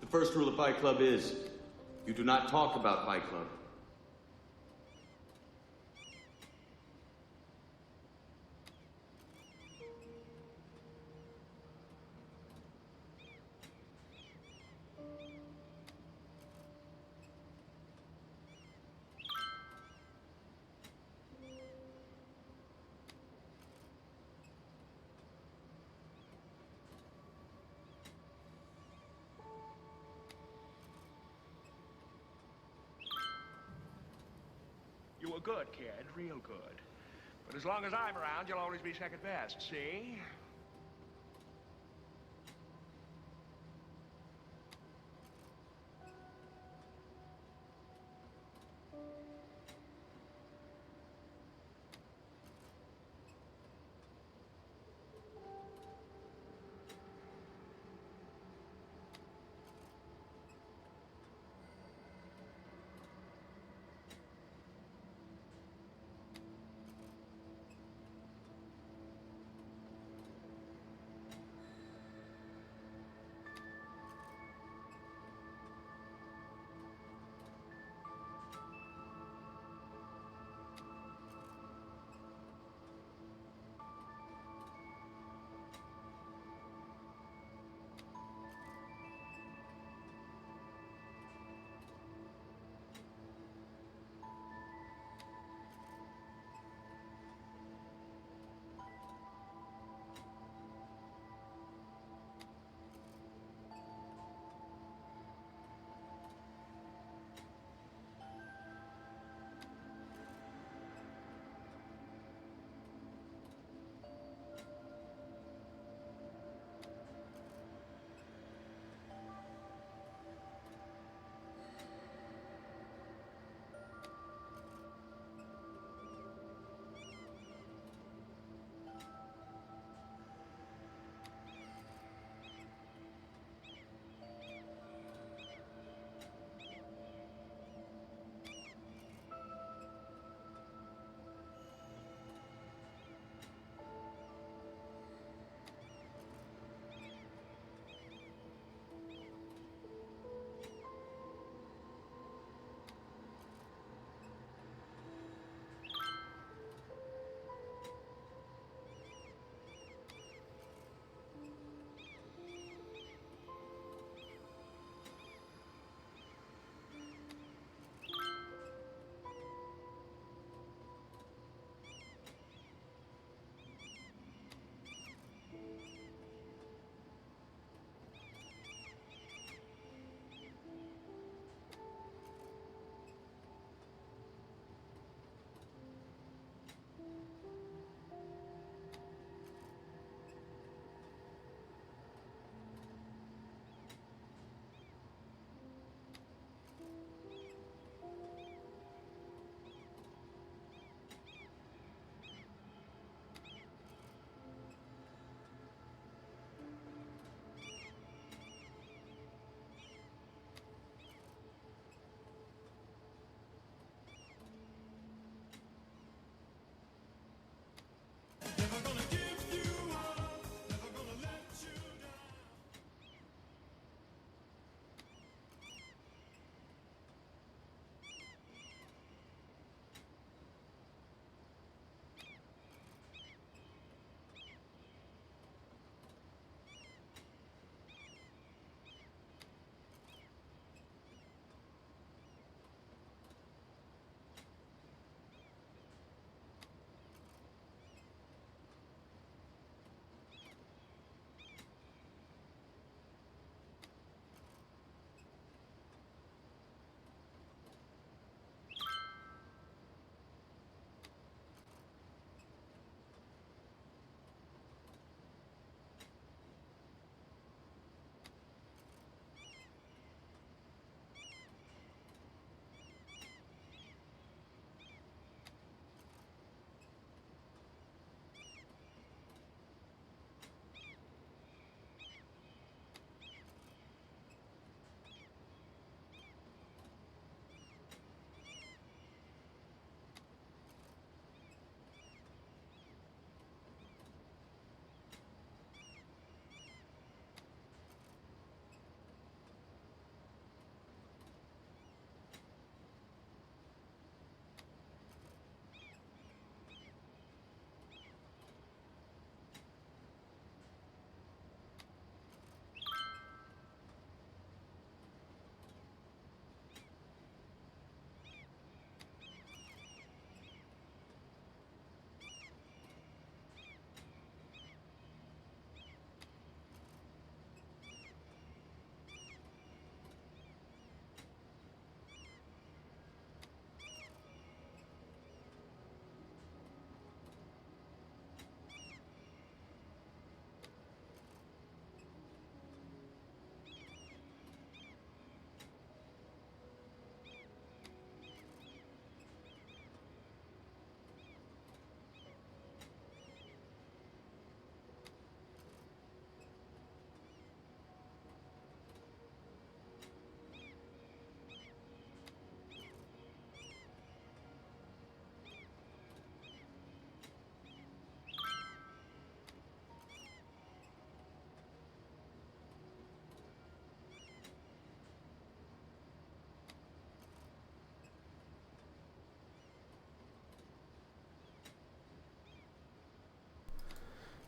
first rule of Fight Club is, you do not talk about Fight Club. You were good, kid, real good. But as long as I'm around, you'll always be second best, see?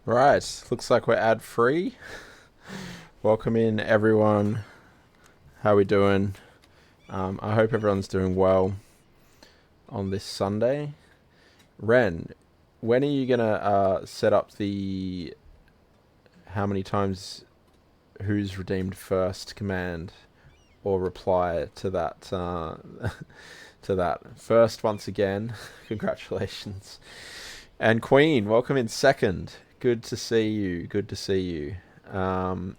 Right, looks like we're ad free. Welcome in, everyone. How we doing? I hope everyone's doing well on this Sunday. Ren, when are you gonna set up the how many times who's redeemed first command or reply to that to that? First, once again, congratulations. And Queen, welcome in second. Good to see you. Good to see you. And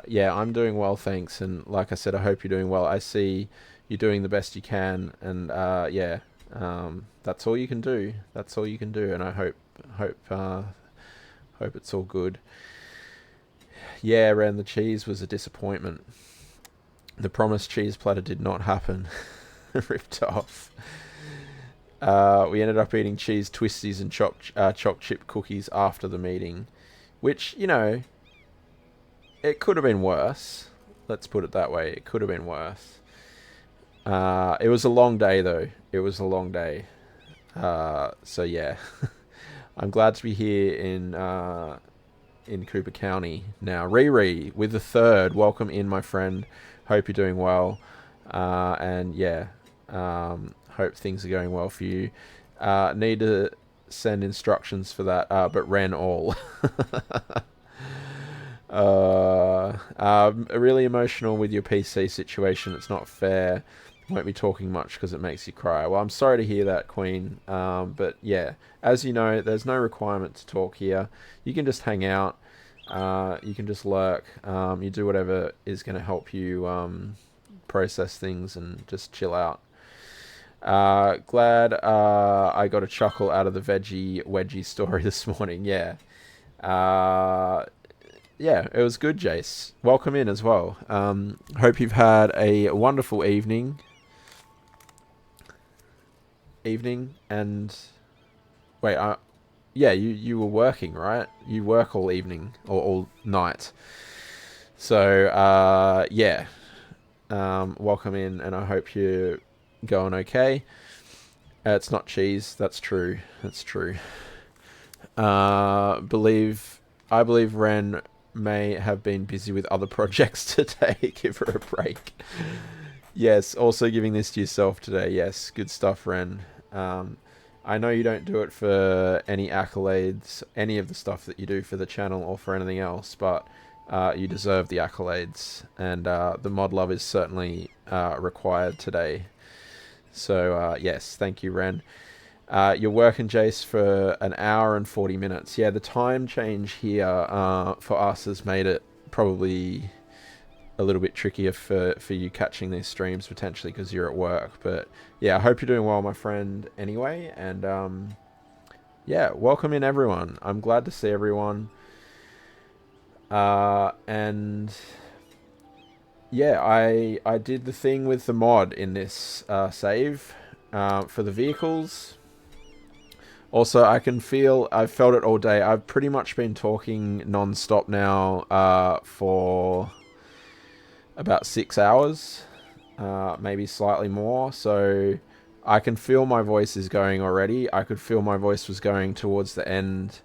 yeah, I'm doing well, thanks. And like I said, I hope you're doing well. I see you're doing the best you can, and that's all you can do. That's all you can do. And I hope it's all good. Yeah, Ren, the cheese was a disappointment. The promised cheese platter did not happen. Ripped off. We ended up eating cheese twisties and choc chip cookies after the meeting, which, you know, it could have been worse. Let's put it that way. It could have been worse. It was a long day, though. It was a long day. So yeah, I'm glad to be here in Cooper County now. Riri with the third. Welcome in, my friend. Hope you're doing well. And yeah, hope things are going well for you. Need to send instructions for that, but ran all. Really emotional with your PC situation. It's not fair. Won't be talking much because it makes you cry. Well, I'm sorry to hear that, Queen. But yeah, as you know, there's no requirement to talk here. You can just hang out. You can just lurk. You do whatever is going to help you process things and just chill out. Glad I got a chuckle out of the veggie wedgie story this morning. Yeah. Yeah, it was good, Jace. Welcome in as well. Hope you've had a wonderful evening. And wait, yeah, you were working, right? You work all evening or all night. So yeah, welcome in, and I hope you're going okay. It's not cheese. That's true. That's true. I believe Ren may have been busy with other projects today. Give her a break. Yes, also giving this to yourself today. Yes, good stuff, Ren. I know you don't do it for any accolades, any of the stuff that you do for the channel or for anything else, but you deserve the accolades, and the mod love is certainly required today. So yes, thank you, Ren. You're working, Jace, for an hour and 40 minutes. Yeah, the time change here for us has made it probably a little bit trickier for you catching these streams potentially because you're at work. But yeah, I hope you're doing well, my friend, anyway. And yeah, welcome in, everyone. I'm glad to see everyone. And yeah, I did the thing with the mod in this save for the vehicles. Also, I've felt it all day. I've pretty much been talking non-stop now for about 6 hours, maybe slightly more. So I can feel my voice is going already. I could feel my voice was going towards the end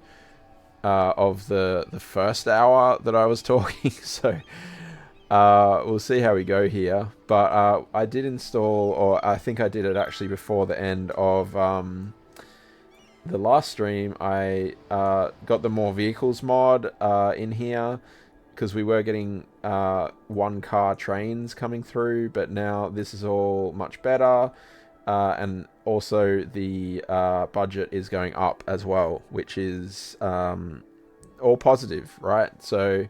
of the first hour that I was talking. So we'll see how we go here. But I did install, or I think I did it actually before the end of the last stream. I got the more vehicles mod in here because we were getting one car trains coming through, but now this is all much better, and also the budget is going up as well, which is all positive, right? So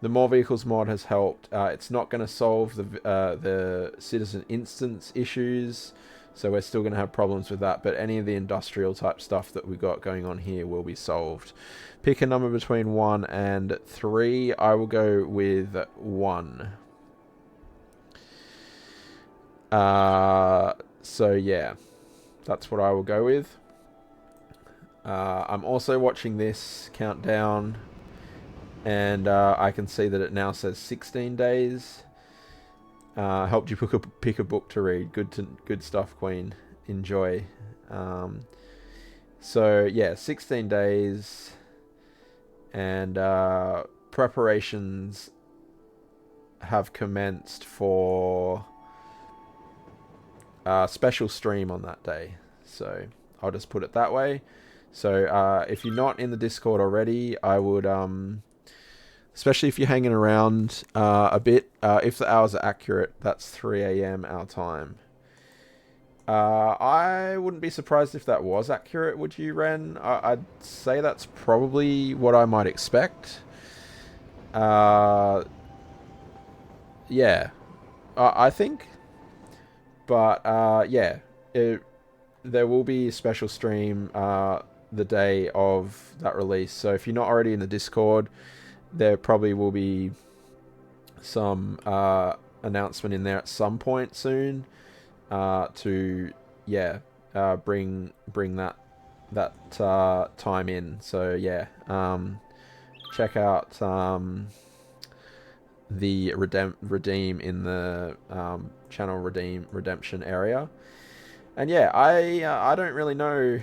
the more vehicles mod has helped. It's not going to solve the citizen instance issues, so we're still going to have problems with that, but any of the industrial type stuff that we got going on here will be solved. Pick a number between 1 and 3. I will go with 1. So yeah, that's what I will go with. I'm also watching this countdown, and I can see that it now says 16 days. Helped you pick a book to read. Good stuff, Queen. Enjoy. So yeah, 16 days. and preparations have commenced for a special stream on that day. So I'll just put it that way. So if you're not in the Discord already, I would, especially if you're hanging around a bit, if the hours are accurate, that's 3 a.m. our time. I wouldn't be surprised if that was accurate, would you, Ren? I'd say that's probably what I might expect. Yeah, I think. But yeah, there will be a special stream the day of that release. So if you're not already in the Discord, there probably will be some announcement in there at some point soon to bring that time in. So yeah, check out the redeem in the channel redemption area. And yeah, I don't really know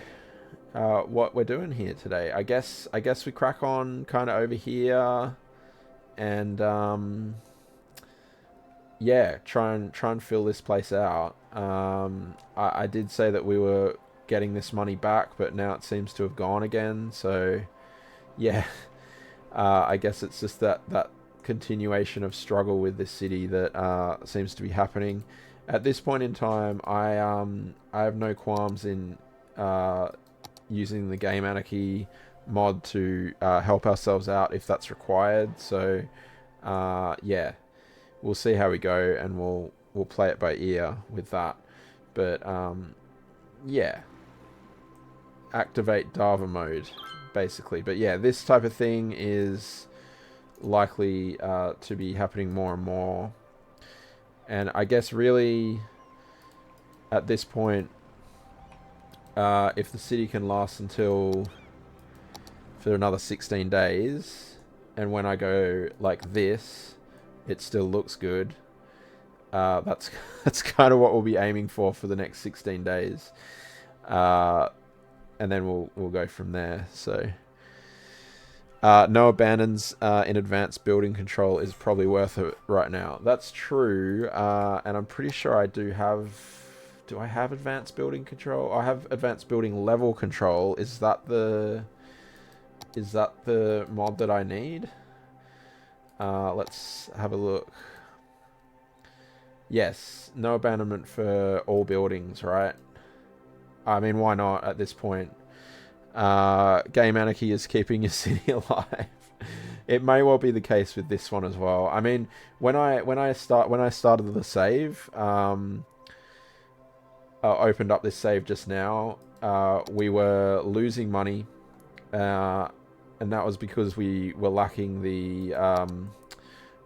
what we're doing here today. I guess we crack on kind of over here, and yeah, try and fill this place out. I did say that we were getting this money back, but now it seems to have gone again. So yeah, I guess it's just that continuation of struggle with this city that seems to be happening. At this point in time, I have no qualms in using the Game Anarchy mod to help ourselves out if that's required. So yeah, we'll see how we go, and we'll play it by ear with that. But yeah, activate Dava mode basically. But yeah, this type of thing is likely to be happening more and more. And I guess really at this point, if the city can last for another 16 days, and when I go like this, it still looks good. That's kind of what we'll be aiming for the next 16 days, and then we'll go from there. So no abandons in advanced building control is probably worth it right now. That's true, and I'm pretty sure I do have. Do I have advanced building control? I have advanced building level control. Is that the mod that I need? Let's have a look. Yes, no abandonment for all buildings, right? I mean, why not at this point? Game Anarchy is keeping your city alive. It may well be the case with this one as well. I mean, when I started the save, opened up this save just now, we were losing money, and that was because we were lacking the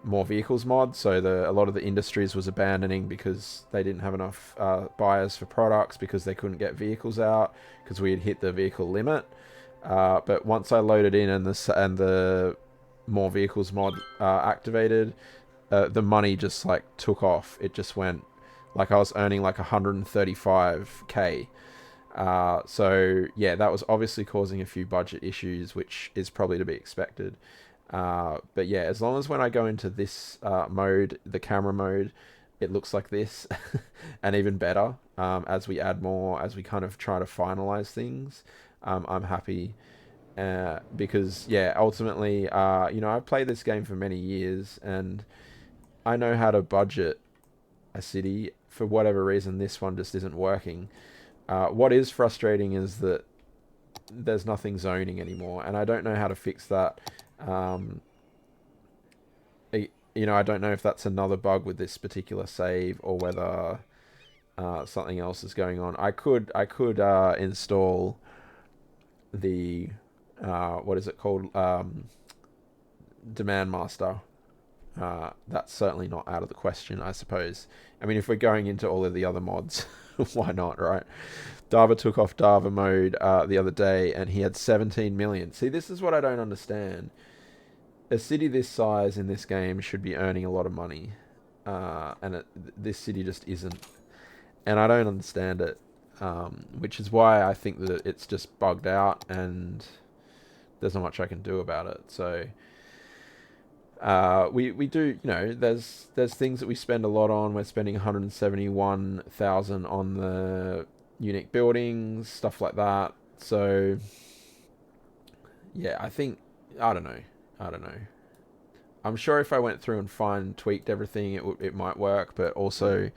more vehicles mod. So a lot of the industries was abandoning because they didn't have enough buyers for products, because they couldn't get vehicles out because we had hit the vehicle limit. But once I loaded in and the more vehicles mod activated, the money just like took off. It just went, like I was earning like 135k. So yeah, that was obviously causing a few budget issues, which is probably to be expected. But yeah, as long as when I go into this mode, the camera mode, it looks like this, and even better as we add more, as we kind of try to finalize things, I'm happy. Because yeah, ultimately, I've played this game for many years, and I know how to budget a city. For whatever reason, this one just isn't working. What is frustrating is that there's nothing zoning anymore, and I don't know how to fix that. I don't know if that's another bug with this particular save, or whether something else is going on. I could install the what is it called, Demand Master. That's certainly not out of the question, I suppose. I mean, if we're going into all of the other mods, why not, right? Dava took off Dava mode the other day, and he had 17 million. See, this is what I don't understand. A city this size in this game should be earning a lot of money, and this city just isn't. And I don't understand it, which is why I think that it's just bugged out and there's not much I can do about it. So we do, you know, there's things that we spend a lot on. We're spending 171,000 on the unique buildings, stuff like that. So yeah, I think, I don't know. I'm sure if I went through and tweaked everything, it might work. But also,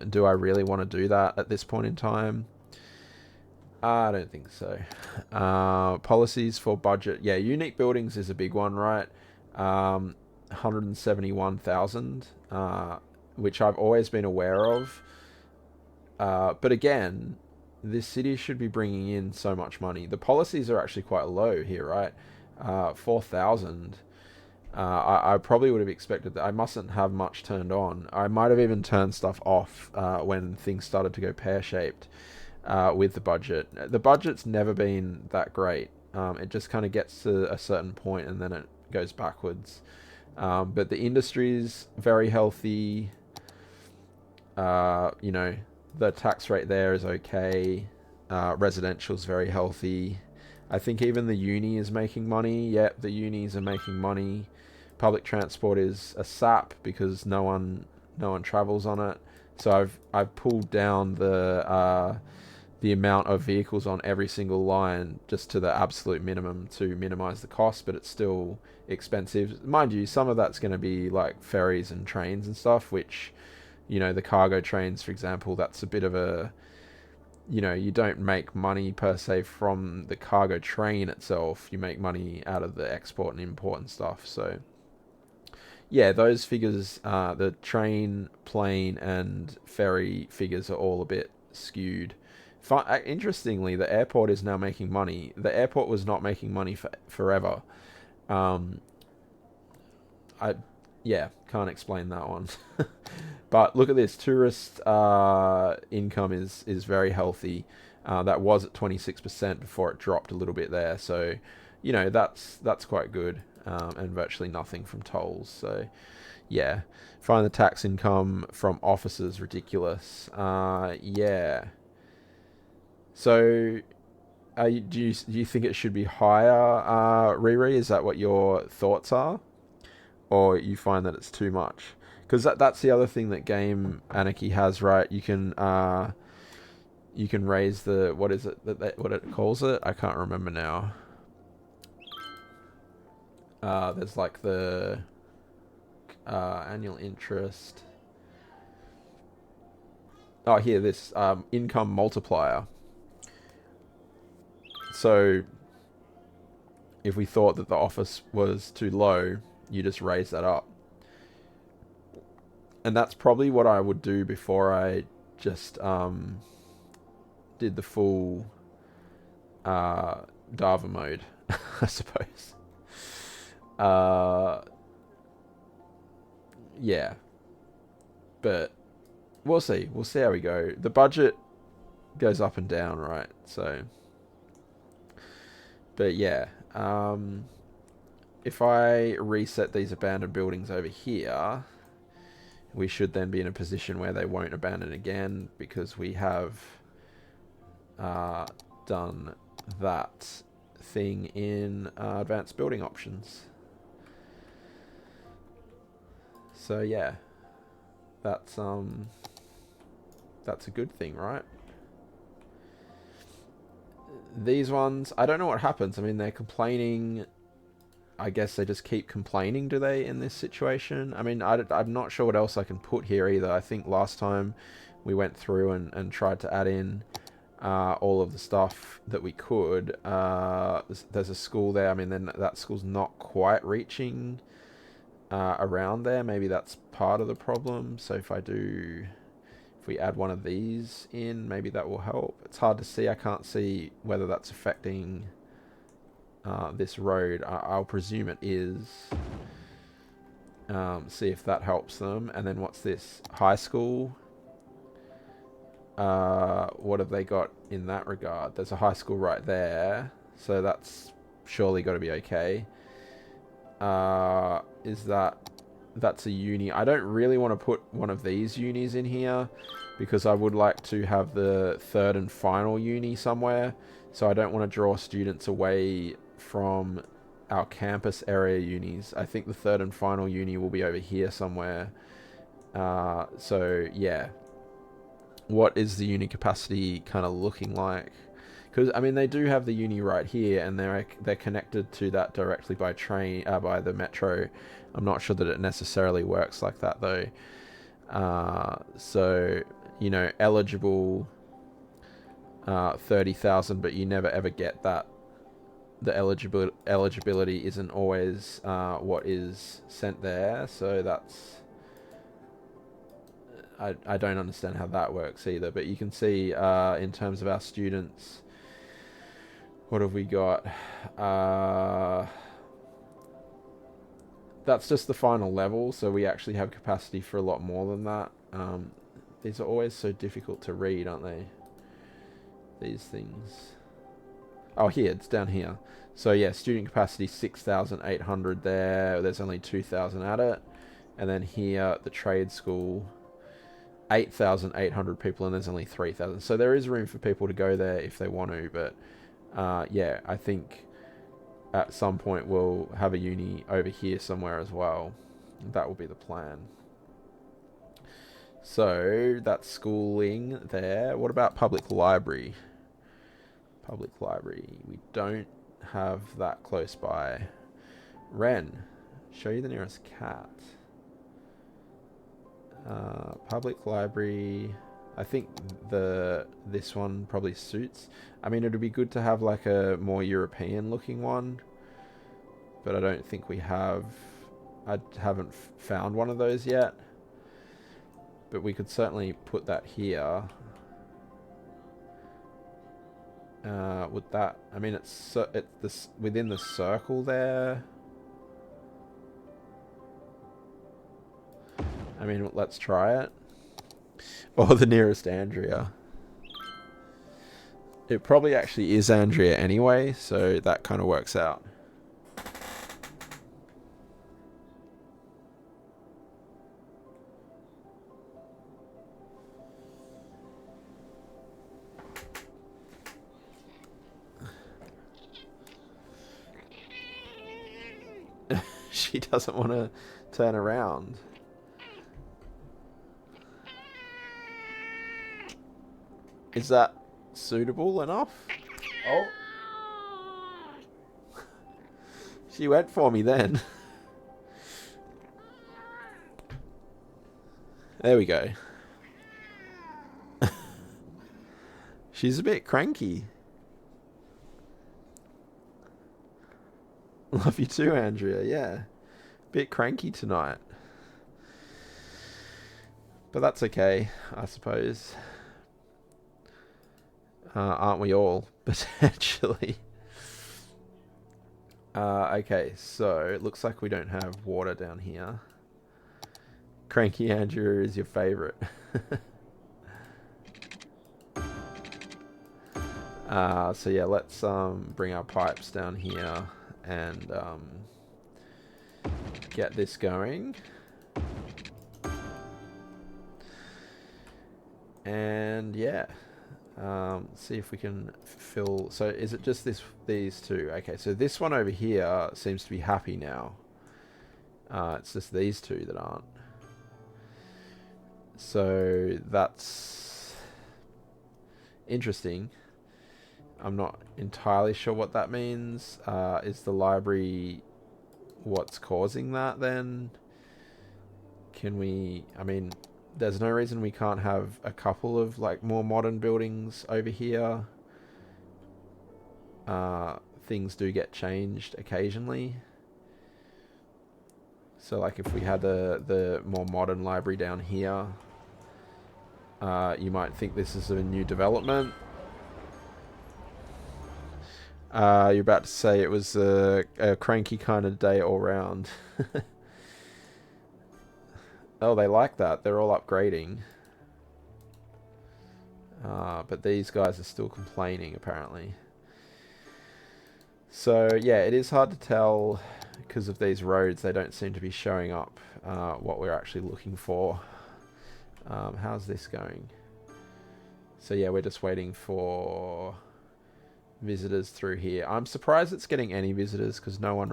do I really want to do that at this point in time? I don't think so. Policies for budget. Yeah, unique buildings is a big one, right? 171,000, which I've always been aware of. But again, this city should be bringing in so much money. The policies are actually quite low here, right? 4,000. I probably would have expected that. I mustn't have much turned on. I might have even turned stuff off when things started to go pear-shaped with the budget. The budget's never been that great. It just kind of gets to a certain point and then it goes backwards. But the industry's very healthy. You know, the tax rate there is okay. Residential's very healthy. I think even the uni is making money. Yep, the unis are making money. Public transport is a sap because no one travels on it. So I've pulled down the amount of vehicles on every single line just to the absolute minimum to minimize the cost, but it's still expensive. Mind you, some of that's going to be like ferries and trains and stuff, which, you know, the cargo trains, for example, that's a bit of a, you know, you don't make money per se from the cargo train itself. You make money out of the export and import and stuff. So yeah, those figures, the train, plane, and ferry figures are all a bit skewed. Interestingly, the airport is now making money. The airport was not making money forever. Yeah, can't explain that one. But look at this, tourist income is very healthy. That was at 26% before it dropped a little bit there. So, you know, that's quite good. And virtually nothing from tolls. So, yeah. Find the tax income from offices ridiculous. Yeah. So, do you think it should be higher, Riri? Is that what your thoughts are? Or you find that it's too much? Because that's the other thing that Game Anarchy has, right? You can raise the, what is it what it calls it? I can't remember now. There's like the annual interest. Oh, here, this income multiplier. So if we thought that the office was too low, you just raise that up. And that's probably what I would do before I just did the full Dava mode, I suppose. Yeah. But we'll see. We'll see how we go. The budget goes up and down, right? So, but yeah. If I reset these abandoned buildings over here, we should then be in a position where they won't abandon again because we have done that thing in advanced building options. So yeah, that's a good thing, right? These ones, I don't know what happens. I mean, they're complaining. I guess they just keep complaining, do they, in this situation? I mean, I'm not sure what else I can put here either. I think last time we went through and tried to add in all of the stuff that we could. There's a school there. I mean, then that school's not quite reaching around there. Maybe that's part of the problem. So if we add one of these in, maybe that will help. It's hard to see. I can't see whether that's affecting this road. I'll presume it is. See if that helps them. And then what's this? High school. What have they got in that regard? There's a high school right there. So that's surely got to be okay. That's a uni. I don't really want to put one of these unis in here because I would like to have the third and final uni somewhere. So I don't want to draw students away from our campus area unis. I think the third and final uni will be over here somewhere. So yeah, what is the uni capacity kind of looking like? Because I mean, they do have the uni right here, and they're connected to that directly by train, by the metro. I'm not sure that it necessarily works like that though. So you know, eligible 30,000, but you never ever get that. The eligibility isn't always what is sent there, so that's I don't understand how that works either. But you can see in terms of our students, what have we got? That's just the final level, so we actually have capacity for a lot more than that. These are always so difficult to read, aren't they? These things. Oh, here, it's down here. So yeah, student capacity 6,800 there. There's only 2,000 at it. And then here, the trade school, 8,800 people, and there's only 3,000. So there is room for people to go there if they want to. But yeah, I think at some point we'll have a uni over here somewhere as well. That will be the plan. So that's schooling there. What about public library? Public library. We don't have that close by. Ren, show you the nearest cat. Public library. I think this one probably suits. I mean, it would be good to have like a more European looking one, but I don't think we have. I haven't found one of those yet, but we could certainly put that here. Would that? I mean, it's this within the circle there. I mean, let's try it. Or the nearest Andrea. It probably actually is Andrea anyway, so that kind of works out. She doesn't want to turn around. Is that suitable enough? Oh. She went for me then. There we go. She's a bit cranky. Love you too, Andrea. Yeah. Bit cranky tonight. But that's okay, I suppose. Aren't we all? Potentially. Okay, so it looks like we don't have water down here. Cranky Andrea is your favorite. So yeah, let's bring our pipes down here and get this going. And yeah, see if we can fill. So is it just these two? Okay, so this one over here seems to be happy now. It's just these two that aren't. So that's interesting. I'm not entirely sure what that means. Is the library what's causing that then? Can we... I mean, there's no reason we can't have a couple of like more modern buildings over here. Things do get changed occasionally. So like if we had the more modern library down here, you might think this is a new development. You're about to say it was a cranky kind of day all round. Oh, they like that. They're all upgrading. But these guys are still complaining, apparently. So, yeah, it is hard to tell because of these roads. They don't seem to be showing up what we're actually looking for. How's this going? So, yeah, we're just waiting for visitors through here. I'm surprised it's getting any visitors because no one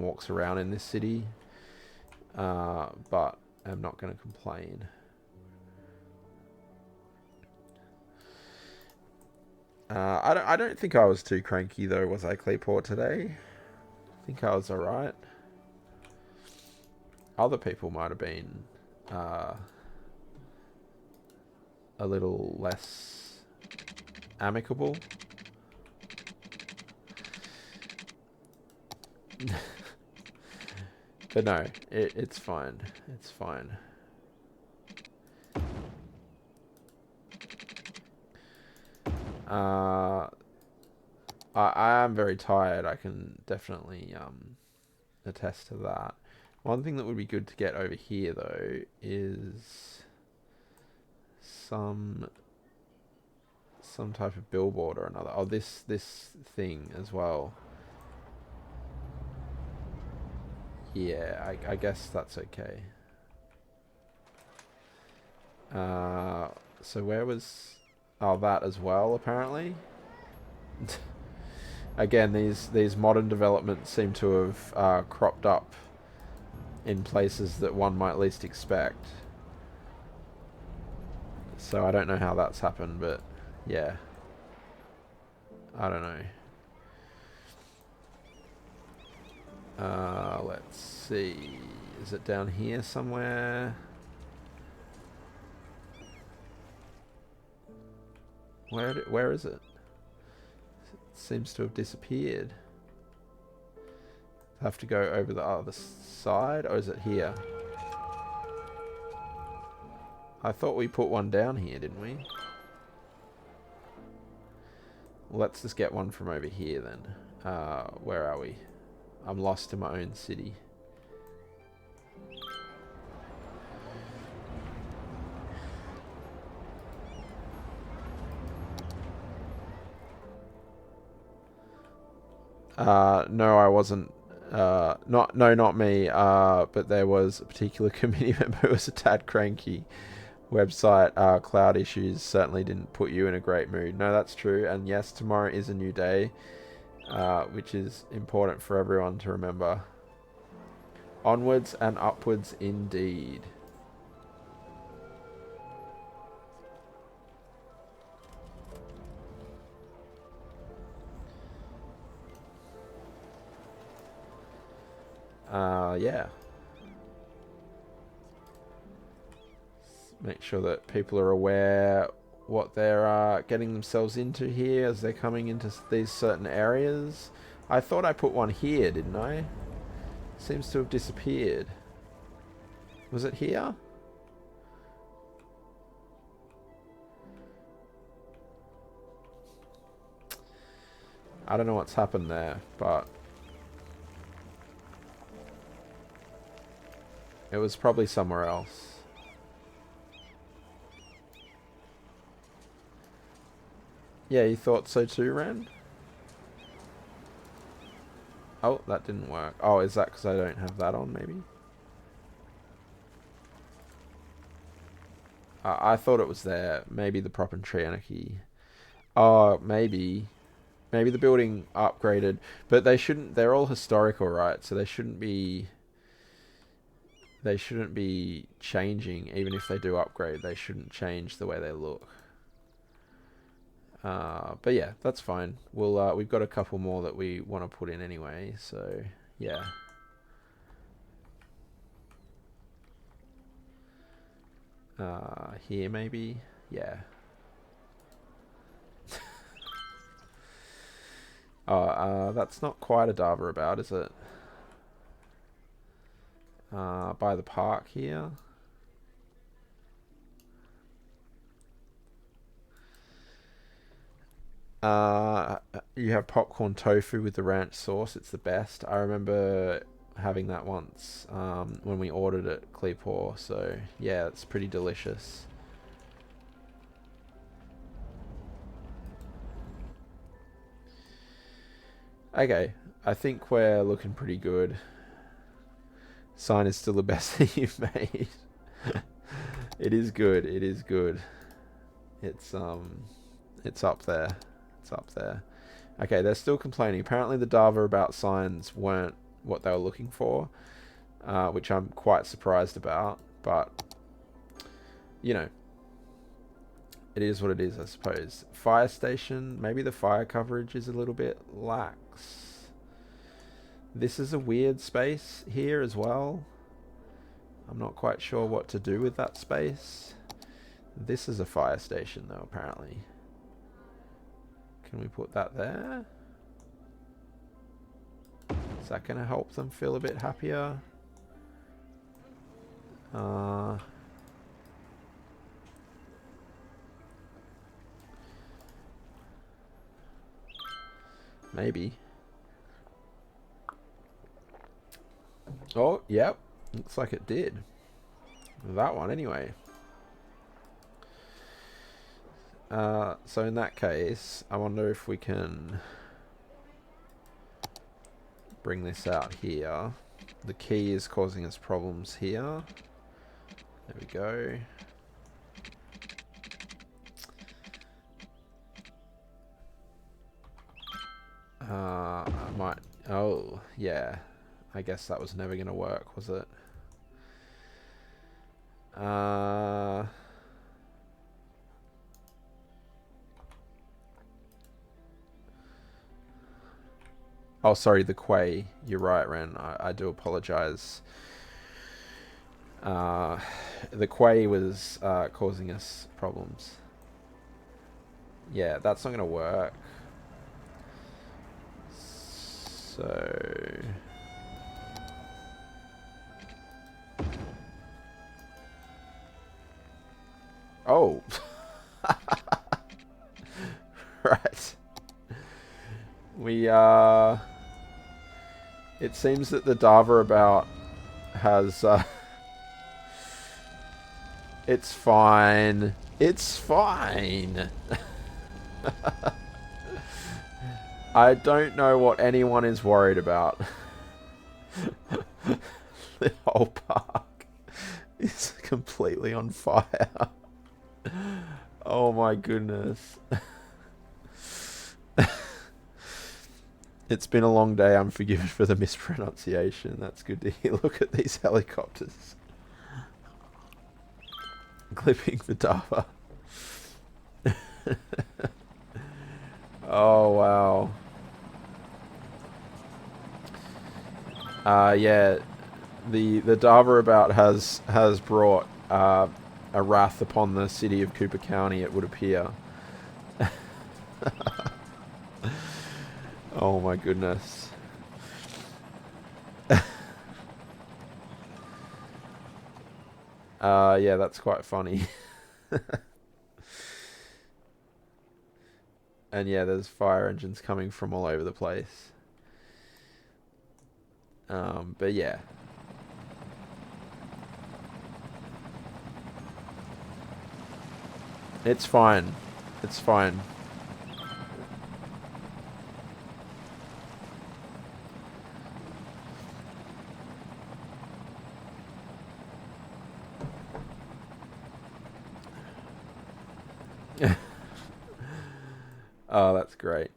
walks around in this city. But I'm not going to complain. I don't think I was too cranky though, was I, Clayport, today? I think I was alright. Other people might have been a little less amicable. But no, it's fine. It's fine. I am very tired. I can definitely attest to that. One thing that would be good to get over here though is some type of billboard or another. Oh, this thing as well. Yeah, I guess that's okay. So where was... Oh, that as well, apparently. Again, these modern developments seem to have cropped up in places that one might least expect. So I don't know how that's happened, but yeah. I don't know. Let's see. Is it down here somewhere? Where is it? It seems to have disappeared. Have to go over the other side, or is it here? I thought we put one down here, didn't we? Well, let's just get one from over here then. Where are we? I'm lost in my own city. No, I wasn't. Not me. But there was a particular committee member who was a tad cranky. Website cloud issues certainly didn't put you in a great mood. No, that's true. And yes, tomorrow is a new day, which is important for everyone to remember. Onwards and upwards indeed. Yeah. Make sure that people are aware what they're getting themselves into here as they're coming into these certain areas. I thought I put one here, didn't I? Seems to have disappeared. Was it here? I don't know what's happened there, but it was probably somewhere else. Yeah, you thought so too, Ren? Oh, that didn't work. Oh, is that because I don't have that on, maybe? I thought it was there. Maybe the prop and tree anarchy. Oh, maybe. Maybe the building upgraded. But they shouldn't... They're all historical, right? So they shouldn't be... They shouldn't be changing. Even if they do upgrade, they shouldn't change the way they look. But yeah, that's fine. We'll we've got a couple more that we want to put in anyway, so yeah. Here maybe? Yeah. Oh, that's not quite a Dava about, is it? By the park here. You have popcorn tofu with the ranch sauce. It's the best. I remember having that once when we ordered it, Cleepor. So yeah, it's pretty delicious. Okay, I think we're looking pretty good. Sign is still the best thing you've made. It is good. It is good. It's up there. It's up there. Okay, they're still complaining. Apparently the data about signs weren't what they were looking for, which I'm quite surprised about, but, you know, it is what it is, I suppose. Fire station, maybe the fire coverage is a little bit lax. This is a weird space here as well. I'm not quite sure what to do with that space. This is a fire station though, apparently. Can we put that there? Is that going to help them feel a bit happier? Maybe. Oh, yep. Looks like it did. That one, anyway. So in that case, I wonder if we can bring this out here. The key is causing us problems here. There we go. I might... Oh, yeah. I guess that was never going to work, was it? Oh, sorry, the quay. You're right, Ren. I do apologize. The quay was causing us problems. Yeah, that's not going to work. So... Oh! Right. We, it seems that the Dava about has, it's fine. It's fine. I don't know what anyone is worried about. The whole park is completely on fire. Oh my goodness. It's been a long day. I'm forgiven for the mispronunciation. That's good to hear. Look at these helicopters. Clipping the Dava. Oh wow. Yeah, the Dava about has brought a wrath upon the city of Cooper County, it would appear. Oh my goodness. Yeah, that's quite funny. And yeah, there's fire engines coming from all over the place. But yeah. It's fine. It's fine. Oh, that's great.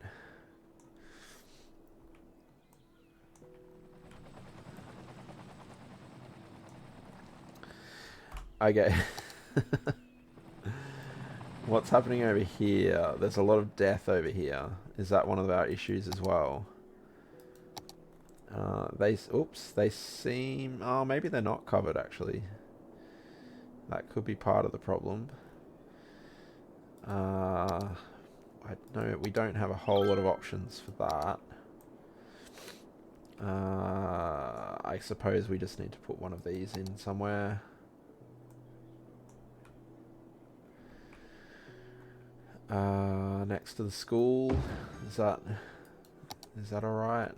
Okay. What's happening over here? There's a lot of death over here. Is that one of our issues as well? They seem... Oh, maybe they're not covered, actually. That could be part of the problem. I know we don't have a whole lot of options for that. I suppose we just need to put one of these in somewhere. Next to the school. Is that alright?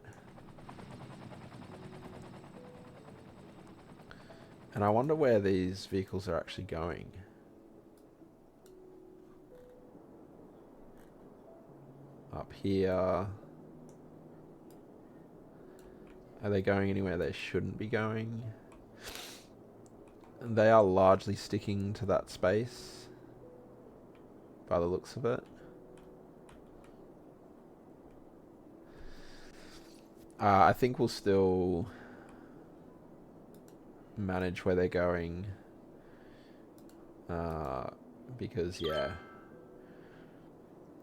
And I wonder where these vehicles are actually going. Up here. Are they going anywhere they shouldn't be going? And they are largely sticking to that space, by the looks of it. I think we'll still manage where they're going. Because, yeah.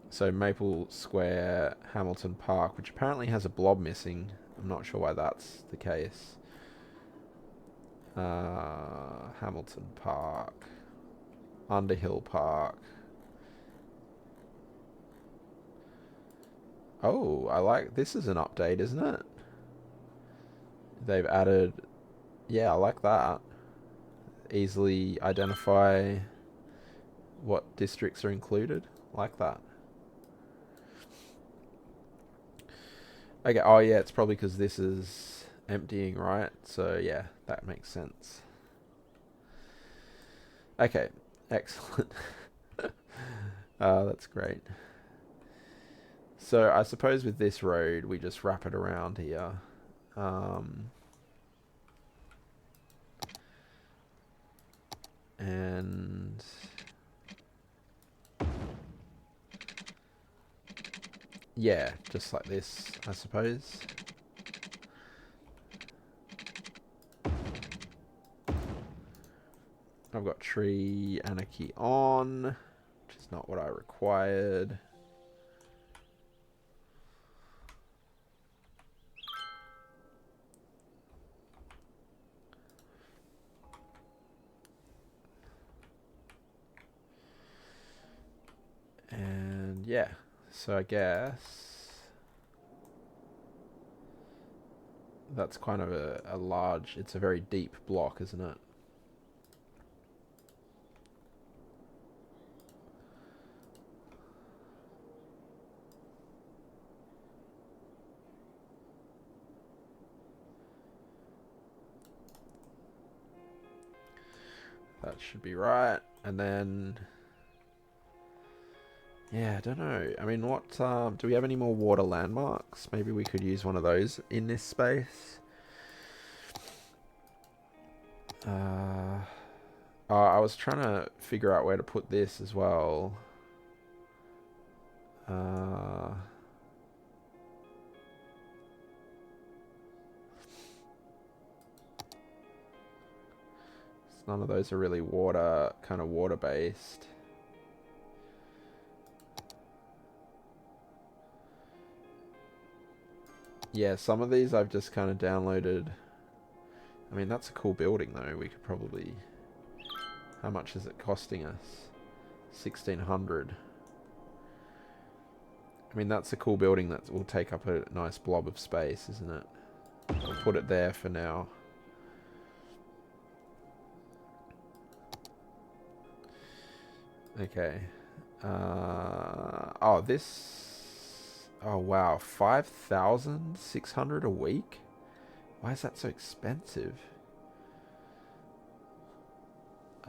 So Maple Square, Hamilton Park, which apparently has a blob missing. I'm not sure why that's the case. Hamilton Park, Underhill Park. Oh, I like this is an update, isn't it? They've added, yeah, I like that. Easily identify what districts are included. Like that. Okay, oh yeah, it's probably because this is emptying, right? So yeah, that makes sense. Okay, excellent. That's great. So I suppose with this road, we just wrap it around here. And yeah, just like this, I suppose. I've got tree anarchy on, which is not what I required. And yeah, so I guess that's kind of a large, it's a very deep block, isn't it? That should be right. And then, yeah, I don't know. I mean, what, do we have any more water landmarks? Maybe we could use one of those in this space. I was trying to figure out where to put this as well. None of those are really kind of water based. Yeah, some of these I've just kind of downloaded. I mean, that's a cool building though. We could probably... How much is it costing us? 1,600. I mean, that's a cool building that will take up a nice blob of space, isn't it? We'll put it there for now. Okay. Oh, this... Oh, wow. 5,600 a week? Why is that so expensive?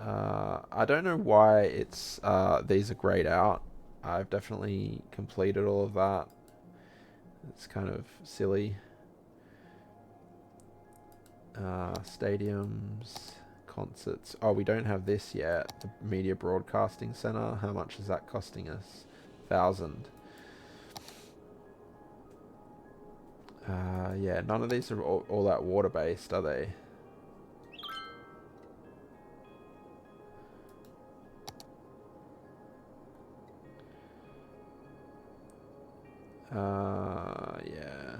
I don't know why it's these are grayed out. I've definitely completed all of that. It's kind of silly. Stadiums, concerts. Oh, we don't have this yet. The Media Broadcasting Center. How much is that costing us? 1,000. Yeah, none of these are all that water based, are they? Yeah.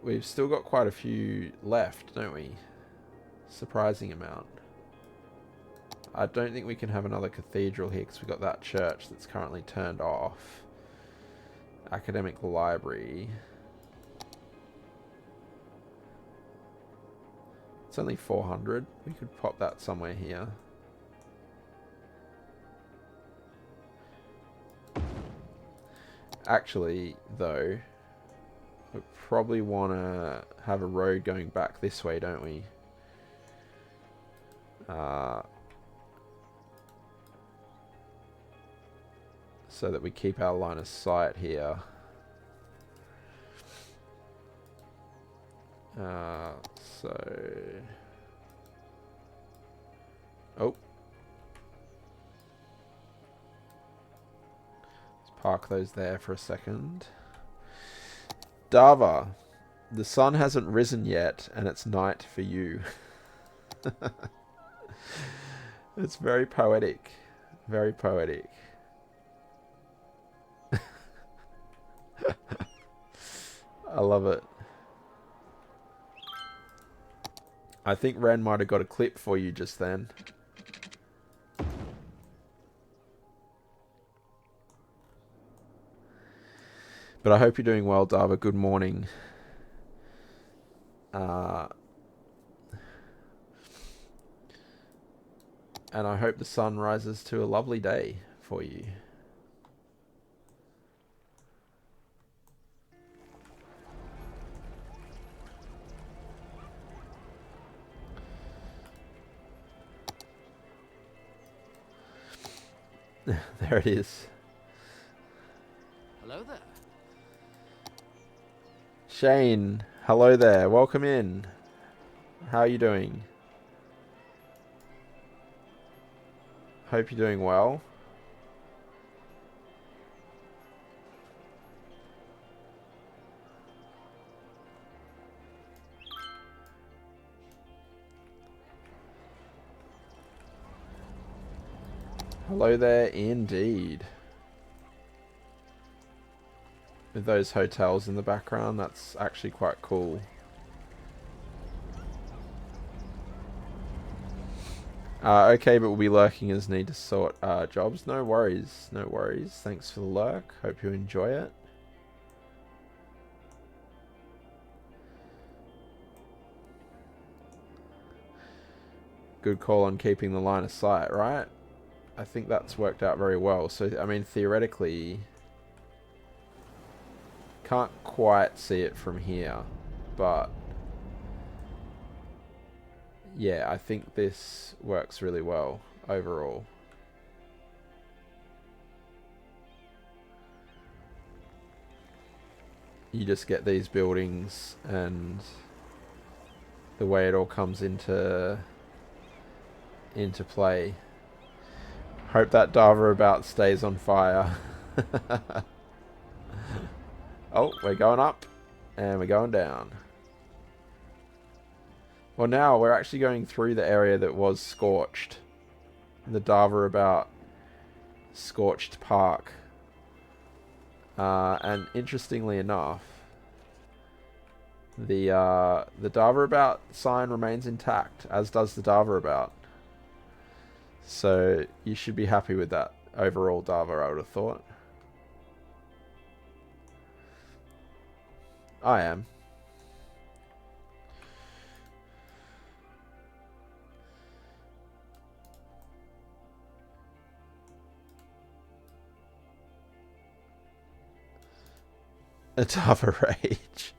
We've still got quite a few left, don't we? Surprising amount. I don't think we can have another cathedral here because we've got that church that's currently turned off. Academic library. It's only 400. We could pop that somewhere here. Actually, though, we probably want to have a road going back this way, don't we? So that we keep our line of sight here. Oh. Let's park those there for a second. Dava, the sun hasn't risen yet, and it's night for you. It's very poetic. Very poetic. I love it. I think Ren might have got a clip for you just then. But I hope you're doing well, Dava. Good morning. And I hope the sun rises to a lovely day for you. There it is. Hello there. Shane, hello there. Welcome in. How are you doing? Hope you're doing well. Hello there indeed. With those hotels in the background, that's actually quite cool. Okay, but we'll be lurking as need to sort jobs. No worries, no worries. Thanks for the lurk. Hope you enjoy it. Good call on keeping the line of sight, right? I think that's worked out very well. So, I mean, theoretically, can't quite see it from here, but yeah, I think this works really well overall. You just get these buildings and the way it all comes into play. Hope that Dava about stays on fire. Oh, we're going up and we're going down. Well, now we're actually going through the area that was scorched. The Dava about scorched park. And interestingly enough, the Dava about sign remains intact, as does the Dava about. So you should be happy with that overall, Dava, I would have thought. I am. A Dava rage.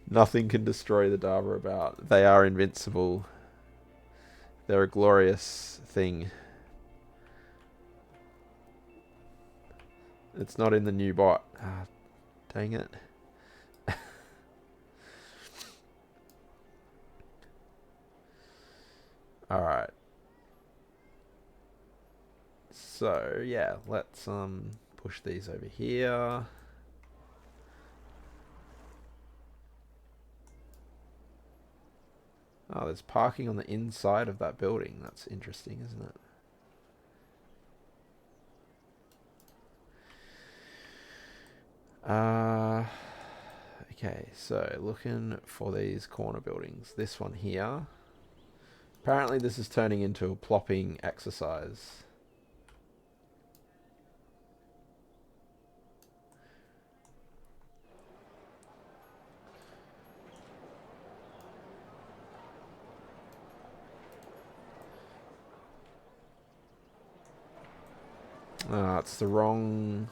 Nothing can destroy the Dava about. They are invincible. They're a glorious thing. It's not in the new bot. Ah, dang it. Alright. So, yeah, let's push these over here. Oh, there's parking on the inside of that building. That's interesting, isn't it? Okay, so looking for these corner buildings. This one here. Apparently this is turning into a plopping exercise. It's the wrong...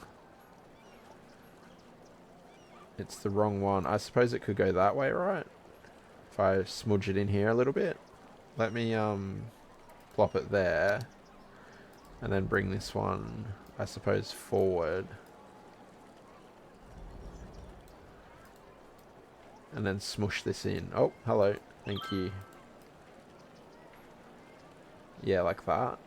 It's the wrong one. I suppose it could go that way, right? If I smudge it in here a little bit. Let me plop it there. And then bring this one, I suppose, forward. And then smush this in. Oh, hello. Thank you. Yeah, like that.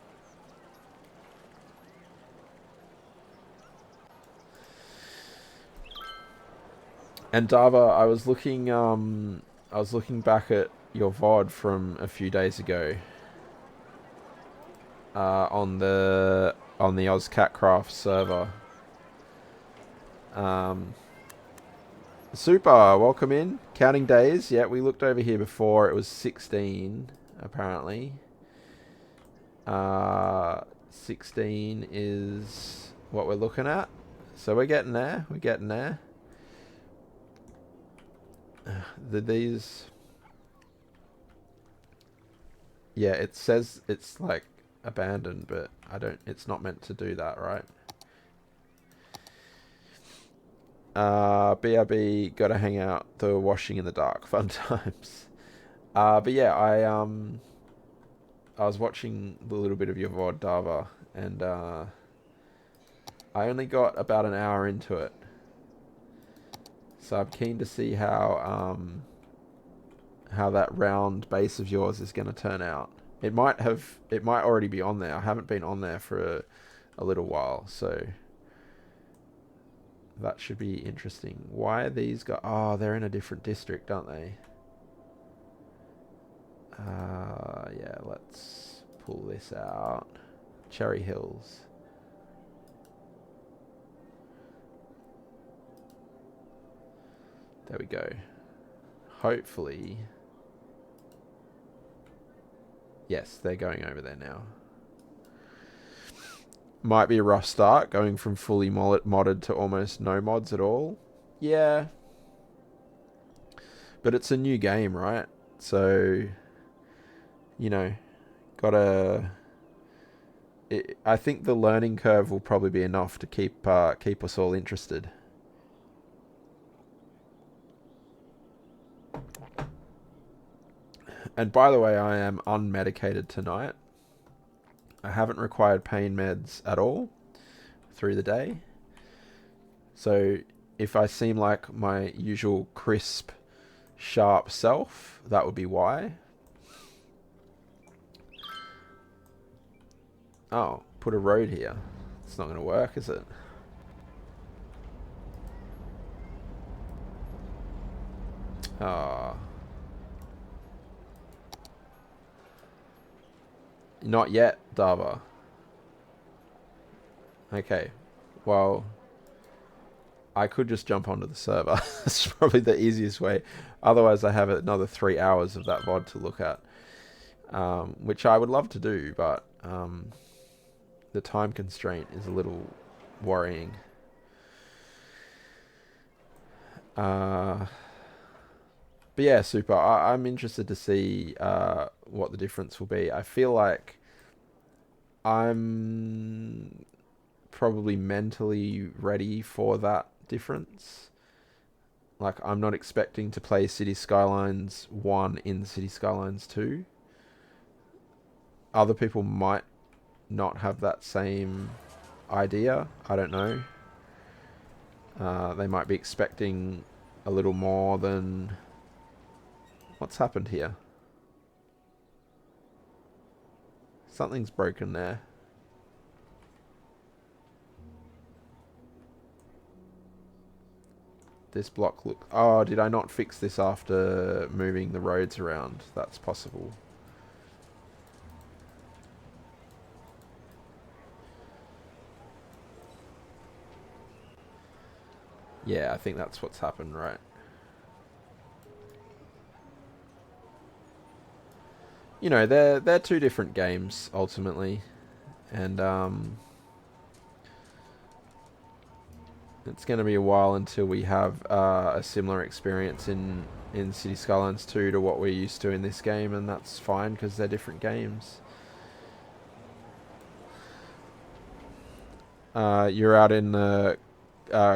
And Dava, I was looking back at your VOD from a few days ago, on the OzCatCraft server. Super, welcome in. Counting days. Yeah, we looked over here before. It was 16, apparently. 16 is what we're looking at. So we're getting there. We're getting there. These... Yeah, it says it's like abandoned, but it's not meant to do that, right? BRB, gotta hang out, the washing in the dark, fun times. But yeah, I was watching the little bit of your VOD, Dava, and I only got about an hour into it. So I'm keen to see how that round base of yours is going to turn out. It might already be on there. I haven't been on there for a little while, so that should be interesting. Why are these guys? Oh, they're in a different district, aren't they? Yeah, let's pull this out. Cherry Hills. There we go. Hopefully... Yes, they're going over there now. Might be a rough start, going from fully modded to almost no mods at all. Yeah. But it's a new game, right? So, you know, I think the learning curve will probably be enough to keep us all interested. And by the way, I am unmedicated tonight. I haven't required pain meds at all through the day. So if I seem like my usual crisp, sharp self, that would be why. Oh, put a road here. It's not going to work, is it? Ah. Not yet, Dava. Okay. Well, I could just jump onto the server. That's probably the easiest way. Otherwise, I have another 3 hours of that VOD to look at. Which I would love to do, but the time constraint is a little worrying. But yeah, super. I'm interested to see what the difference will be. I feel like I'm probably mentally ready for that difference. Like, I'm not expecting to play City Skylines 1 in City Skylines 2. Other people might not have that same idea. I don't know. They might be expecting a little more than... What's happened here? Something's broken there. This block look... Oh, did I not fix this after moving the roads around? That's possible. Yeah, I think that's what's happened, right? You know, they're two different games, ultimately. And, it's going to be a while until we have a similar experience in City Skylines 2 to what we're used to in this game, and that's fine because they're different games. You're out in the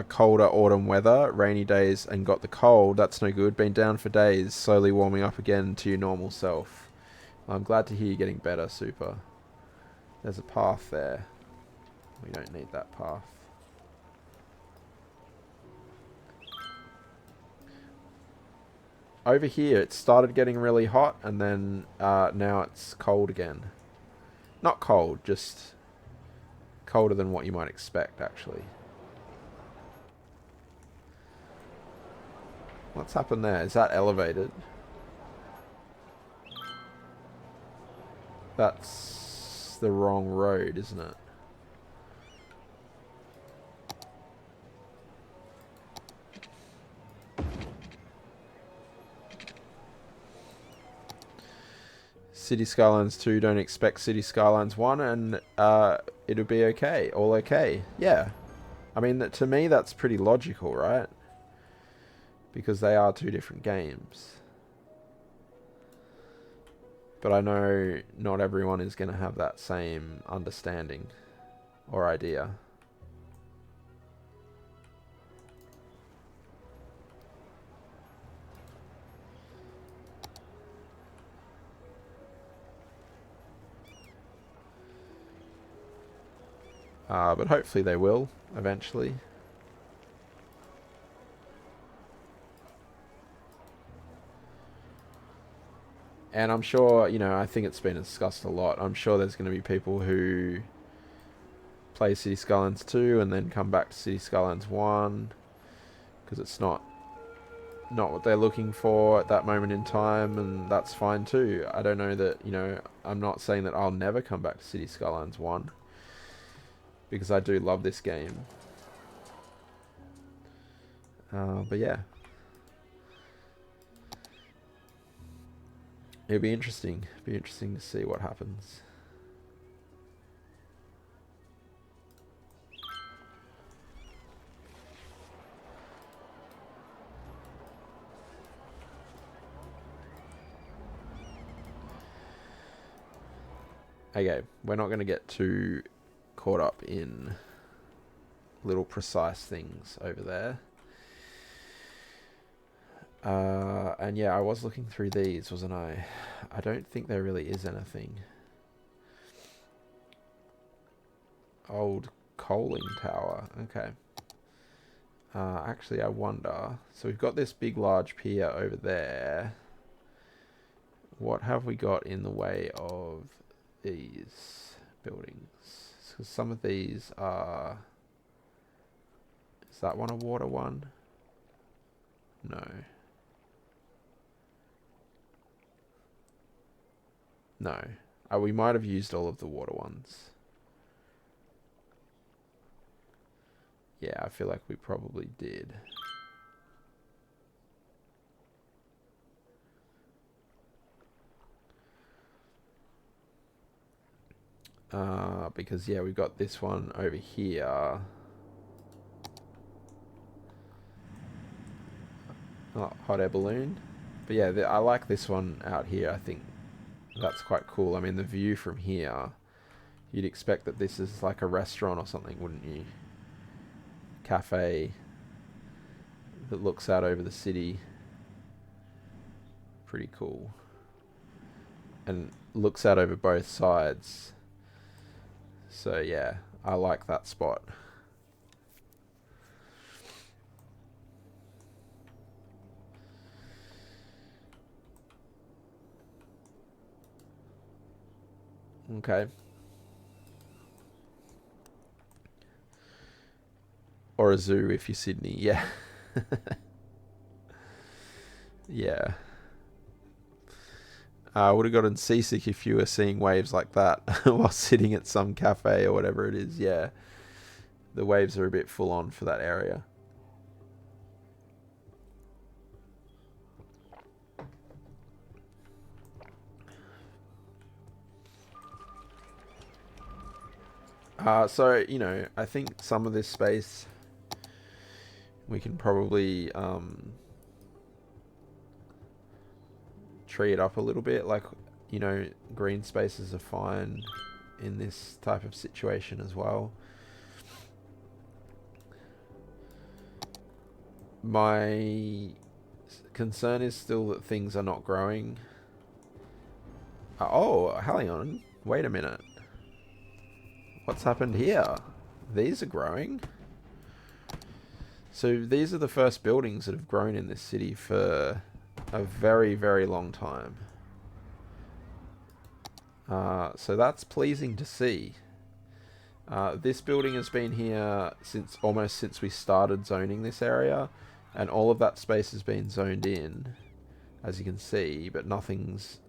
colder autumn weather, rainy days, and got the cold. That's no good. Been down for days, slowly warming up again to your normal self. I'm glad to hear you're getting better, super. There's a path there. We don't need that path. Over here, it started getting really hot, and then now it's cold again. Not cold, just colder than what you might expect, actually. What's happened there? Is that elevated? That's the wrong road, isn't it? City Skylines 2, don't expect City Skylines 1, and it'll be okay. All okay. Yeah. I mean, to me, that's pretty logical, right? Because they are two different games. But I know not everyone is going to have that same understanding or idea. But hopefully they will, eventually. And I'm sure, you know, I think it's been discussed a lot. I'm sure there's going to be people who play City Skylines 2 and then come back to City Skylines 1 because it's not what they're looking for at that moment in time, and that's fine too. I don't know that, you know, I'm not saying that I'll never come back to City Skylines 1 because I do love this game. But yeah. It'll be interesting. It'll be interesting to see what happens. Okay, we're not going to get too caught up in little precise things over there. And yeah, I was looking through these, wasn't I? I don't think there really is anything. Old coaling tower. Okay. Actually, I wonder. So we've got this big, large pier over there. What have we got in the way of these buildings? So some of these are... Is that one a water one? No. No. We might have used all of the water ones. Yeah, I feel like we probably did. Because, yeah, we've got this one over here. Oh, hot air balloon. But yeah, I like this one out here. I think that's quite cool. I mean, the view from here, you'd expect that this is like a restaurant or something, wouldn't you? Cafe that looks out over the city. Pretty cool. And looks out over both sides. So yeah, I like that spot. Okay. Or a zoo if you're Sydney, yeah. Yeah. I would have gotten seasick if you were seeing waves like that while sitting at some cafe or whatever it is, yeah. The waves are a bit full on for that area. So, you know, I think some of this space we can probably tree it up a little bit. Like, you know, green spaces are fine in this type of situation as well. My concern is still that things are not growing. Oh, hang on. Wait a minute. What's happened here? These are growing. So these are the first buildings that have grown in this city for a very, very long time. So that's pleasing to see. This building has been here almost since we started zoning this area. And all of that space has been zoned in, as you can see, but nothing's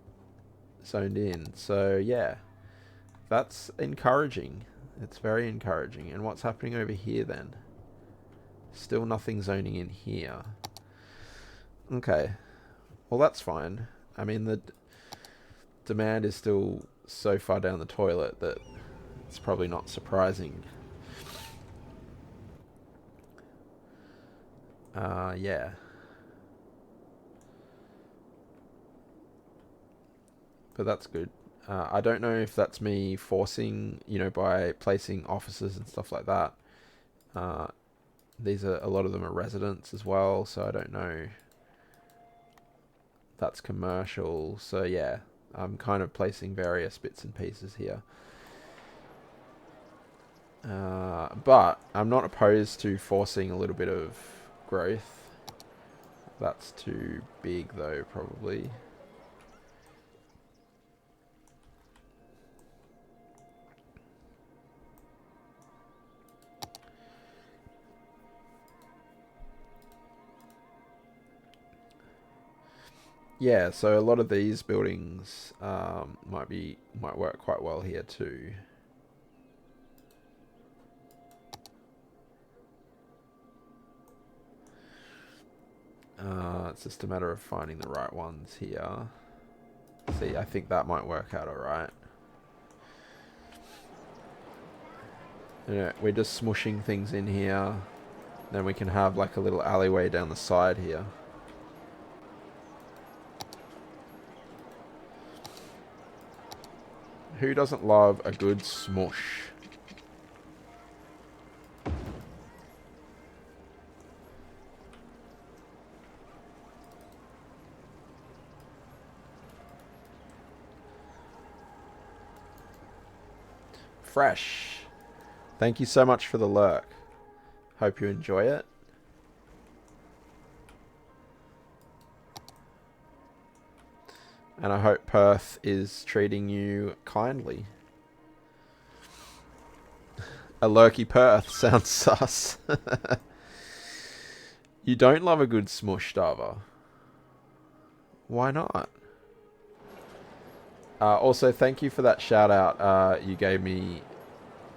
zoned in. So yeah, that's encouraging. It's very encouraging. And what's happening over here then? Still nothing zoning in here. Okay, well that's fine. I mean, the demand is still so far down the toilet that it's probably not surprising. Yeah. But that's good. I don't know if that's me forcing, you know, by placing offices and stuff like that. These are, a lot of them are residents as well, so I don't know. That's commercial, so yeah. I'm kind of placing various bits and pieces here. But I'm not opposed to forcing a little bit of growth. That's too big though, probably. Yeah, so a lot of these buildings might work quite well here too. It's just a matter of finding the right ones here. See, I think that might work out alright. Yeah, we're just smushing things in here. Then we can have like a little alleyway down the side here. Who doesn't love a good smush? Fresh. Thank you so much for the lurk. Hope you enjoy it. And I hope Perth is treating you kindly. A lurky Perth sounds sus. You don't love a good smush, Dava. Why not? Also, thank you for that shout out you gave me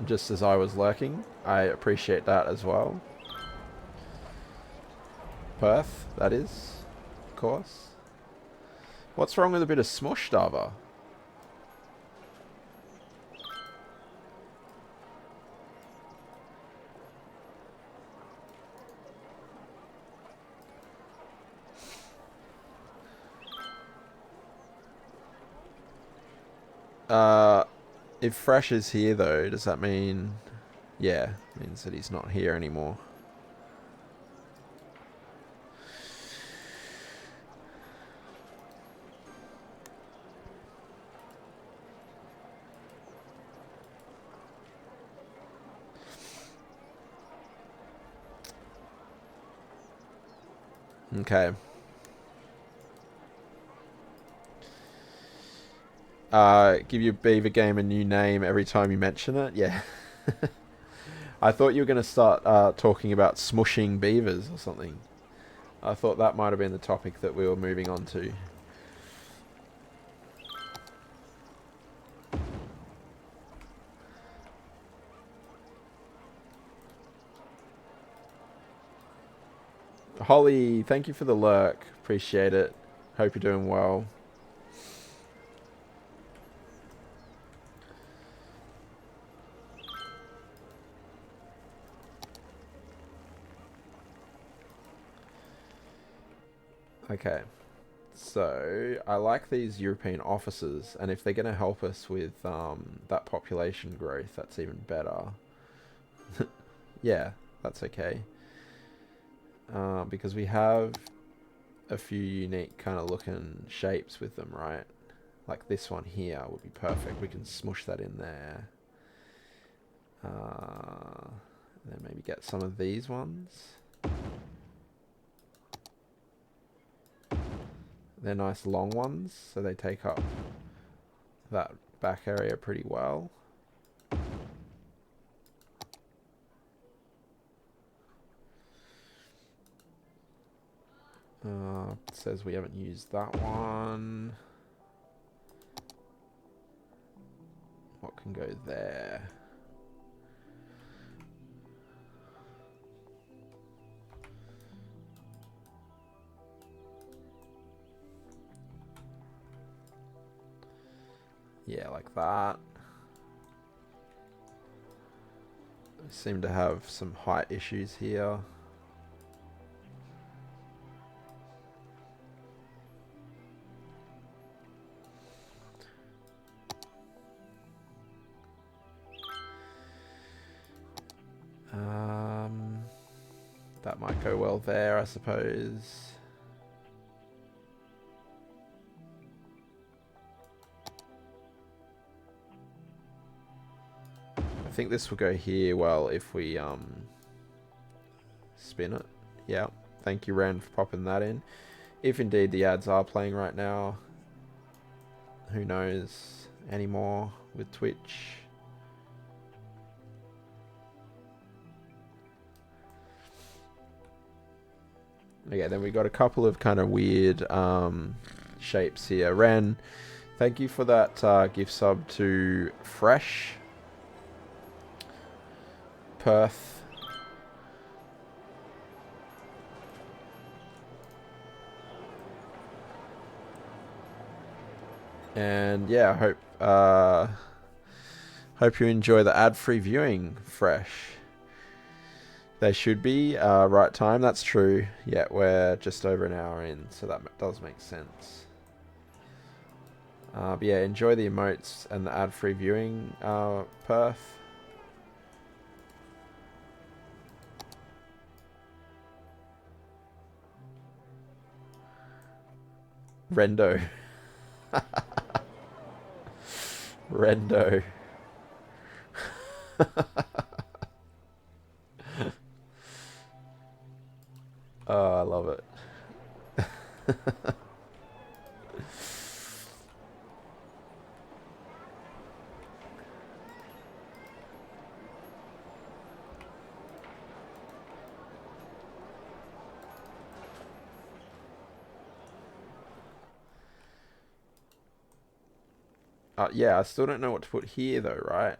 just as I was lurking. I appreciate that as well. Perth, that is, of course. What's wrong with a bit of smush, Dava? If Fresh is here though, does that mean... Yeah, means that he's not here anymore. Okay. Give your beaver game a new name every time you mention it? Yeah. I thought you were going to start talking about smushing beavers or something. I thought that might have been the topic that we were moving on to. Holly, thank you for the lurk. Appreciate it. Hope you're doing well. Okay, so I like these European officers, and if they're going to help us with that population growth, that's even better. Yeah, that's okay. Because we have a few unique kind of looking shapes with them, right? Like this one here would be perfect. We can smush that in there. Then maybe get some of these ones. They're nice long ones, so they take up that back area pretty well. It says we haven't used that one. What can go there? Yeah, like that. We seem to have some height issues here. That might go well there, I suppose. I think this will go here well if we spin it. Yeah, thank you Ren for popping that in. If indeed the ads are playing right now, who knows anymore with Twitch. Okay, then we got a couple of kind of weird shapes here. Ren, thank you for that gift sub to Fresh. Perth. And yeah, I hope you enjoy the ad-free viewing, Fresh. They should be right time. That's true. Yeah, we're just over an hour in, so that does make sense. But yeah, enjoy the emotes and the ad-free viewing, Perth. Rendo. Rendo. Oh, I love it. Yeah, I still don't know what to put here though, right?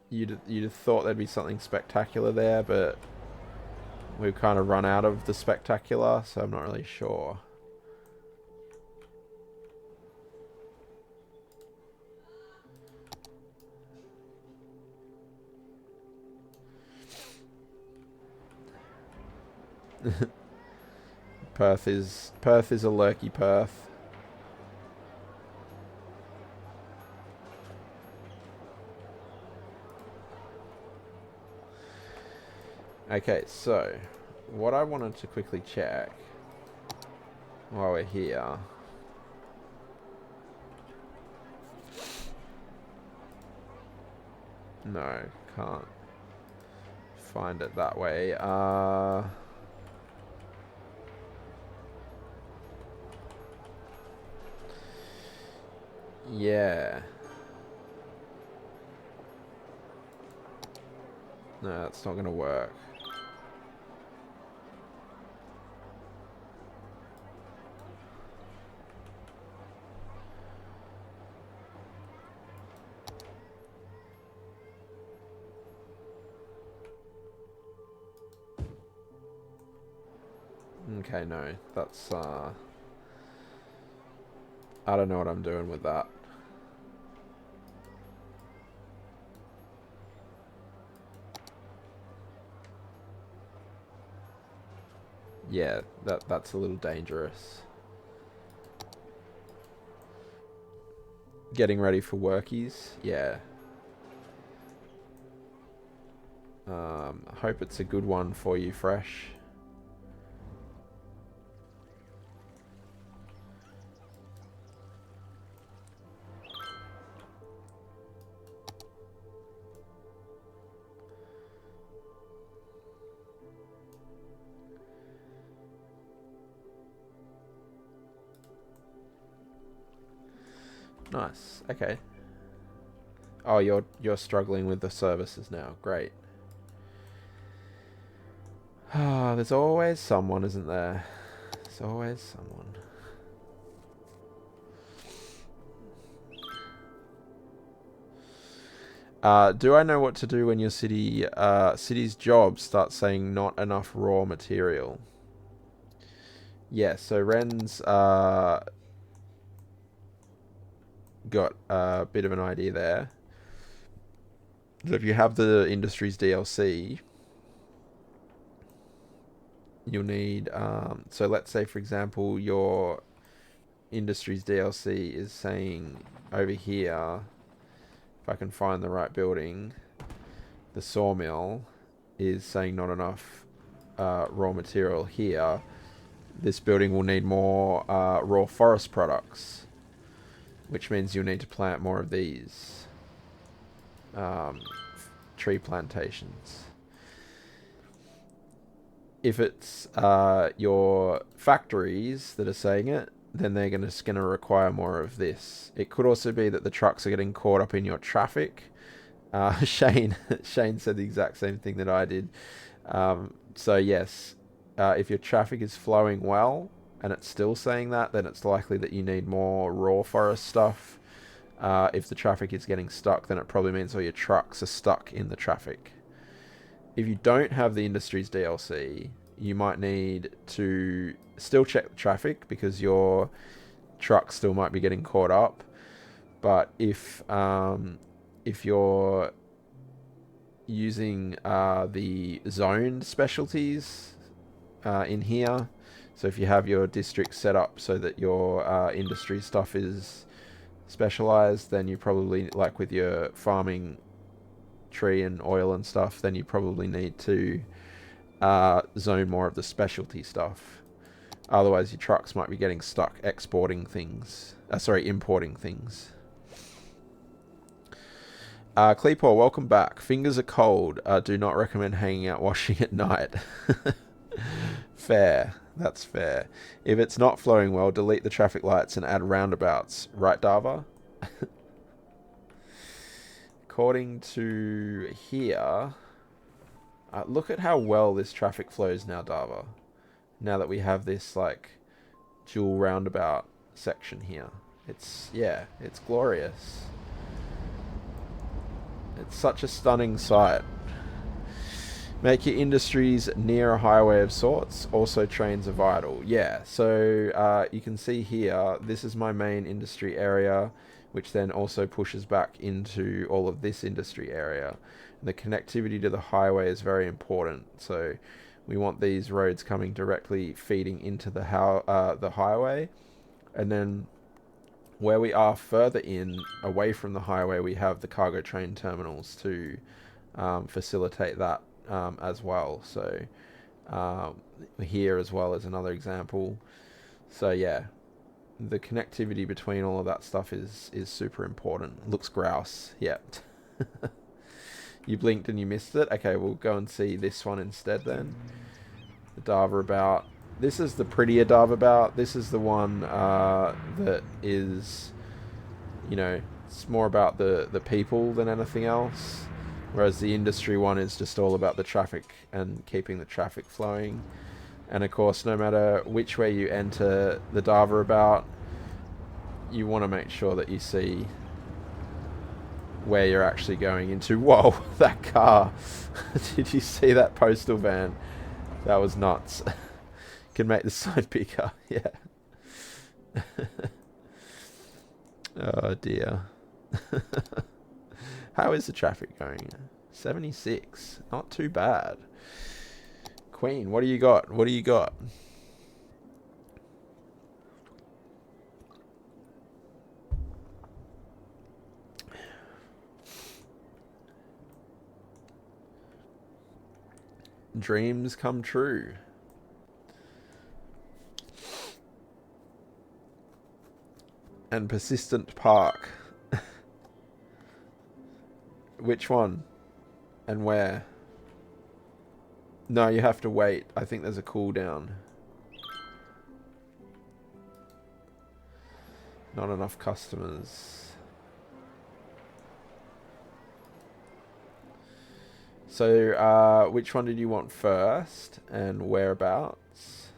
You'd have thought there'd be something spectacular there, but we've kind of run out of the spectacular, so I'm not really sure. Perth is a lurky Perth. Okay, so what I wanted to quickly check while we're here. No, can't find it that way. Yeah. No, that's not gonna work. Okay, no, that's I don't know what I'm doing with that. Yeah, that's a little dangerous. Getting ready for workies, yeah. I hope it's a good one for you, Fresh. Nice. Okay. Oh, you're struggling with the services now. Great. Ah, there's always someone, isn't there? There's always someone. Do I know what to do when your city's jobs start saying not enough raw material? Yeah, so Ren's got a bit of an idea there. So if you have the Industries DLC, you'll need... so let's say, for example, your Industries DLC is saying over here, if I can find the right building, the sawmill is saying not enough raw material here. This building will need more raw forest products, which means you'll need to plant more of these tree plantations. If it's your factories that are saying it, then they're just going to require more of this. It could also be that the trucks are getting caught up in your traffic. Shane said the exact same thing that I did. So yes, if your traffic is flowing well and it's still saying that, then it's likely that you need more raw forest stuff. If the traffic is getting stuck, then it probably means all your trucks are stuck in the traffic. If you don't have the Industries DLC, you might need to still check the traffic because your truck still might be getting caught up. But if you're using the zoned specialties in here, so if you have your district set up so that your industry stuff is specialized, then you probably, like with your farming tree and oil and stuff, then you probably need to zone more of the specialty stuff. Otherwise your trucks might be getting stuck importing things. Cleepaw, welcome back. Fingers are cold. Do not recommend hanging out washing at night. Fair. That's fair. If it's not flowing well, delete the traffic lights and add roundabouts. Right, Dava? According to here... look at how well this traffic flows now, Dava. Now that we have this, like, dual roundabout section here. It's glorious. It's such a stunning sight. Make your industries near a highway of sorts. Also, trains are vital. Yeah, so you can see here, this is my main industry area, which then also pushes back into all of this industry area. And the connectivity to the highway is very important. So we want these roads coming directly feeding into the highway. And then where we are further in, away from the highway, we have the cargo train terminals to facilitate that as well. So here as well is another example. So yeah, the connectivity between all of that stuff is super important. Looks grouse. Yep. You blinked and you missed it. Okay, we'll go and see this one instead then. The Darvabout. This is the prettier Darvabout. This is the one that is, you know, it's more about the people than anything else. Whereas the industry one is just all about the traffic and keeping the traffic flowing. And of course, no matter which way you enter the Darvabout, you want to make sure that you see where you're actually going into. Whoa, that car. Did you see that postal van? That was nuts. Can make the sign bigger. Yeah. Oh dear. How is the traffic going? 76. Not too bad. Queen, what do you got? What do you got? Dreams come true. And Persistent Park. Which one? And where? No, you have to wait. I think there's a cooldown. Not enough customers. So, which one did you want first, and whereabouts?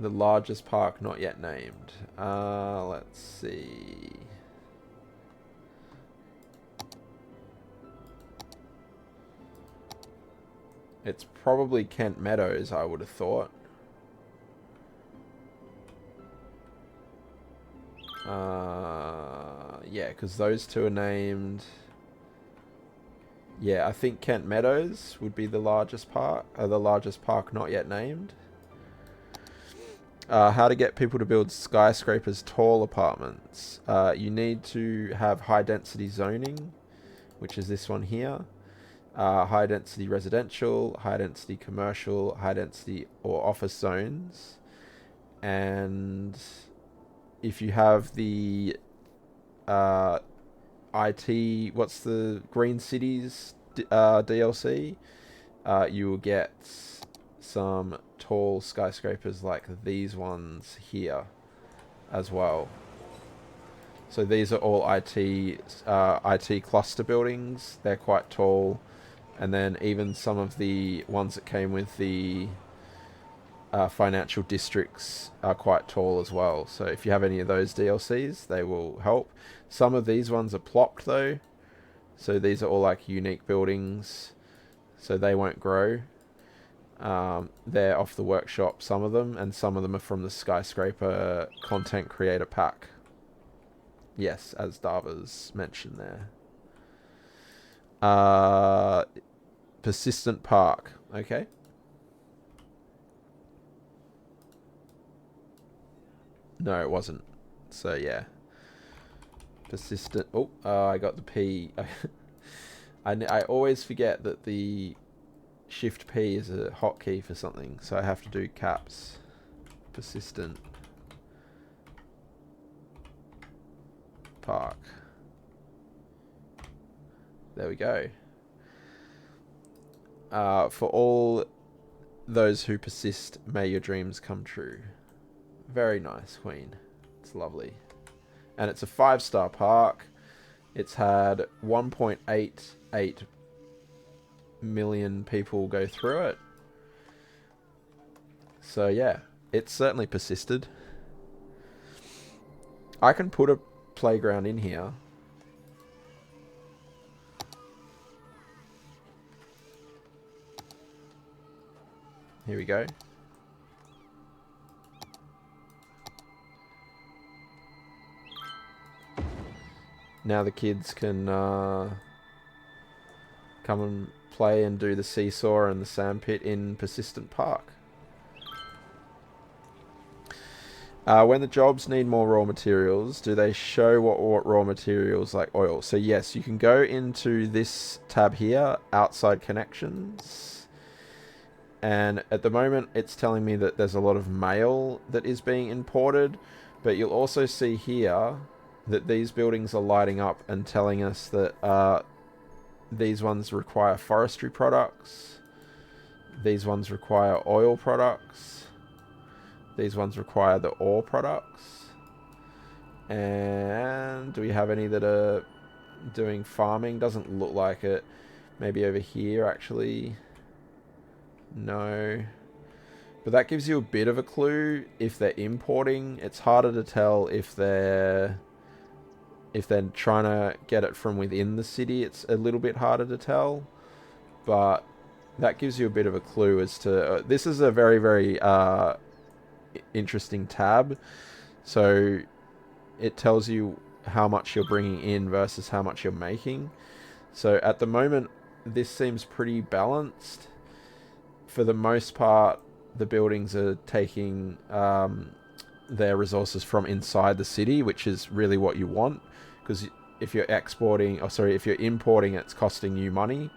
The largest park not yet named. Let's see. It's probably Kent Meadows, I would have thought. Yeah, because those two are named. Yeah, I think Kent Meadows would be the largest park, not yet named. How to get people to build skyscrapers, tall apartments. You need to have high density zoning, which is this one here. High density residential, high density commercial, high density or office zones. And if you have the IT, what's the Green Cities DLC, you will get some tall skyscrapers like these ones here as well. So these are all IT cluster buildings. They're quite tall. And then even some of the ones that came with the financial districts are quite tall as well. So if you have any of those DLCs, they will help. Some of these ones are plopped though. So these are all like unique buildings. So they won't grow. They're off the workshop, some of them, and some of them are from the skyscraper content creator pack. Yes, as Dava's mentioned there. Persistent Park. Okay. No, it wasn't. So yeah. Persistent. Oh, I got the P. I always forget that the Shift P is a hotkey for something, so I have to do caps. Persistent Park. There we go. For all those who persist, may your dreams come true. Very nice, Queen. It's lovely. And it's a 5-star park. It's had 1.88 million people go through it. So yeah, it's certainly persisted. I can put a playground in here. Here we go. Now the kids can come and play and do the seesaw and the sandpit in Persistent Park. When the jobs need more raw materials, do they show what raw materials like oil? So yes, you can go into this tab here, outside connections. And at the moment, it's telling me that there's a lot of mail that is being imported. But you'll also see here that these buildings are lighting up and telling us that these ones require forestry products. These ones require oil products. These ones require the ore products. And do we have any that are doing farming? Doesn't look like it. Maybe over here, actually. No. But that gives you a bit of a clue if they're importing. It's harder to tell if they're trying to get it from within the city. It's a little bit harder to tell. But that gives you a bit of a clue as to... this is a very, very interesting tab. So it tells you how much you're bringing in versus how much you're making. So at the moment, this seems pretty balanced. For the most part, the buildings are taking their resources from inside the city, which is really what you want. Because if you're if you're importing, it's costing you money.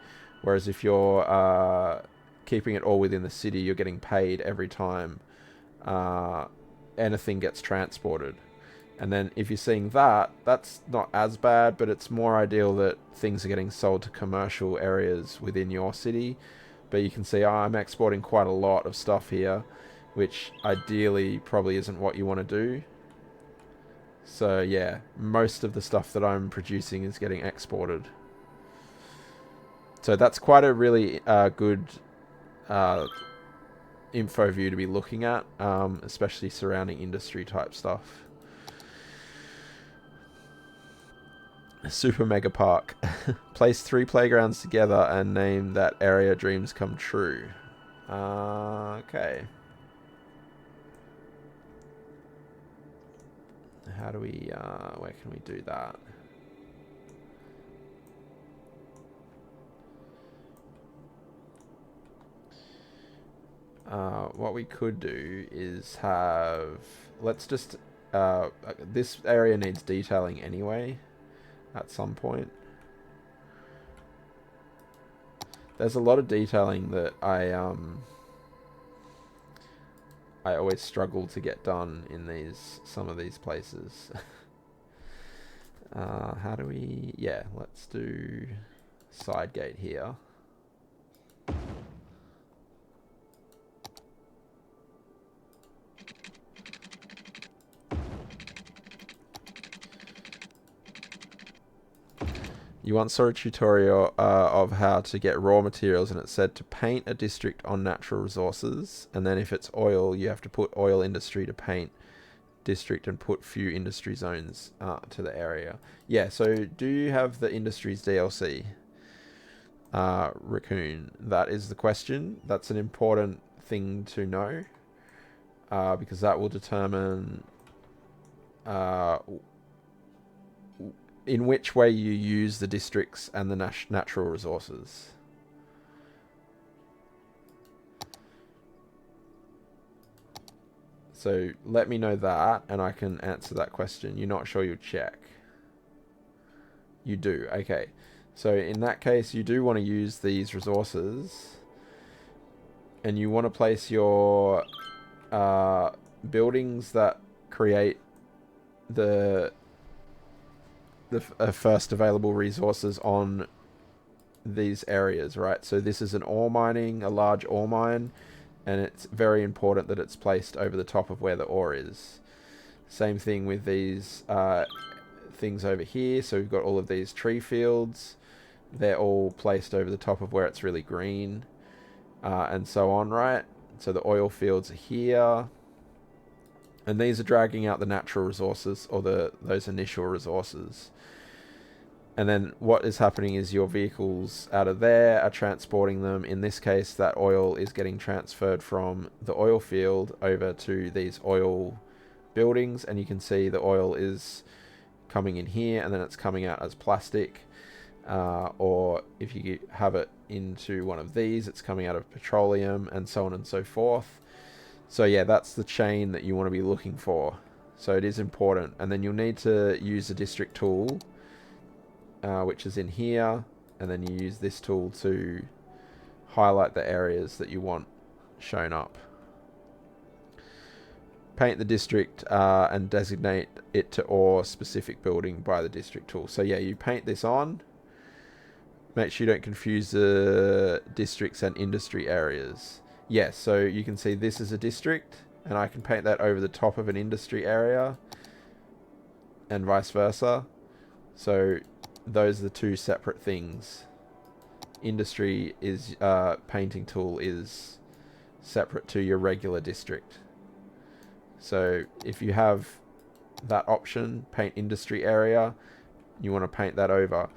Whereas if you're keeping it all within the city, you're getting paid every time anything gets transported. And then if you're seeing that, that's not as bad, but it's more ideal that things are getting sold to commercial areas within your city. But you can see I'm exporting quite a lot of stuff here, which ideally probably isn't what you want to do. So yeah, most of the stuff that I'm producing is getting exported. So that's quite a really good info view to be looking at, especially surrounding industry type stuff. Super Mega Park. Place 3 playgrounds together and name that area Dreams Come True. Okay. How do we, where can we do that? What we could do is have, let's just, this area needs detailing anyway, at some point. There's a lot of detailing that I always struggle to get done in some of these places. How do we, yeah, let's do side gate here. You once saw a tutorial of how to get raw materials, and it said to paint a district on natural resources, and then if it's oil, you have to put oil industry to paint district and put few industry zones to the area. Yeah, so do you have the industries DLC? Raccoon, that is the question. That's an important thing to know, because that will determine in which way you use the districts and the natural resources. So let me know that, and I can answer that question. You're not sure, you'll check. You do, okay. So in that case, you do want to use these resources, and you want to place your buildings that create the first available resources on these areas, right? So this is an ore mining, a large ore mine, and it's very important that it's placed over the top of where the ore is. Same thing with these things over here. So we've got all of these tree fields. They're all placed over the top of where it's really green, and so on, right? So the oil fields are here. And these are dragging out the natural resources, or those initial resources. And then what is happening is your vehicles out of there are transporting them. In this case, that oil is getting transferred from the oil field over to these oil buildings. And you can see the oil is coming in here, and then it's coming out as plastic. Or if you have it into one of these, it's coming out of petroleum, and so on and so forth. So yeah, that's the chain that you want to be looking for. So it is important. And then you'll need to use the district tool, which is in here. And then you use this tool to highlight the areas that you want shown up. Paint the district and designate it to ore specific building by the district tool. So yeah, you paint this on. Make sure you don't confuse the districts and industry areas. Yes, so you can see this is a district, and I can paint that over the top of an industry area, and vice versa. So those are the two separate things. Industry is painting tool is separate to your regular district. So if you have that option, paint industry area, you want to paint that over.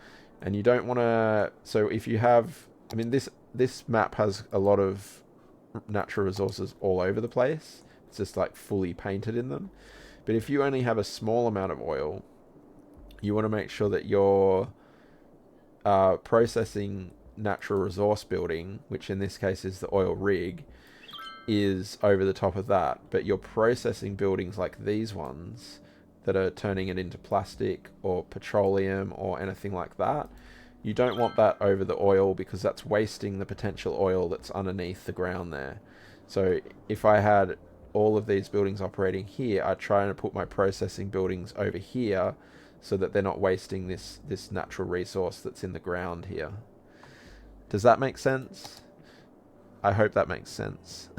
And you don't want to, so if you have, I mean, this map has a lot of natural resources all over the place. It's just like fully painted in them. But if you only have a small amount of oil, you want to make sure that your processing natural resource building, which in this case is the oil rig, is over the top of that. But your processing buildings like these ones that are turning it into plastic or petroleum or anything like that, you don't want that over the oil, because that's wasting the potential oil that's underneath the ground there. So if I had all of these buildings operating here, I try and put my processing buildings over here so that they're not wasting this natural resource that's in the ground here. Does that make sense? I hope that makes sense.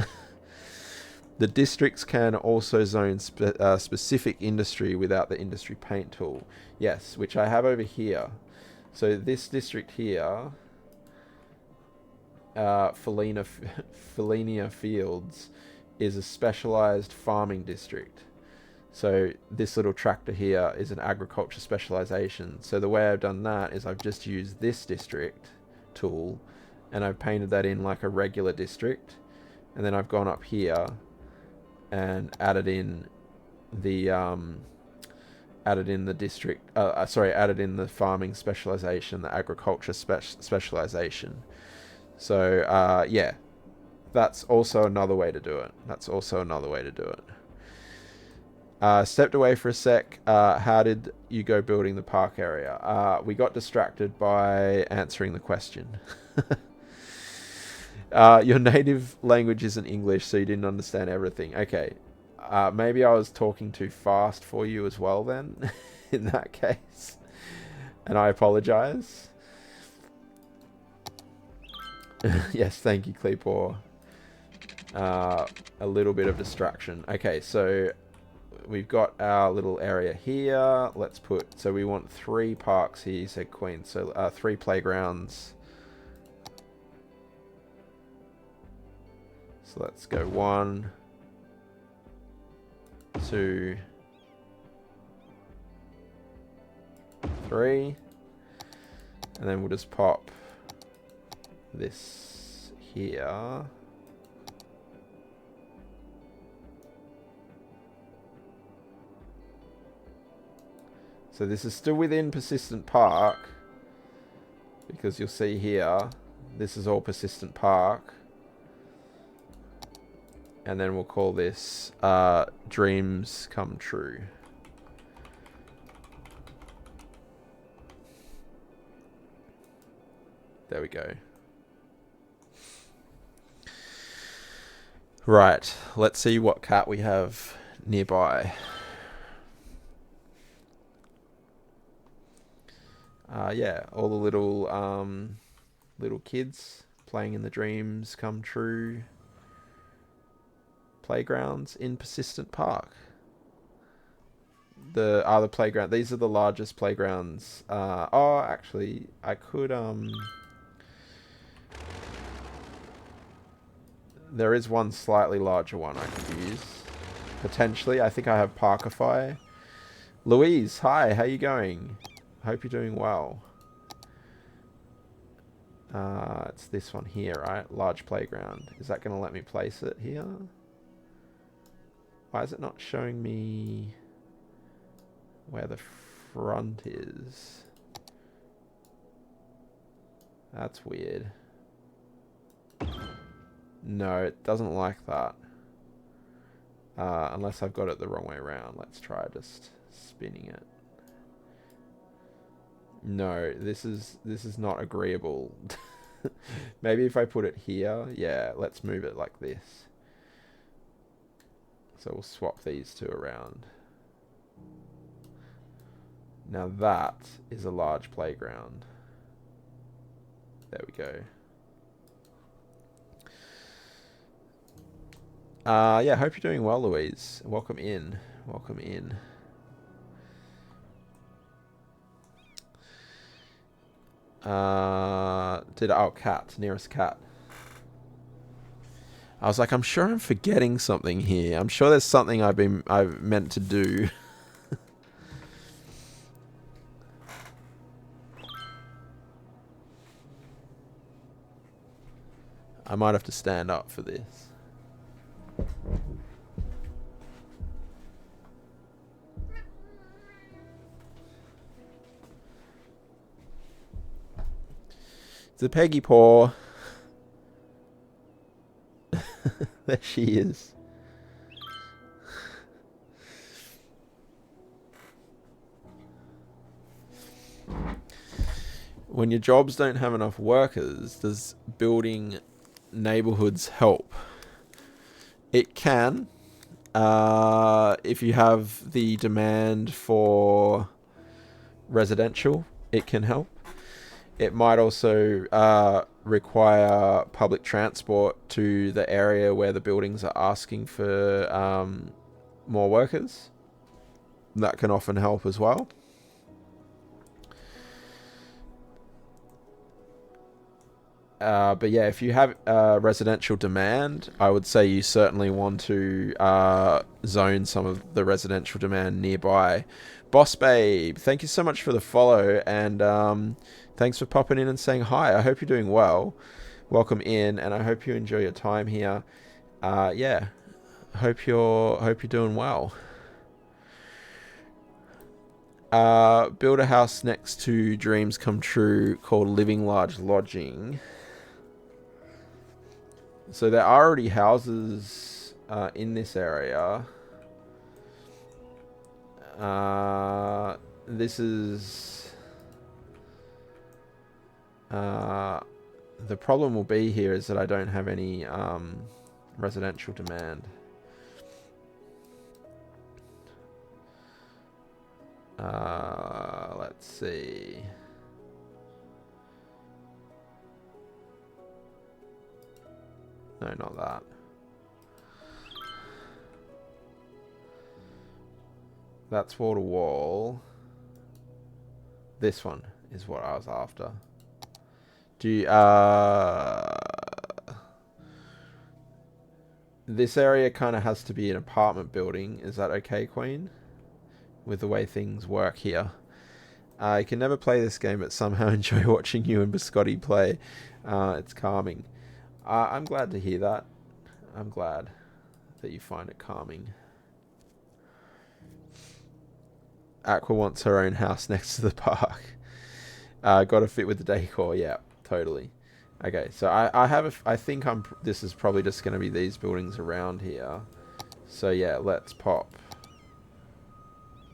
The districts can also zone specific industry without the industry paint tool. Yes, which I have over here. So this district here, Felinia Fields, is a specialized farming district. So this little tractor here is an agriculture specialization. So the way I've done that is I've just used this district tool and I've painted that in like a regular district. And then I've gone up here and added in the district, added in the farming specialization, the agriculture specialization. So yeah, that's also another way to do it. Stepped away for a sec. How did you go building the park area? We got distracted by answering the question. Your native language isn't English, so you didn't understand everything. Okay. Maybe I was talking too fast for you as well then, in that case. And I apologize. Yes, thank you, Cleepor. A little bit of distraction. Okay, so we've got our little area here. Let's put... So we want 3 parks here, you said Queen. So 3 playgrounds. So let's go 1, 2, 3. And then we'll just pop this here. So this is still within Persistent Park, because you'll see here, this is all Persistent Park. And then we'll call this Dreams Come True. There we go. Right, let's see what cat we have nearby. Yeah, all the little kids playing in the Dreams Come True playgrounds in Persistent Park. The other playground, these are the largest playgrounds. Oh, actually, I could there is one slightly larger one I could use potentially. I think I have Parkify. Louise, hi, how you going? Hope you're doing well. It's this one here, right? Large playground. Is that going to let me place it here? Why is it not showing me where the front is? That's weird. No, it doesn't like that. Unless I've got it the wrong way around. Let's try just spinning it. No, this is not agreeable. Maybe if I put it here. Yeah, let's move it like this. So we'll swap these two around. Now that is a large playground. There we go. Yeah, hope you're doing well, Louise. Welcome in. Welcome in. Cat, nearest cat. I was like, I'm sure I'm forgetting something here. I'm sure there's something I've meant to do. I might have to stand up for this. It's a Peggy paw. There she is. When your jobs don't have enough workers, does building neighborhoods help? It can. If you have the demand for residential, it can help. It might also require public transport to the area where the buildings are asking for more workers. That can often help as well. But yeah, if you have residential demand, I would say you certainly want to zone some of the residential demand nearby. Boss Babe, thank you so much for the follow, and thanks for popping in and saying hi. I hope you're doing well. Welcome in, and I hope you enjoy your time here. Yeah, hope you're doing well. Build a house next to Dreams Come True called Living Large Lodging. So there are already houses in this area. This is... the problem will be here is that I don't have any residential demand. Let's see. No, not that. That's wall to wall. This one is what I was after. Do you, this area kind of has to be an apartment building. Is that okay, Queen? With the way things work here. I can never play this game, but somehow enjoy watching you and Biscotti play. It's calming. I'm glad to hear that. I'm glad that you find it calming. Aqua wants her own house next to the park. Got to fit with the decor. Yeah, totally. Okay, so I think this is probably just going to be these buildings around here. So yeah, let's pop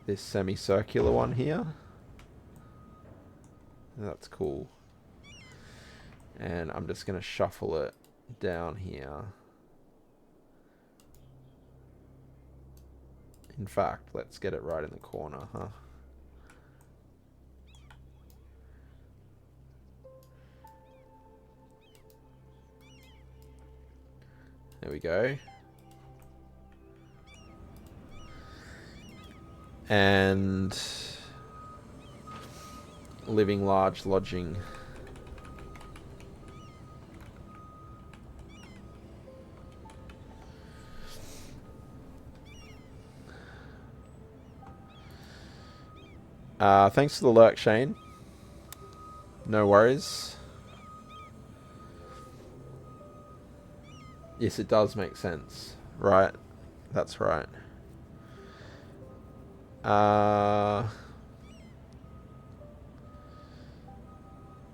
this semicircular one here. That's cool. And I'm just going to shuffle it down here. In fact, let's get it right in the corner, huh? There we go. And Living Large Lodging. Thanks for the lurk, Shane. No worries. Yes, it does make sense. Right. That's right.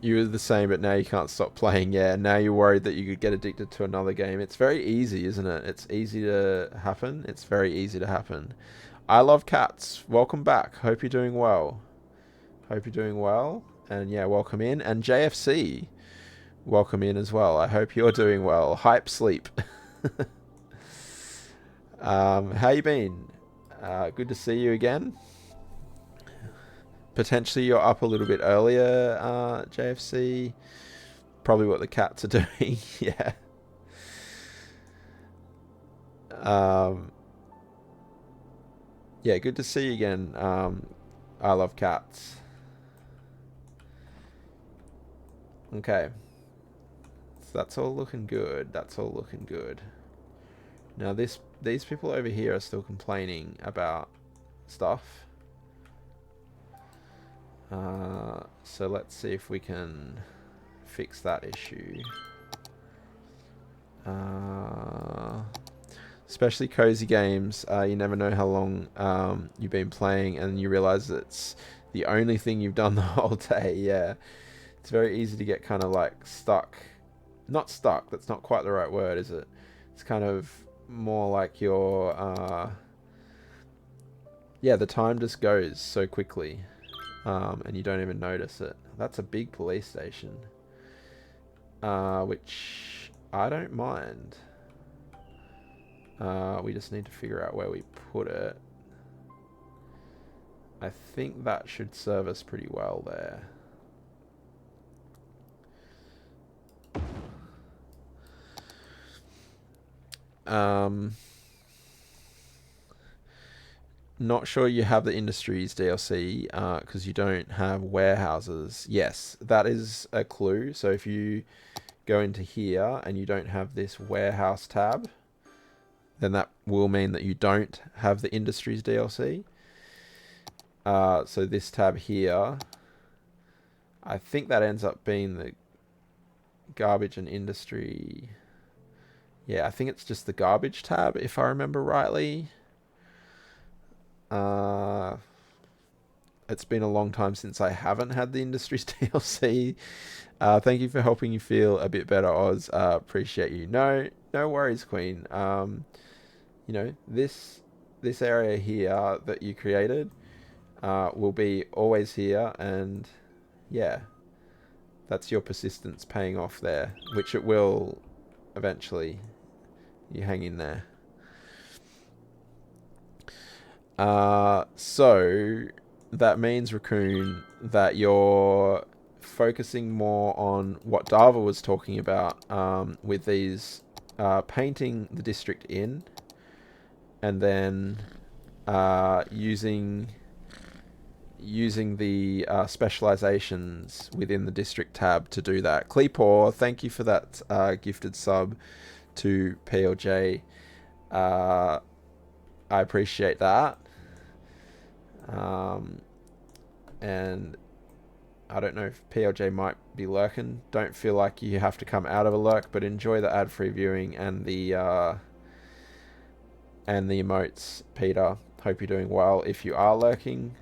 You were the same, but now you can't stop playing. Yeah, now you're worried that you could get addicted to another game. It's very easy, isn't it? It's easy to happen. It's very easy to happen. I love cats. Welcome back. Hope you're doing well. Hope you're doing well. And yeah, welcome in. And JFC, welcome in as well. I hope you're doing well. Hype sleep. How you been? Good to see you again. Potentially you're up a little bit earlier, JFC. Probably what the cats are doing. Yeah. Yeah, good to see you again. I love cats. Okay. So that's all looking good. That's all looking good. Now these people over here are still complaining about stuff. So let's see if we can fix that issue. Especially cozy games, you never know how long you've been playing, and you realize it's the only thing you've done the whole day. Yeah, it's very easy to get kind of like stuck. Not stuck, that's not quite the right word, is it? It's kind of more like you're yeah, the time just goes so quickly, and you don't even notice it. That's a big police station, which I don't mind. We just need to figure out where we put it. I think that should serve us pretty well there. Not sure you have the Industries DLC because you don't have warehouses. Yes, that is a clue. So if you go into here and you don't have this warehouse tab, then that will mean that you don't have the Industries DLC. So this tab here, I think that ends up being the garbage and industry. Yeah, I think it's just the garbage tab, if I remember rightly. It's been a long time since I haven't had the Industries DLC. Thank you for helping you feel a bit better, Oz. Appreciate you. No worries, Queen. You know, this area here that you created will be always here, and yeah, that's your persistence paying off there, which it will eventually. You hang in there. So that means, Raccoon, that you're focusing more on what Dava was talking about with these painting the district in, and then using the specializations within the district tab to do that. Cleepaw, thank you for that gifted sub to PLJ. I appreciate that. And I don't know if PLJ might be lurking. Don't feel like you have to come out of a lurk, but enjoy the ad-free viewing and the emotes, Peter. Hope you're doing well if you are lurking.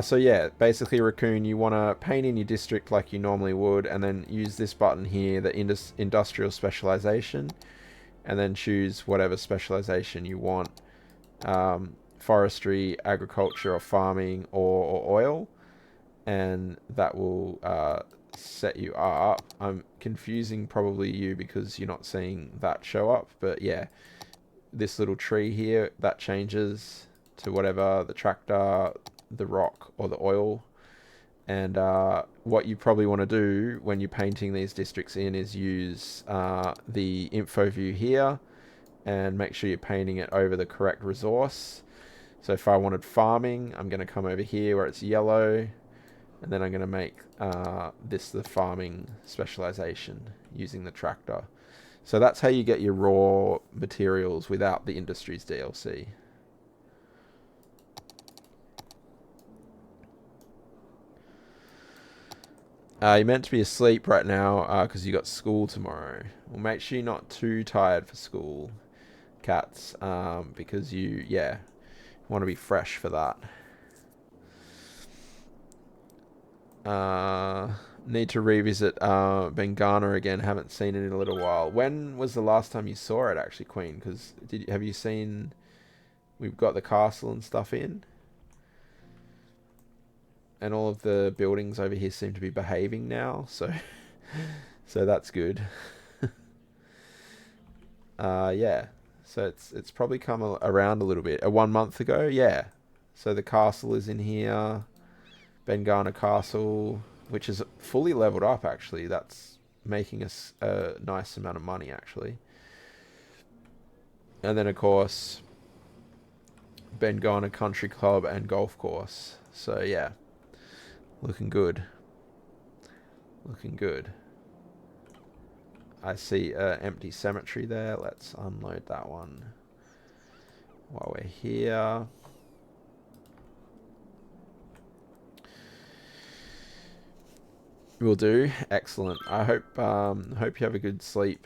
So yeah, basically, Raccoon, you want to paint in your district like you normally would, and then use this button here, the industrial specialization, and then choose whatever specialization you want. Forestry, agriculture, or farming, or oil, and that will set you up. I'm confusing probably you because you're not seeing that show up, but yeah, this little tree here, that changes to whatever the tractor, the rock, or the oil. And what you probably want to do when you're painting these districts in is use the info view here and make sure you're painting it over the correct resource. So if I wanted farming, I'm going to come over here where it's yellow, and then I'm going to make this the farming specialization using the tractor. So that's how you get your raw materials without the Industries DLC. You're meant to be asleep right now because you got school tomorrow. Well, make sure you're not too tired for school, cats, because you want to be fresh for that. Need to revisit Bengana again. Haven't seen it in a little while. When was the last time you saw it, actually, Queen? Because have you seen? We've got the castle and stuff in, and all of the buildings over here seem to be behaving now. So, so that's good. Yeah. So it's probably come around a little bit. 1 month ago, yeah. So the castle is in here. Bengana Castle, which is fully leveled up, actually. That's making us a nice amount of money, actually. And then, of course, Bengana Country Club and Golf Course. So, yeah. Looking good. Looking good. I see an empty cemetery there. Let's unload that one while we're here. Will do. Excellent. I hope you have a good sleep,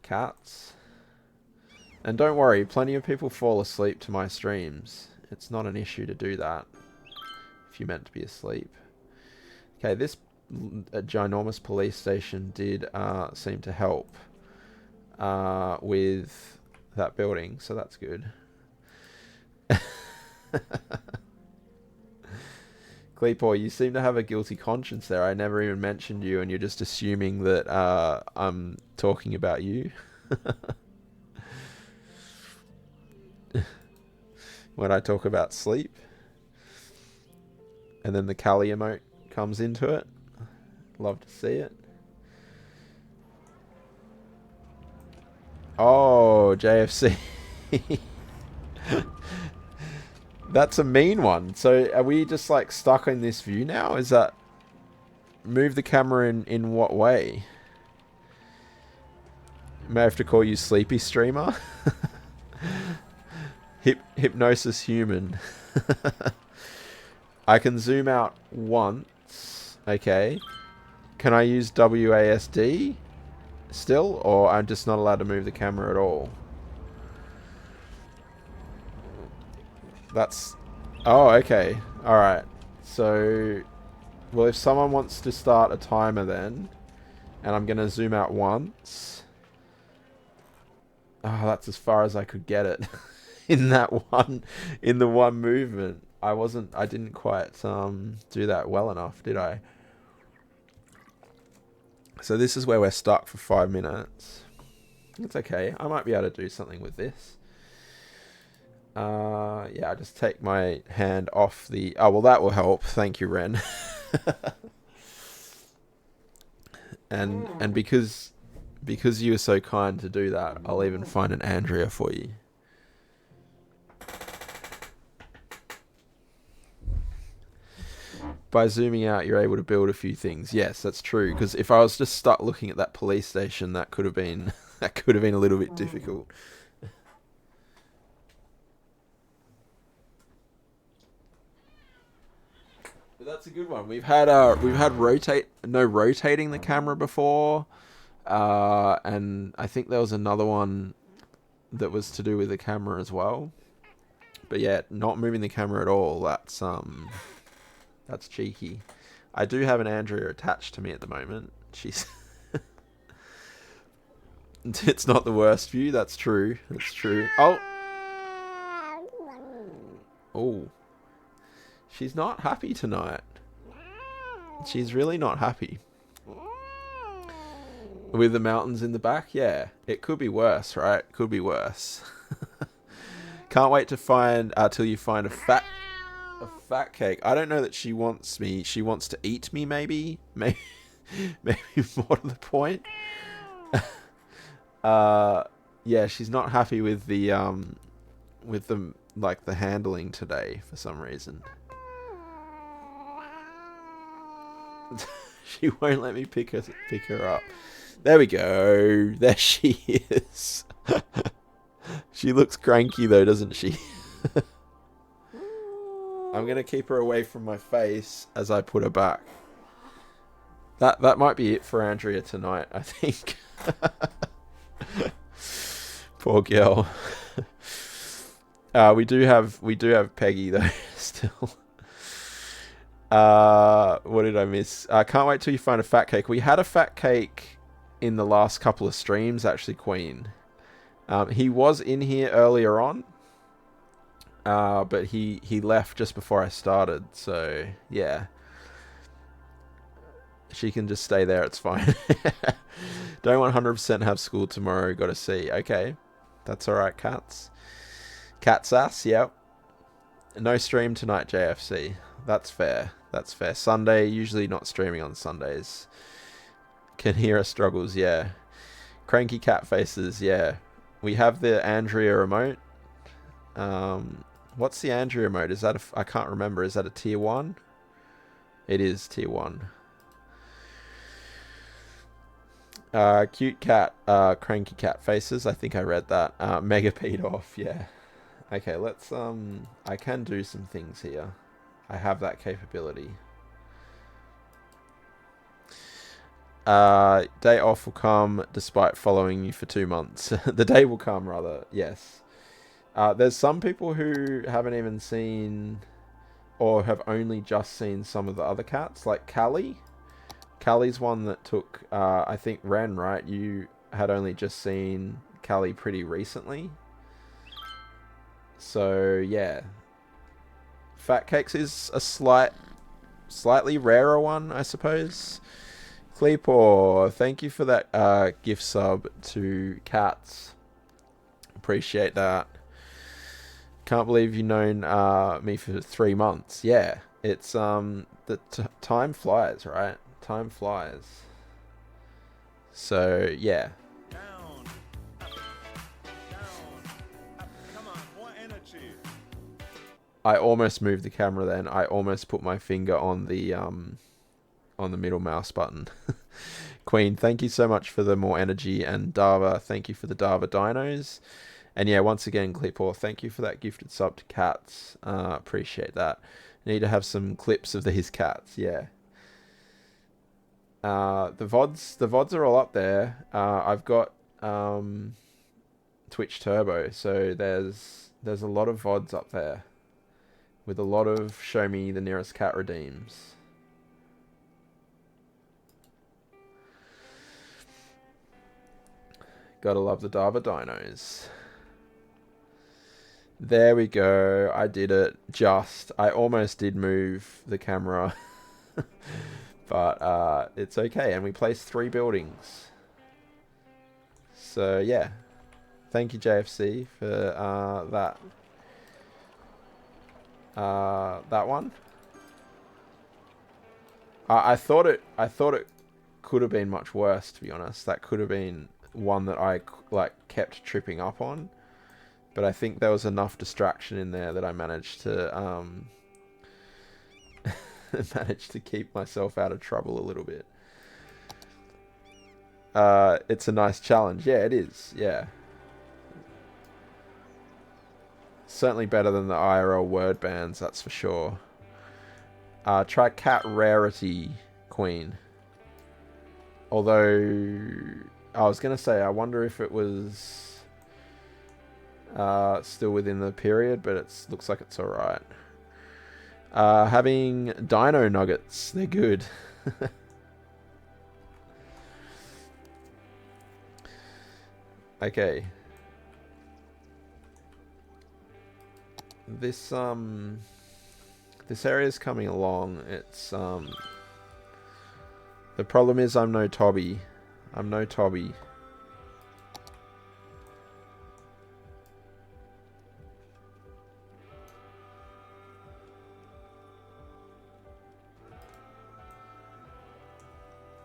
cats. And don't worry, plenty of people fall asleep to my streams. It's not an issue to do that if you're meant to be asleep. Okay, this ginormous police station did seem to help with that building, so that's good. Cleepaw, you seem to have a guilty conscience there. I never even mentioned you, and you're just assuming that I'm talking about you. When I talk about sleep. And then the Kali emote comes into it. Love to see it. Oh, JFC. That's a mean one. So are we just like stuck in this view now? Is that... Move the camera in what way? May have to call you Sleepy Streamer. Hypnosis Human. I can zoom out once. Okay. Can I use WASD still? Or I'm just not allowed to move the camera at all? That's... Oh, okay. Alright. So... Well, if someone wants to start a timer then... And I'm going to zoom out once... Oh, that's as far as I could get it. In the one movement. I didn't quite do that well enough, did I? So this is where we're stuck for 5 minutes. It's okay. I might be able to do something with this. Yeah, I'll just take my hand off the... Oh, well, that will help. Thank you, Ren. and because you were so kind to do that, I'll even find an Andrea for you. By zooming out, you're able to build a few things. Yes, that's true. Because if I was just stuck looking at that police station, that could have been a little bit difficult. But that's a good one. We've had rotating the camera before, and I think there was another one that was to do with the camera as well. But yeah, not moving the camera at all. That's cheeky. I do have an Andrea attached to me at the moment. She's... It's not the worst view. That's true. That's true. Oh. Oh. She's not happy tonight. She's really not happy. With the mountains in the back? Yeah. It could be worse, right? Could be worse. Can't wait to find... till you find a fat cake. I don't know that she wants me. She wants to eat me, maybe? Maybe more to the point. Yeah, she's not happy with the like the handling today for some reason. She won't let me pick her up. There we go. There she is. She looks cranky though, doesn't she? I'm going to keep her away from my face as I put her back. That might be it for Andrea tonight, I think. Poor girl. We do have Peggy though still. What did I miss? I can't wait till you find a fat cake. We had a fat cake in the last couple of streams, actually, Queen. He was in here earlier on. But he left just before I started, so yeah. She can just stay there, it's fine. Don't 100% have school tomorrow, gotta see. Okay, that's alright, cats. Cat's ass, yep. No stream tonight, JFC. That's fair, that's fair. Sunday, usually not streaming on Sundays. Can hear her struggles, yeah. Cranky cat faces, yeah. We have the Andrea remote. What's the Andrea mode? Is that I can't remember. Is that a tier 1? It is tier 1. Cute cat, cranky cat faces. I think I read that. Mega peed off, yeah. Okay, let's, I can do some things here. I have that capability. Day off will come despite following you for 2 months. The day will come, rather, yes. There's some people who haven't even seen or have only just seen some of the other cats, like Callie. Callie's one that took, I think, Ren, right? You had only just seen Callie pretty recently. So, yeah. Fat Cakes is a slightly rarer one, I suppose. Cleepor, thank you for that gift sub to Cats. Appreciate that. Can't believe you've known me for 3 months. Yeah, it's the time flies, right? Time flies. So yeah. I almost moved the camera then. I almost put my finger on the middle mouse button. Queen, thank you so much for the more energy, and Dava, thank you for the Dava dinos. And yeah, once again, Clipor, thank you for that gifted sub to cats. Appreciate that. Need to have some clips of these cats, yeah. The VODs are all up there. I've got Twitch Turbo, so there's a lot of VODs up there with a lot of show me the nearest cat redeems. Gotta love the Dava dinos. There we go. I did it. I almost did move the camera. But it's okay. And we placed 3 buildings. So yeah. Thank you, JFC, for that one. I thought it could have been much worse, to be honest. That could have been one that I kept tripping up on. But I think there was enough distraction in there that I managed to keep myself out of trouble a little bit. It's a nice challenge. Yeah, it is. Yeah. Certainly better than the IRL word bands, that's for sure. Try cat rarity, Queen. Although, I was going to say, I wonder if it was still within the period, but it looks like it's alright. Having dino nuggets, they're good. Okay. This area's coming along. It's the problem is I'm no Tobby.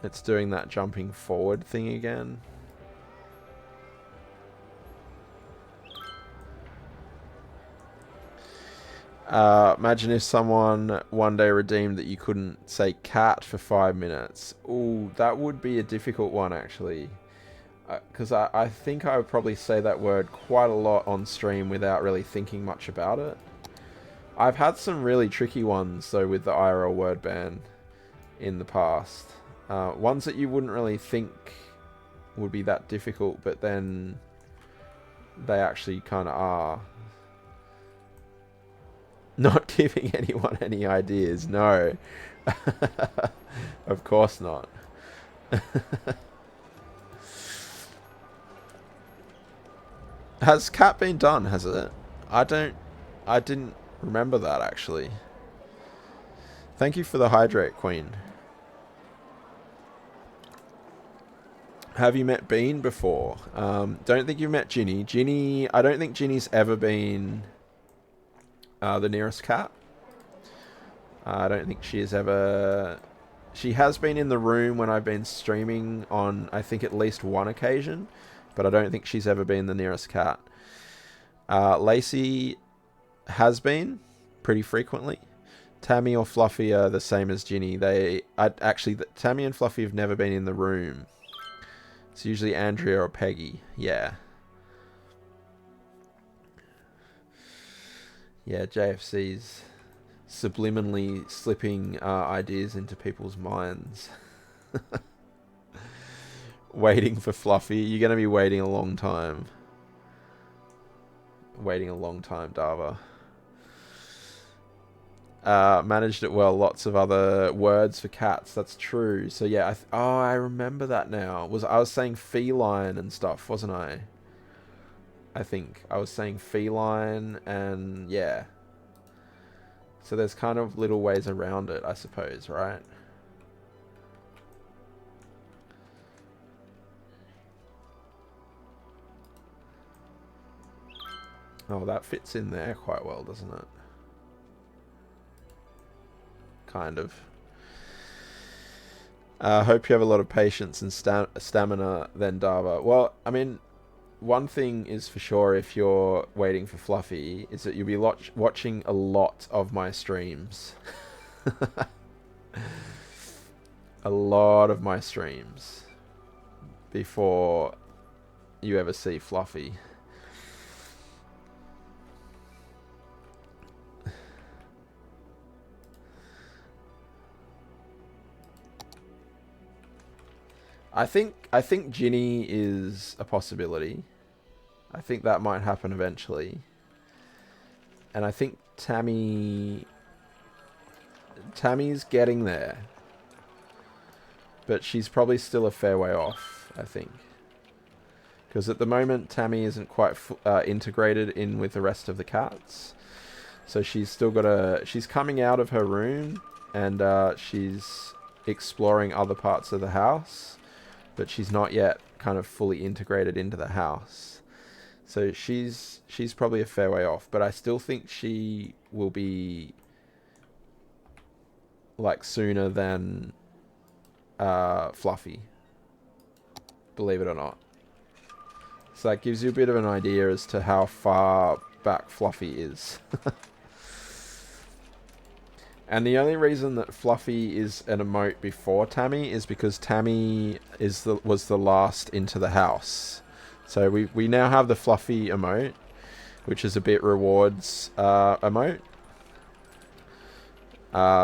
It's doing that jumping forward thing again. Imagine if someone one day redeemed that you couldn't say cat for 5 minutes. Ooh, that would be a difficult one, actually. Because I think I would probably say that word quite a lot on stream without really thinking much about it. I've had some really tricky ones, though, with the IRL word ban in the past. Ones that you wouldn't really think would be that difficult, but then they actually kind of are. Not giving anyone any ideas, no. Of course not. Has cat been done, has it? I didn't remember that, actually. Thank you for the hydrate, Queen. Have you met Bean before? Don't think you've met Ginny. Ginny, I don't think Ginny's ever been the nearest cat. I don't think she has ever... She has been in the room when I've been streaming on, I think, at least one occasion, but I don't think she's ever been the nearest cat. Lacey has been pretty frequently. Tammy or Fluffy are the same as Ginny. Tammy and Fluffy have never been in the room. It's usually Andrea or Peggy. Yeah. Yeah, JFC's subliminally slipping ideas into people's minds. Waiting for Fluffy. You're going to be waiting a long time. Waiting a long time, Dava. Managed it well. Lots of other words for cats. That's true. So yeah, I remember that now. I was saying feline and stuff, wasn't I? I think I was saying feline, and yeah. So there's kind of little ways around it, I suppose, right? Oh, that fits in there quite well, doesn't it? Kind of. Hope you have a lot of patience and stamina then, Dava. Well, I mean, one thing is for sure, if you're waiting for Fluffy, is that you'll be watching a lot of my streams. A lot of my streams before you ever see Fluffy. I think Ginny is a possibility. I think that might happen eventually. And I think Tammy's getting there. But she's probably still a fair way off, I think. Because at the moment, Tammy isn't quite integrated in with the rest of the cats. So she's still got she's coming out of her room and she's exploring other parts of the house. But she's not yet kind of fully integrated into the house. So she's probably a fair way off. But I still think she will be like sooner than Fluffy. Believe it or not. So that gives you a bit of an idea as to how far back Fluffy is. And the only reason that Fluffy is an emote before Tammy is because Tammy was the last into the house. So we now have the Fluffy emote, which is a bit rewards emote.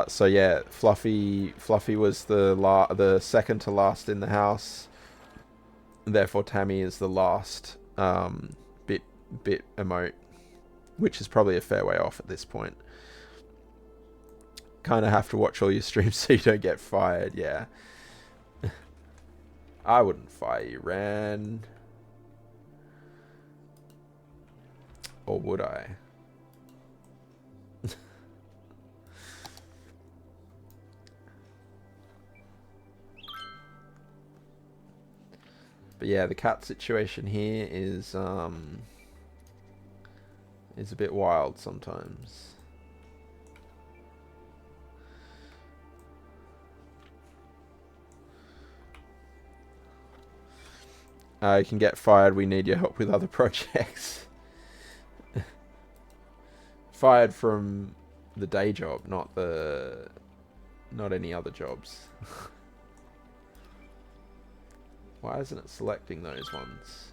So yeah, Fluffy was the second to last in the house. Therefore, Tammy is the last bit emote, which is probably a fair way off at this point. Kind of have to watch all your streams so you don't get fired. Yeah, I wouldn't fire you, Ran. Or would I? But yeah, the cat situation here is a bit wild sometimes. You can get fired. We need your help with other projects. Fired from the day job, not any other jobs. Why isn't it selecting those ones?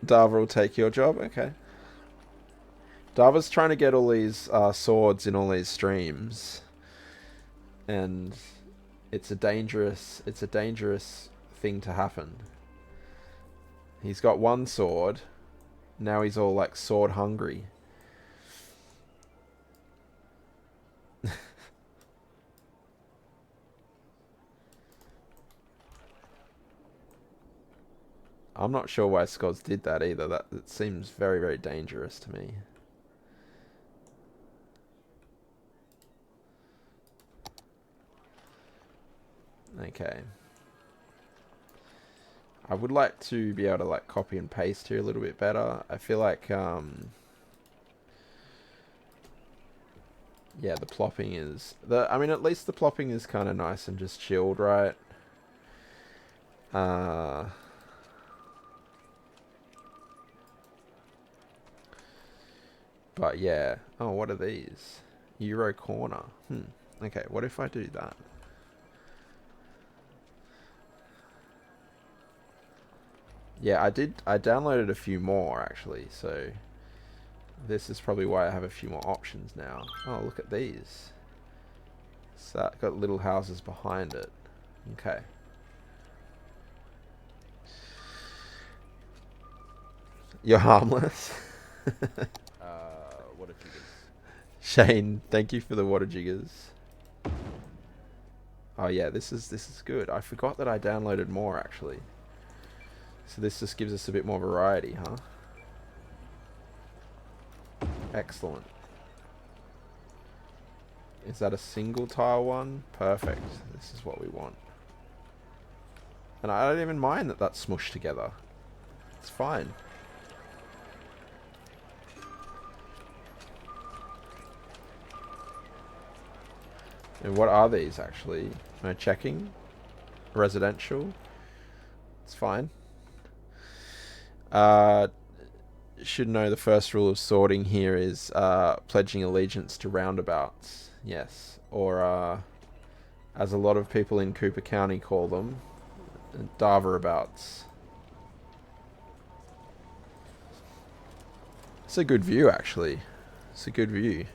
Dava will take your job. Okay. Dava's trying to get all these swords in all these streams, and it's a dangerous thing to happen. He's got one sword. Now he's all like sword hungry. I'm not sure why Scots did that either. That seems very, very dangerous to me. Okay. I would like to be able to like copy and paste here a little bit better. I feel like yeah, the plopping is I mean, at least the plopping is kind of nice and just chilled, right? But yeah. Oh, what are these? Euro corner. Okay, what if I do that? Yeah, I downloaded a few more actually, so this is probably why I have a few more options now. Oh, look at these. So that got little houses behind it. Okay. You're harmless. Water jiggers. Shane, thank you for the water jiggers. Oh yeah, this is good. I forgot that I downloaded more actually. So this just gives us a bit more variety, huh? Excellent. Is that a single tile one? Perfect. This is what we want. And I don't even mind that that's smushed together. It's fine. And what are these actually? Am I checking? Residential? It's fine. Should know the first rule of sorting here is pledging allegiance to roundabouts. Yes. Or as a lot of people in Cooper County call them, Darverabouts. It's a good view, actually. It's a good view.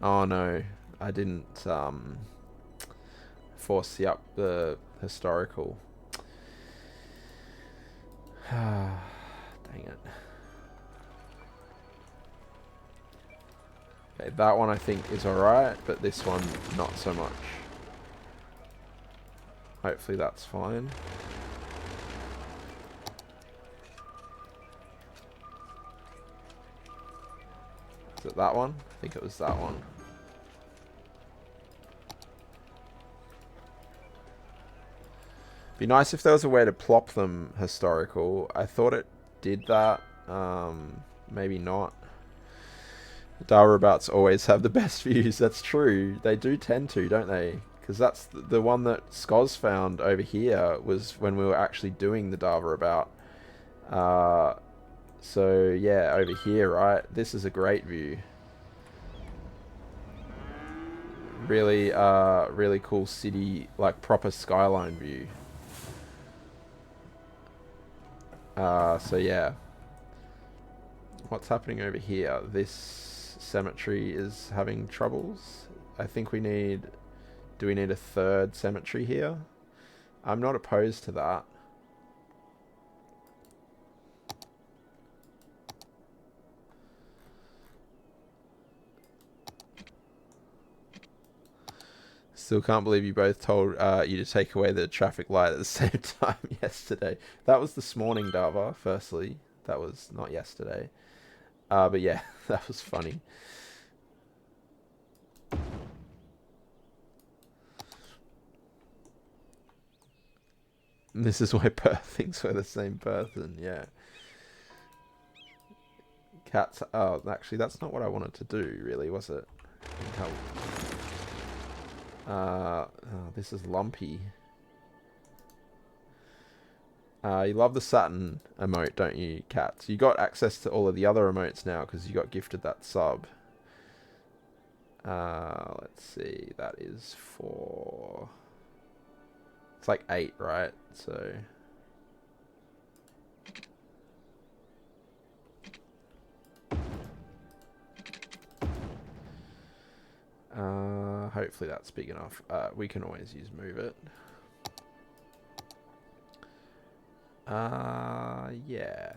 Oh no, I didn't force the historical. Dang it. Okay, that one I think is alright, but this one not so much. Hopefully that's fine. Is it that one? I think it was that one. Be nice if there was a way to plop them historical. I thought it did that. Maybe not. Darabouts always have the best views. That's true. They do tend to, don't they? Because that's the one that Skoz found over here was when we were actually doing the Darvarabout. So yeah, over here, right? This is a great view. Really, really cool city, like proper skyline view. So yeah. What's happening over here? This cemetery is having troubles. I think we need... Do we need a third cemetery here? I'm not opposed to that. Still can't believe you both told you to take away the traffic light at the same time yesterday. That was this morning, Dava, firstly. That was not yesterday. But yeah, that was funny. This is why Perth thinks we're the same person, yeah. Cats... Oh, actually, that's not what I wanted to do, really, was it? Oh, this is lumpy. You love the Saturn emote, don't you, Cats? You got access to all of the other emotes now because you got gifted that sub. Let's see. That is for... It's like 8, right? So... hopefully that's big enough. We can always use move it. Yeah.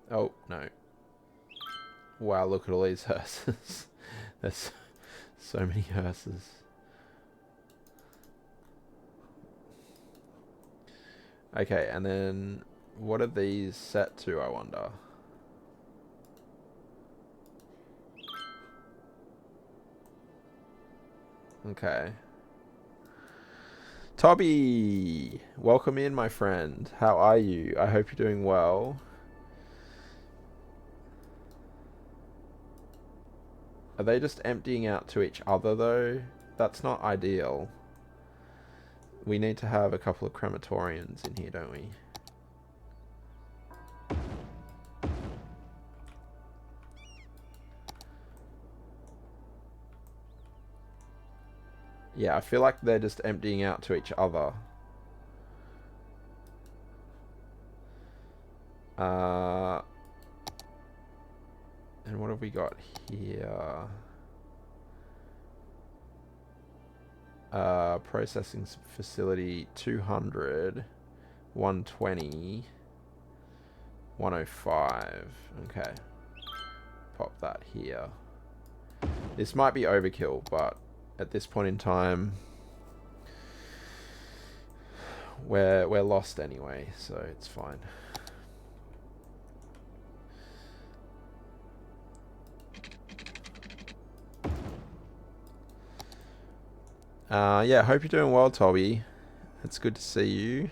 Oh, no. Wow, look at all these hearses. There's so many hearses. Okay, and then what are these set to, I wonder? Okay. Toby! Welcome in, my friend. How are you? I hope you're doing well. Are they just emptying out to each other, though? That's not ideal. We need to have a couple of crematorians in here, don't we? Yeah, I feel like they're just emptying out to each other. And what have we got here? Processing facility 200, 120. 105. Okay. Pop that here. This might be overkill, but at this point in time, we're lost anyway, so it's fine. Yeah, hope you're doing well, Toby. It's good to see you.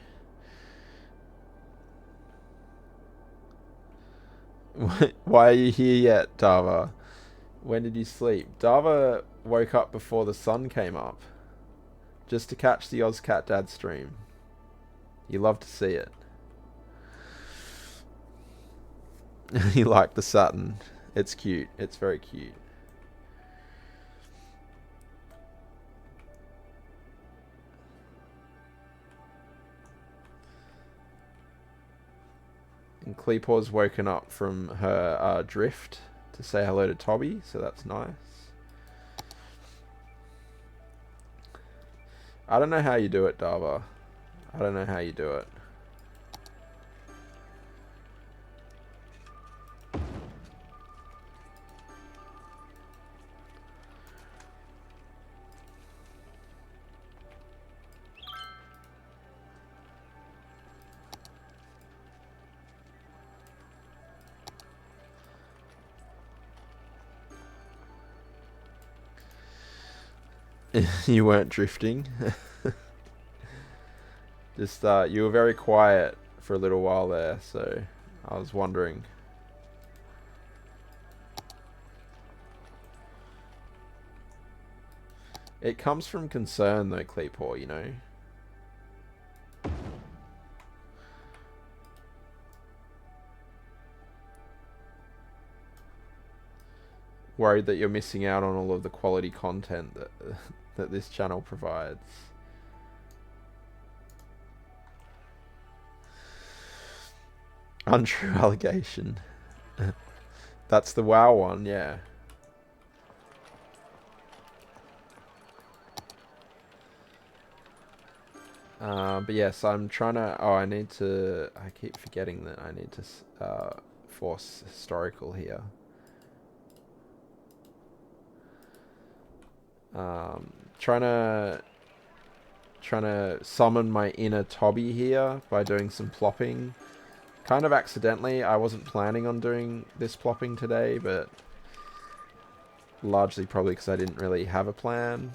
Why are you here yet, Dava? When did you sleep? Dava woke up before the sun came up, just to catch the OzCat Dad stream. You love to see it. You like the Saturn. It's cute. It's very cute. And Kleepor's woken up from her drift to say hello to Toby, so that's nice. I don't know how you do it, Dava. I don't know how you do it. You weren't drifting. Just you were very quiet for a little while there, so I was wondering. It comes from concern though, Kleepor, you know. Worried that you're missing out on all of the quality content that that this channel provides. Untrue allegation. That's the WoW one, yeah. But yes, I'm trying to... Oh, I need to... I keep forgetting that I need to force historical here. Trying to summon my inner Toby here by doing some plopping. Kind of accidentally. I wasn't planning on doing this plopping today, but largely probably because I didn't really have a plan.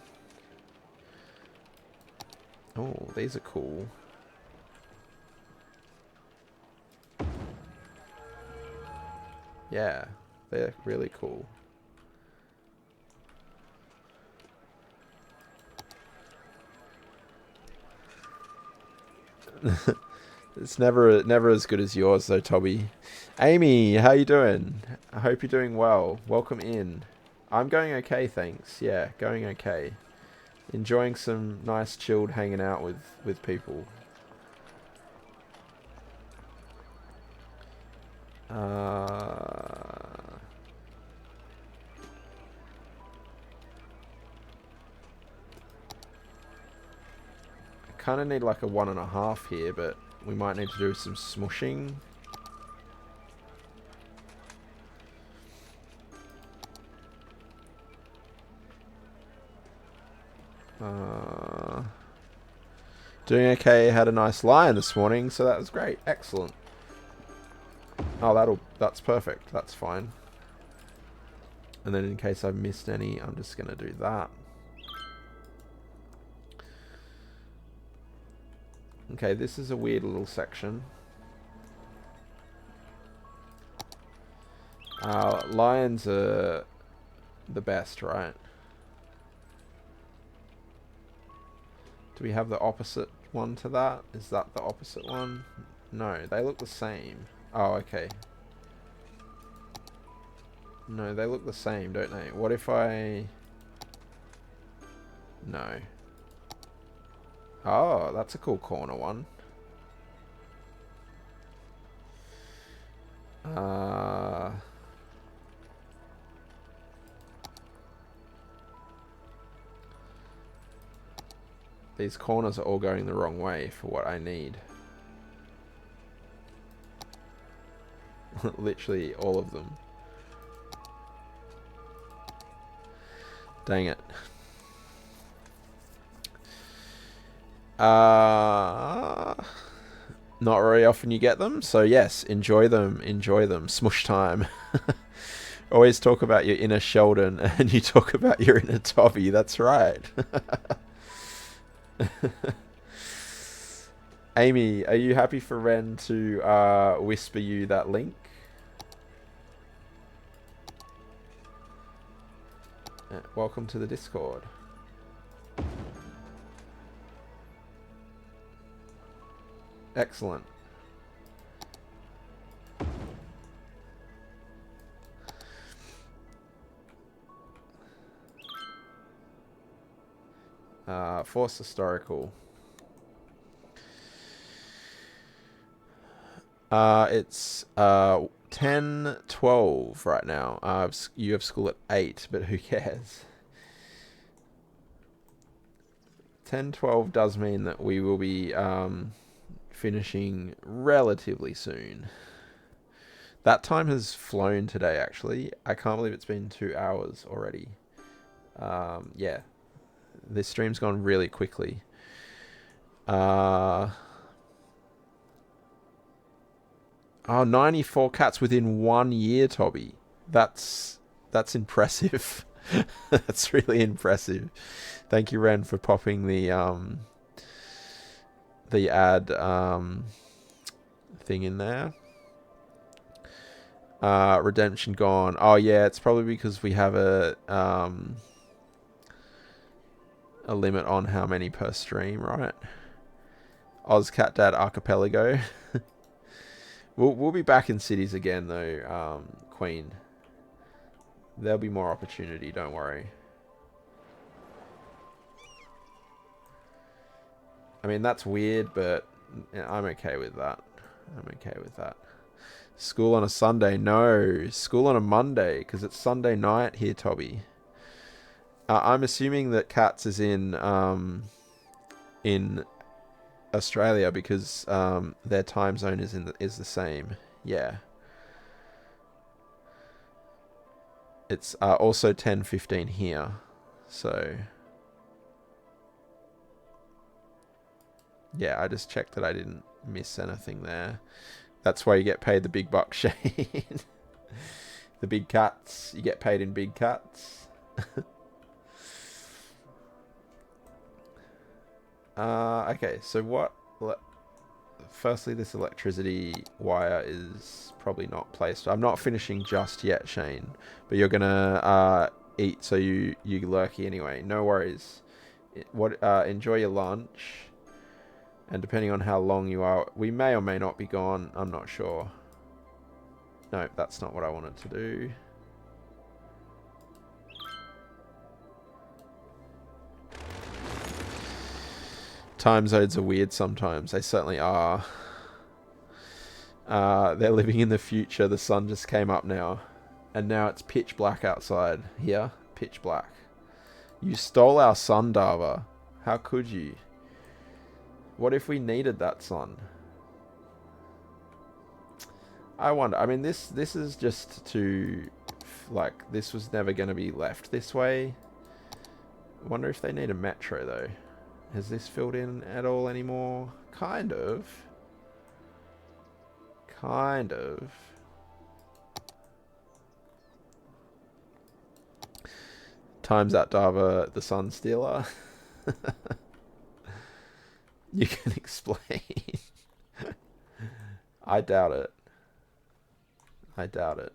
Oh, these are cool. Yeah, they're really cool. It's never as good as yours though, Toby. Amy, how you doing? I hope you're doing well. Welcome in. I'm going okay, thanks. Yeah, going okay. Enjoying some nice chilled hanging out with people. I kind of need like a 1.5 here, but we might need to do some smushing. Doing okay. Had a nice lion this morning, so that was great. Excellent. Oh, that's perfect. That's fine. And then in case I've missed any, I'm just gonna do that. Okay, this is a weird little section. Lions are the best, right? Do we have the opposite one to that? Is that the opposite one? No, they look the same. Oh, okay. No, they look the same, don't they? What if I... No. Oh, that's a cool corner one. These corners are all going the wrong way for what I need. Literally all of them. Dang it. Not very often you get them, so yes, enjoy them, enjoy them. Smush time. Always talk about your inner Sheldon and you talk about your inner Toby, that's right. Amy, are you happy for Ren to whisper you that link? Welcome to the Discord. Excellent. Force historical. It's 10:12 right now. You have school at 8, but who cares? 10:12 does mean that we will be finishing relatively soon. That time has flown today, actually. I can't believe it's been 2 hours already. Yeah. This stream's gone really quickly. Oh, 94 cats within 1 year, Toby. That's impressive. That's really impressive. Thank you, Ren, for popping the ad thing in there. Redemption gone. Oh yeah, it's probably because we have a limit on how many per stream, right? Ozcat Dad Archipelago. We'll be back in cities again though, Queen. There'll be more opportunity, don't worry. I mean, that's weird, but I'm okay with that. I'm okay with that. School on a Sunday? No. School on a Monday, because it's Sunday night here, Toby. I'm assuming that Cats is in Australia because their time zone is the same. Yeah. It's also 10:15 here, so yeah. I just checked that I didn't miss anything there. That's why you get paid the big bucks, Shane. The big cats. You get paid in big cats. Okay, so what... Firstly, this electricity wire is probably not placed. I'm not finishing just yet, Shane. But you're gonna eat, so you lurky anyway. No worries. Enjoy your lunch. And depending on how long you are, we may or may not be gone. I'm not sure. No, that's not what I wanted to do. Time zones are weird sometimes. They certainly are. They're living in the future. The sun just came up now. And now it's pitch black outside. Here, pitch black. You stole our sun, Dava. How could you? What if we needed that sun? I wonder. I mean, this is just to... Like, this was never going to be left this way. I wonder if they need a metro, though. Has this filled in at all anymore? Kind of. Kind of. Times out, Dava, the Sun Stealer. You can explain. I doubt it. I doubt it.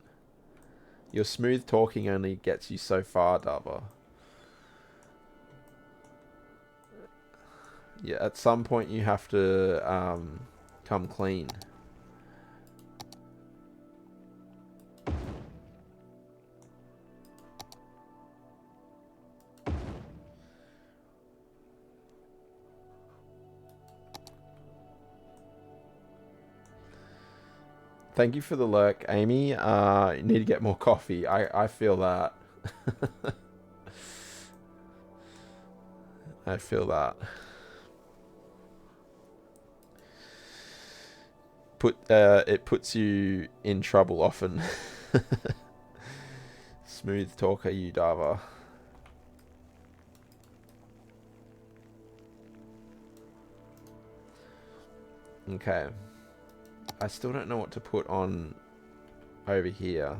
Your smooth talking only gets you so far, Dava. Yeah, at some point you have to come clean. Thank you for the lurk, Amy. You need to get more coffee. I feel that. I feel that. it puts you in trouble often. Smooth talker, you Dava. Okay. I still don't know what to put on over here.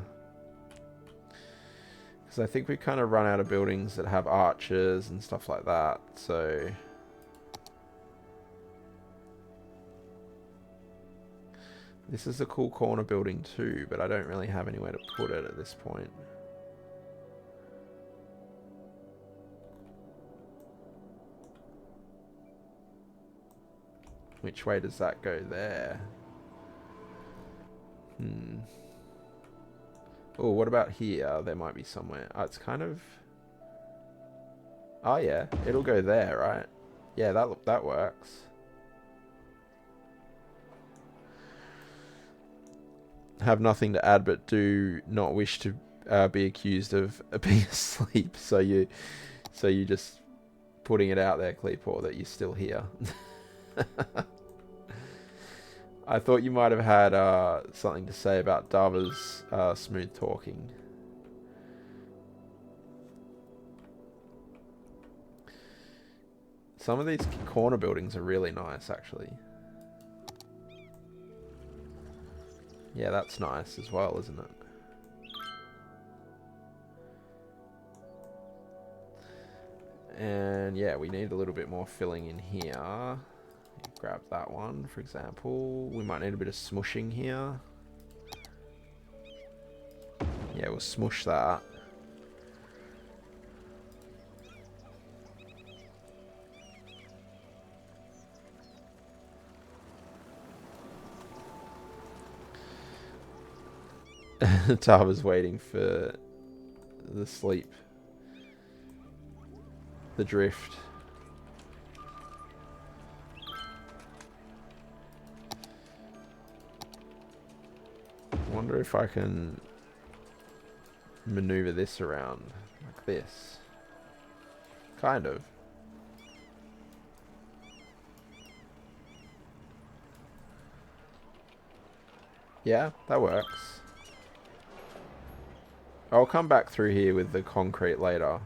Because I think we kind of run out of buildings that have arches and stuff like that. So... This is a cool corner building too, but I don't really have anywhere to put it at this point. Which way does that go there? Oh, what about here? There might be somewhere. Oh, it's kind of... Oh yeah, it'll go there, right? Yeah, that works. Have nothing to add, but do not wish to be accused of being asleep. So you just putting it out there, Cleepor, that you're still here. I thought you might have had something to say about Dava's smooth talking. Some of these corner buildings are really nice, actually. Yeah, that's nice as well, isn't it? And yeah, we need a little bit more filling in here. Grab that one, for example. We might need a bit of smushing here. Yeah, we'll smush that. Tava's waiting for the sleep. The drift. I wonder if I can maneuver this around like this. Kind of. Yeah, that works. I'll come back through here with the concrete later.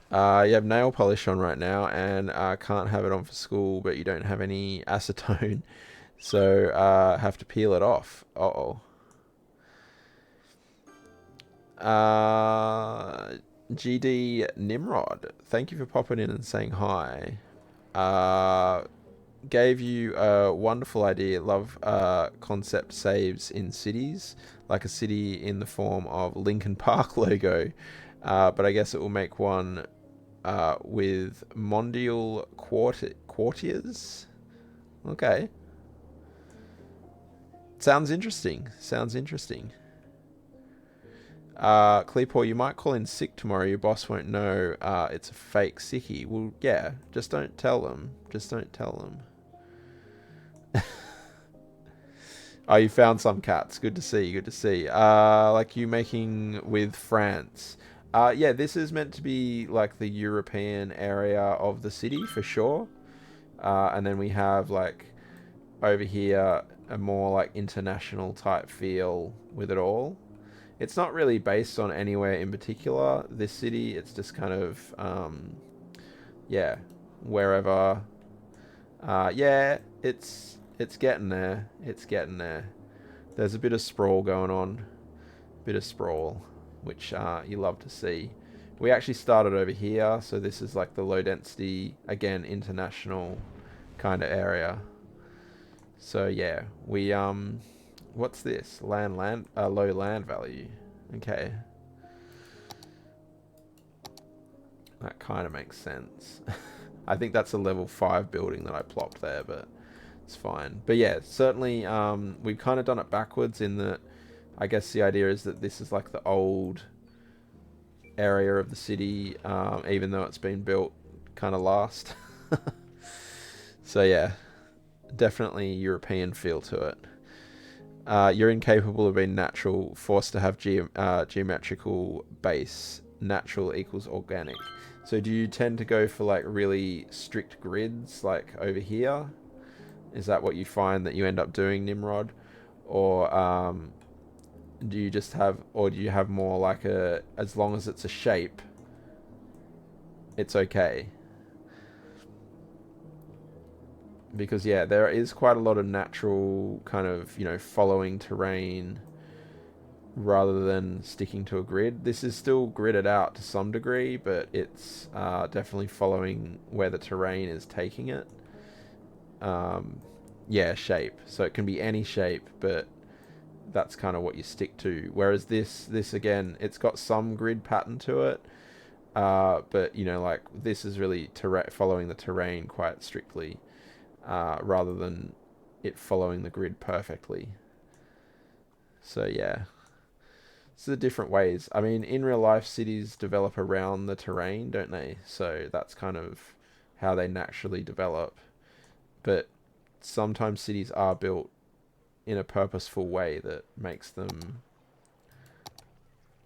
You have nail polish on right now, and can't have it on for school, but you don't have any acetone, so have to peel it off. Uh-oh. GD Nimrod, thank you for popping in and saying hi. Gave you a wonderful idea. Love concept saves in cities, like a city in the form of Linkin Park logo, but I guess it will make one with mondial quartiers. Okay, sounds interesting. Sounds interesting. Cleepor, you might call in sick tomorrow. Your boss won't know it's a fake sickie. Well, yeah, just don't tell them. Just don't tell them. Oh, you found some cats. Good to see. Good to see. Like you making with France. Yeah, this is meant to be like the European area of the city for sure. And then we have like over here a more like international type feel with it all. It's not really based on anywhere in particular, this city. It's just kind of, yeah, wherever. Yeah, it's getting there. It's getting there. There's a bit of sprawl going on. Bit of sprawl, which you love to see. We actually started over here, so this is like the low density, again, international kind of area. So yeah, we what's this? Low land value. Okay. That kind of makes sense. I think that's a level 5 building that I plopped there, but it's fine. But yeah, certainly we've kind of done it backwards in that I guess the idea is that this is like the old area of the city, even though it's been built kind of last. So yeah, definitely European feel to it. You're incapable of being natural, forced to have geometrical base. Natural equals organic. So do you tend to go for like really strict grids like over here? Is that what you find that you end up doing, Nimrod? Or do you just have, or do you have more like a, as long as it's a shape, it's okay? Because yeah, there is quite a lot of natural kind of, you know, following terrain rather than sticking to a grid. This is still gridded out to some degree, but it's definitely following where the terrain is taking it. Yeah, shape. So it can be any shape, but that's kind of what you stick to. Whereas this again, it's got some grid pattern to it, but you know, like this is really following the terrain quite strictly, rather than it following the grid perfectly. So yeah. So the different ways. I mean, in real life, cities develop around the terrain, don't they? So that's kind of how they naturally develop. But sometimes cities are built in a purposeful way that makes them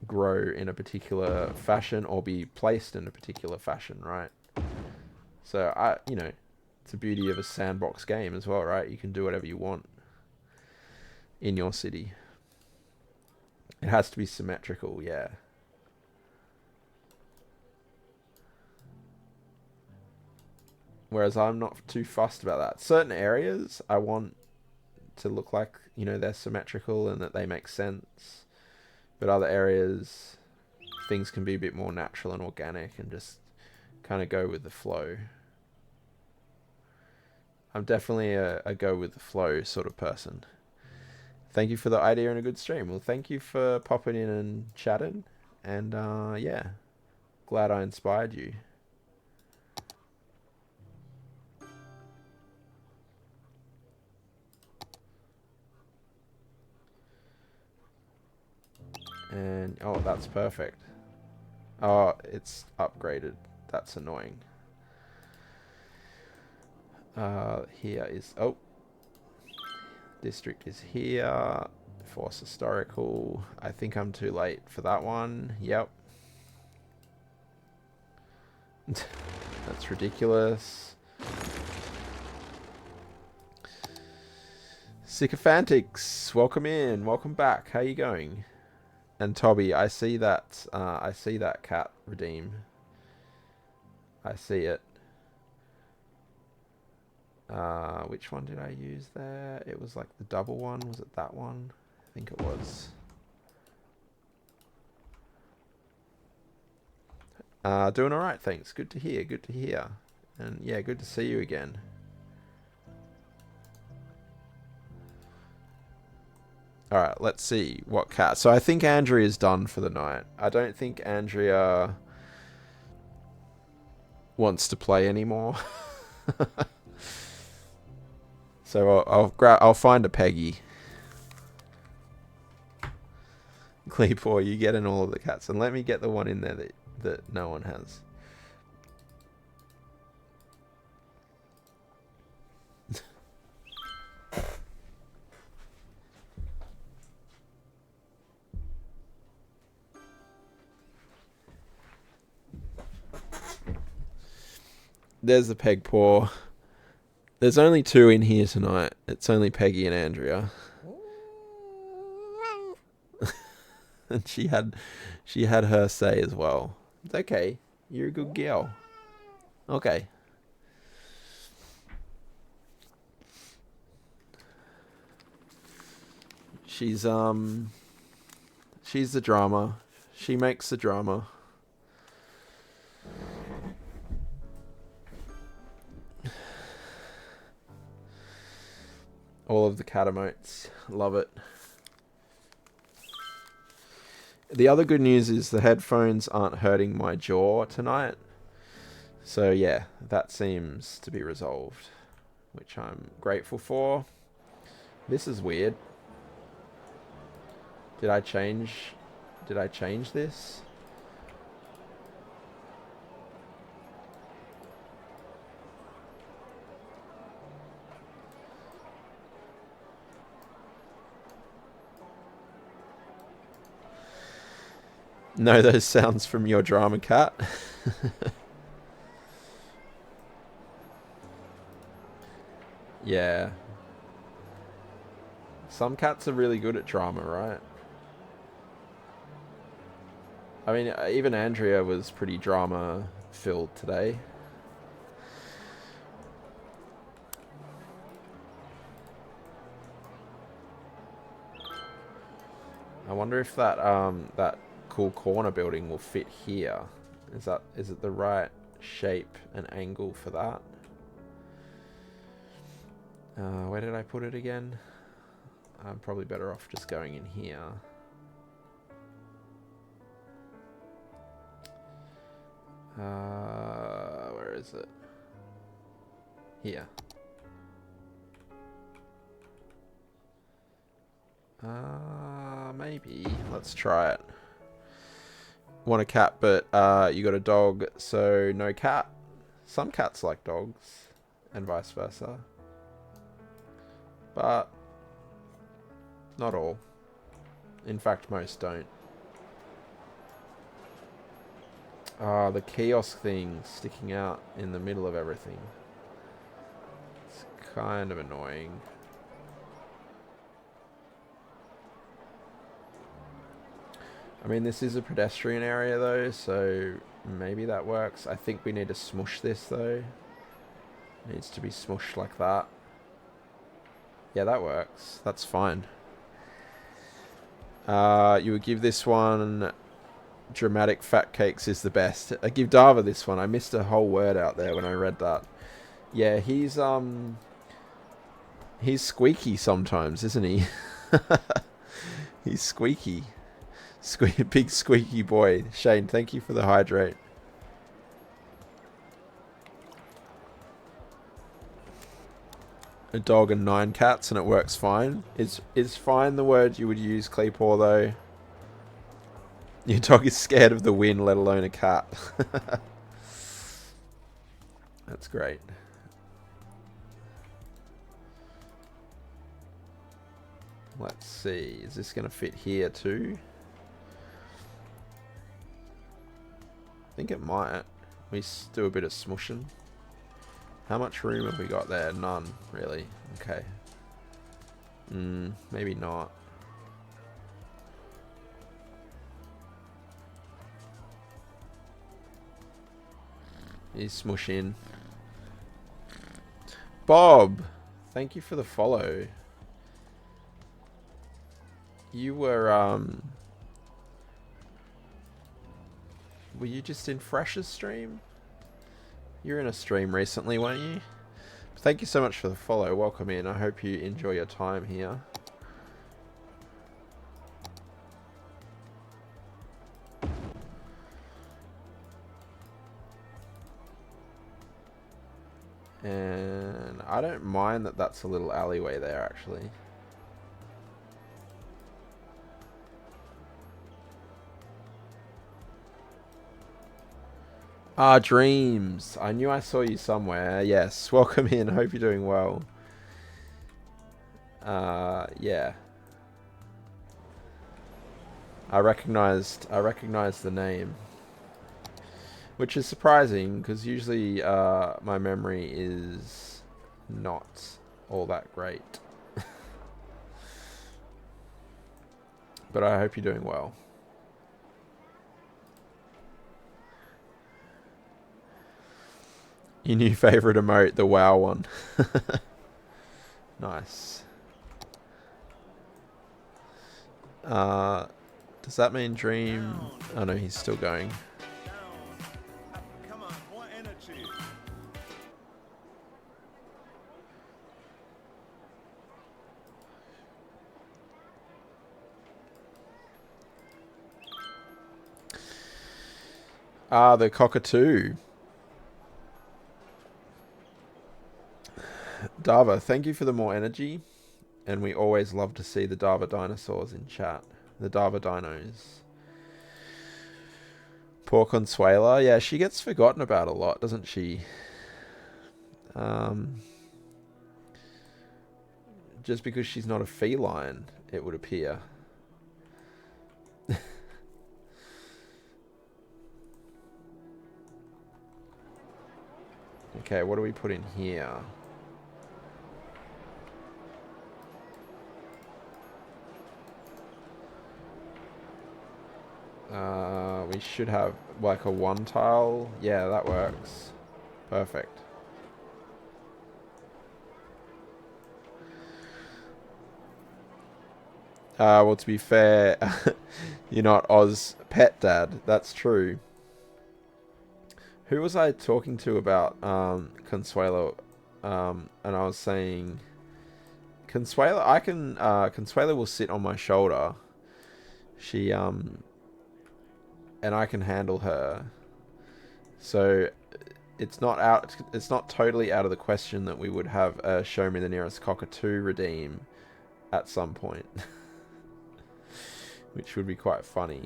grow in a particular fashion or be placed in a particular fashion, right? So you know, it's the beauty of a sandbox game as well, right? You can do whatever you want in your city. It has to be symmetrical, yeah. Whereas I'm not too fussed about that. Certain areas I want to look like, you know, they're symmetrical and that they make sense. But other areas, things can be a bit more natural and organic and just kind of go with the flow. I'm definitely a go with the flow sort of person. Thank you for the idea and a good stream. Well, thank you for popping in and chatting. And yeah, glad I inspired you. And oh, that's perfect. Oh, it's upgraded. That's annoying. Here is, oh, district is here. Force historical. I think I'm too late for that one. Yep. That's ridiculous. Sycophantics, welcome in. Welcome back. How you going? And Toby, I see that cat redeem. I see it. Which one did I use there? It was like the double one. Was it that one? I think it was. Doing alright, thanks. Good to hear, good to hear. And yeah, good to see you again. Alright, let's see what cat. So I think Andrea's done for the night. I don't think Andrea wants to play anymore. So I'll find a Peggy. Cleepaw, you get in all of the cats, and let me get the one in there that no one has. There's the peg paw. There's only two in here tonight. It's only Peggy and Andrea. And she had her say as well. It's okay. You're a good girl. Okay. She's the drama. She makes the drama. All of the cat emotes. Love it. The other good news is the headphones aren't hurting my jaw tonight. So yeah, that seems to be resolved, which I'm grateful for. This is weird. Did I change this? No, those sounds from your drama cat. Yeah. Some cats are really good at drama, right? I mean, even Andrea was pretty drama-filled today. I wonder if that that cool corner building will fit here. Is it the right shape and angle for that? Where did I put it again? I'm probably better off just going in here. Where is it? Here. Maybe. Let's try it. Want a cat, but you got a dog, so no cat. Some cats like dogs, and vice versa. But not all. In fact, most don't. Ah, the kiosk thing sticking out in the middle of everything. It's kind of annoying. I mean, this is a pedestrian area though, so maybe that works. I think we need to smush this though. It needs to be smushed like that. Yeah, that works. That's fine. You would give this one dramatic fat cakes is the best. I give Dava this one. I missed a whole word out there when I read that. Yeah, he's squeaky sometimes, isn't he? He's squeaky. Big squeaky boy. Shane, thank you for the hydrate. A dog and 9 cats and it works fine. Is fine the word you would use, Claypaw, though? Your dog is scared of the wind, let alone a cat. That's great. Let's see. Is this going to fit here too? I think it might. We do a bit of smushing. How much room have we got there? None, really. Okay. Maybe not. You smush in. Bob! Thank you for the follow. You were you just in Fresh's stream? You were in a stream recently, weren't you? Thank you so much for the follow. Welcome in. I hope you enjoy your time here. And I don't mind that that's a little alleyway there, actually. Ah, Dreams. I knew I saw you somewhere. Yes, welcome in. Hope you're doing well. Yeah. I recognized the name. Which is surprising, because usually my memory is not all that great. But I hope you're doing well. Your new favorite emote, the WoW one. Nice. Does that mean Dream? Oh no, he's still going. Come on, more energy. Ah, the cockatoo. Dava, thank you for the more energy. And we always love to see the Dava dinosaurs in chat. The Dava dinos. Poor Consuela. Yeah, she gets forgotten about a lot, doesn't she? Just because she's not a feline, it would appear. Okay, what do we put in here? We should have like a 1 tile. Yeah, that works. Perfect. Well, to be fair, you're not Oz pet dad. That's true. Who was I talking to about Consuelo? And I was saying, Consuelo, Consuelo will sit on my shoulder. She, and I can handle her. So it's not totally out of the question that we would have a Show Me the Nearest Cockatoo redeem at some point. Which would be quite funny.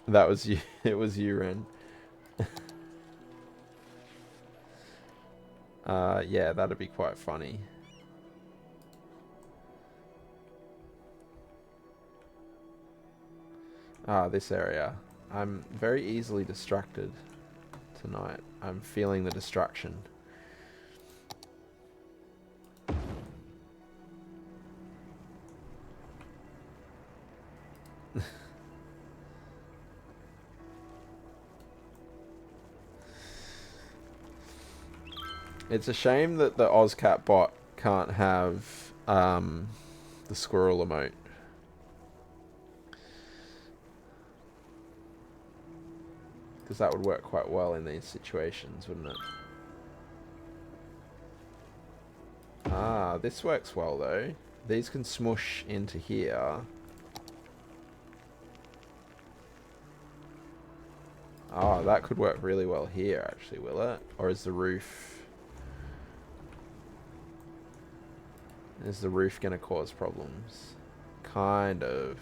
That was you. It was you, Ren. Yeah, that'd be quite funny. This area. I'm very easily distracted tonight. I'm feeling the distraction. It's a shame that the OzCat bot can't have the squirrel emote. Because that would work quite well in these situations, wouldn't it? This works well though. These can smush into here. That could work really well here actually, will it? Or is the roof... Is the roof going to cause problems? Kind of.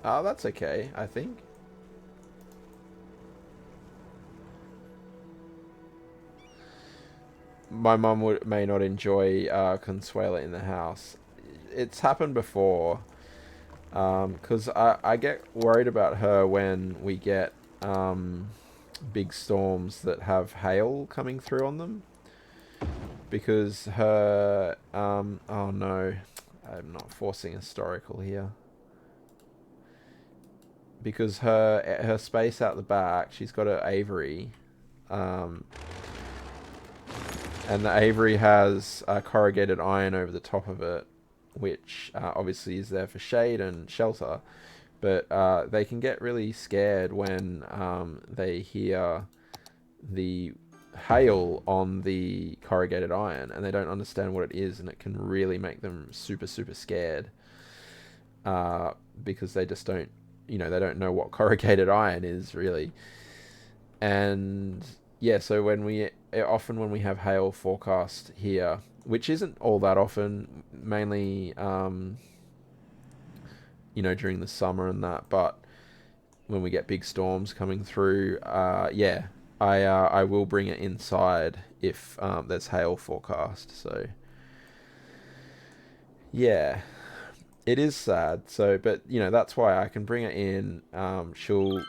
That's okay, I think. My mum may not enjoy Consuela in the house. It's happened before. Because I get worried about her when we get big storms that have hail coming through on them. Because her... oh no, I'm not forcing historical here. Because her space out the back, she's got an aviary. And the aviary has corrugated iron over the top of it, which obviously is there for shade and shelter, but they can get really scared when they hear the hail on the corrugated iron and they don't understand what it is, and it can really make them super scared because they just don't, they don't know what corrugated iron is really. And yeah, so when we have hail forecast here, which isn't all that often, mainly, during the summer and that, but when we get big storms coming through, yeah, I will bring it inside if there's hail forecast. So yeah, it is sad. So, but that's why I can bring it in. She'll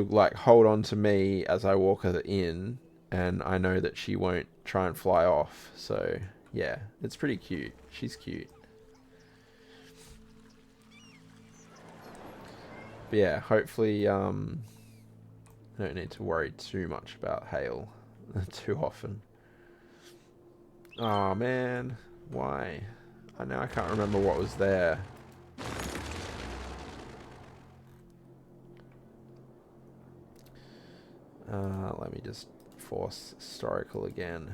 like hold on to me as I walk her in, and I know that she won't try and fly off. So yeah, it's pretty cute. She's cute. But yeah, hopefully I don't need to worry too much about hail too often. Oh man, why? I can't remember what was there. Let me just force historical again.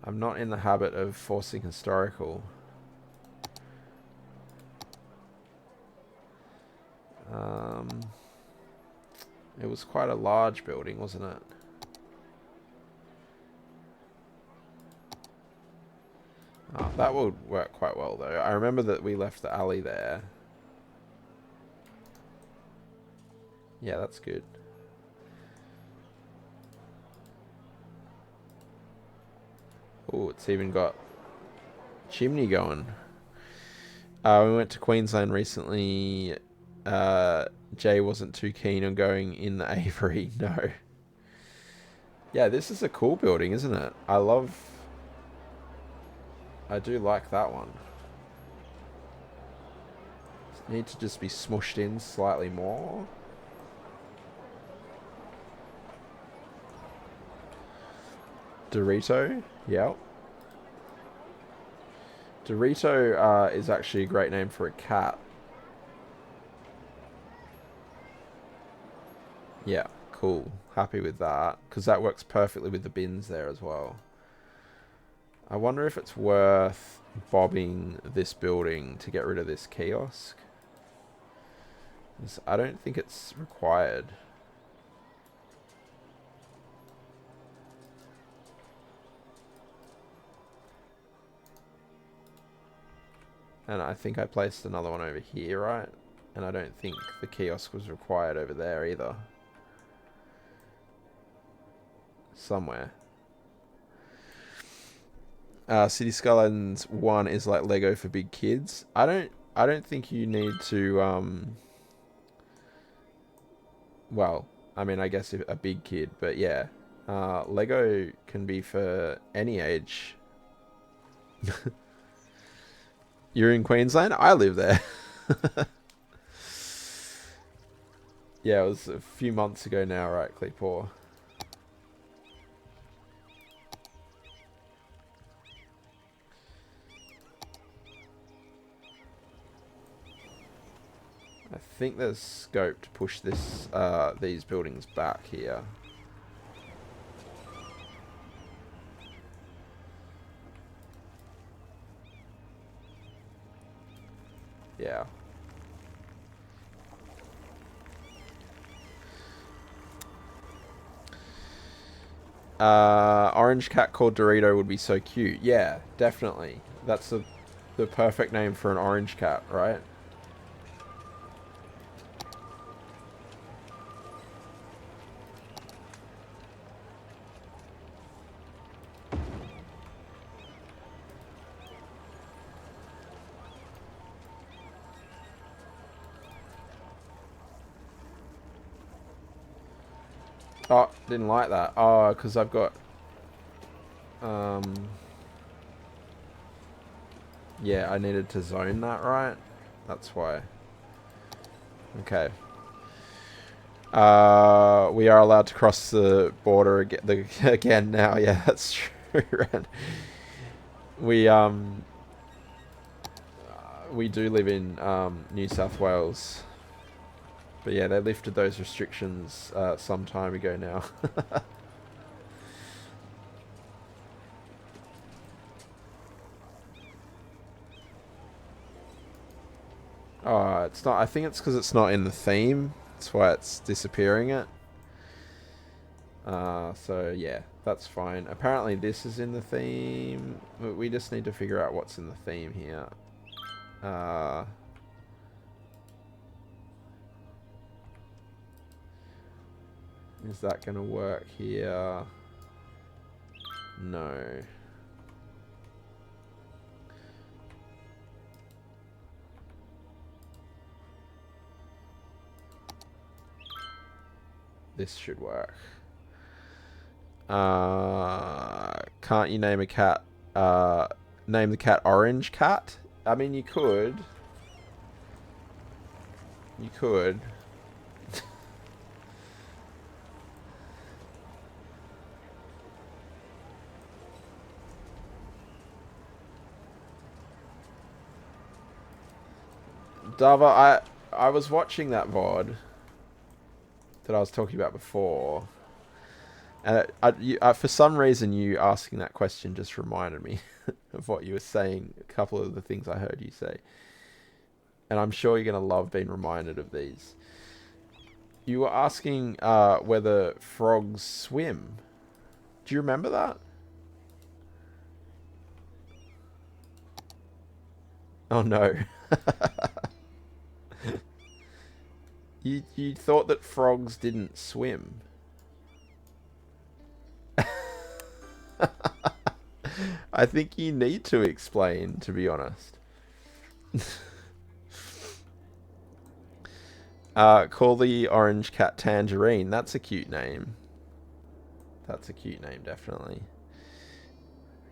I'm not in the habit of forcing historical. It was quite a large building, wasn't it? Oh, that would work quite well though. I remember that we left the alley there. Yeah, that's good. Oh, it's even got chimney going. We went to Queensland recently Jay wasn't too keen on going in the Avery. No. Yeah, this is a cool building, isn't it? I do like that one. Need to just be smushed in slightly more. Dorito, yep. Dorito is actually a great name for a cat. Yeah, cool. Happy with that, because that works perfectly with the bins there as well. I wonder if it's worth bobbing this building to get rid of this kiosk. I don't think it's required. And I think I placed another one over here, right? And I don't think the kiosk was required over there either. Somewhere. City Skylines 1 is like Lego for big kids. I don't think you need to well, I mean, I guess a big kid, but yeah. Lego can be for any age. You're in Queensland? I live there. Yeah, it was a few months ago now, right, Cleepaw? I think there's scope to push this, these buildings back here. Yeah. Orange cat called Dorito would be so cute. Yeah, definitely. That's the perfect name for an orange cat, right? Oh, didn't like that. Oh, because I've got... yeah, I needed to zone that, right? That's why. Okay. We are allowed to cross the border again now. Yeah, that's true, Ren. We do live in New South Wales. But yeah, they lifted those restrictions some time ago now. Oh, it's not. I think it's because it's not in the theme. That's why it's disappearing it. So yeah, that's fine. Apparently this is in the theme. We just need to figure out what's in the theme here. Is that going to work here? No. This should work. Can't you name a cat? Name the cat Orange Cat? I mean, you could. You could. Dava, I was watching that VOD that I was talking about before, and for some reason you asking that question just reminded me of what you were saying, a couple of the things I heard you say. And I'm sure you're going to love being reminded of these. You were asking whether frogs swim. Do you remember that? Oh no. You thought that frogs didn't swim. I think you need to explain, to be honest. Call the orange cat Tangerine. That's a cute name. That's a cute name, definitely.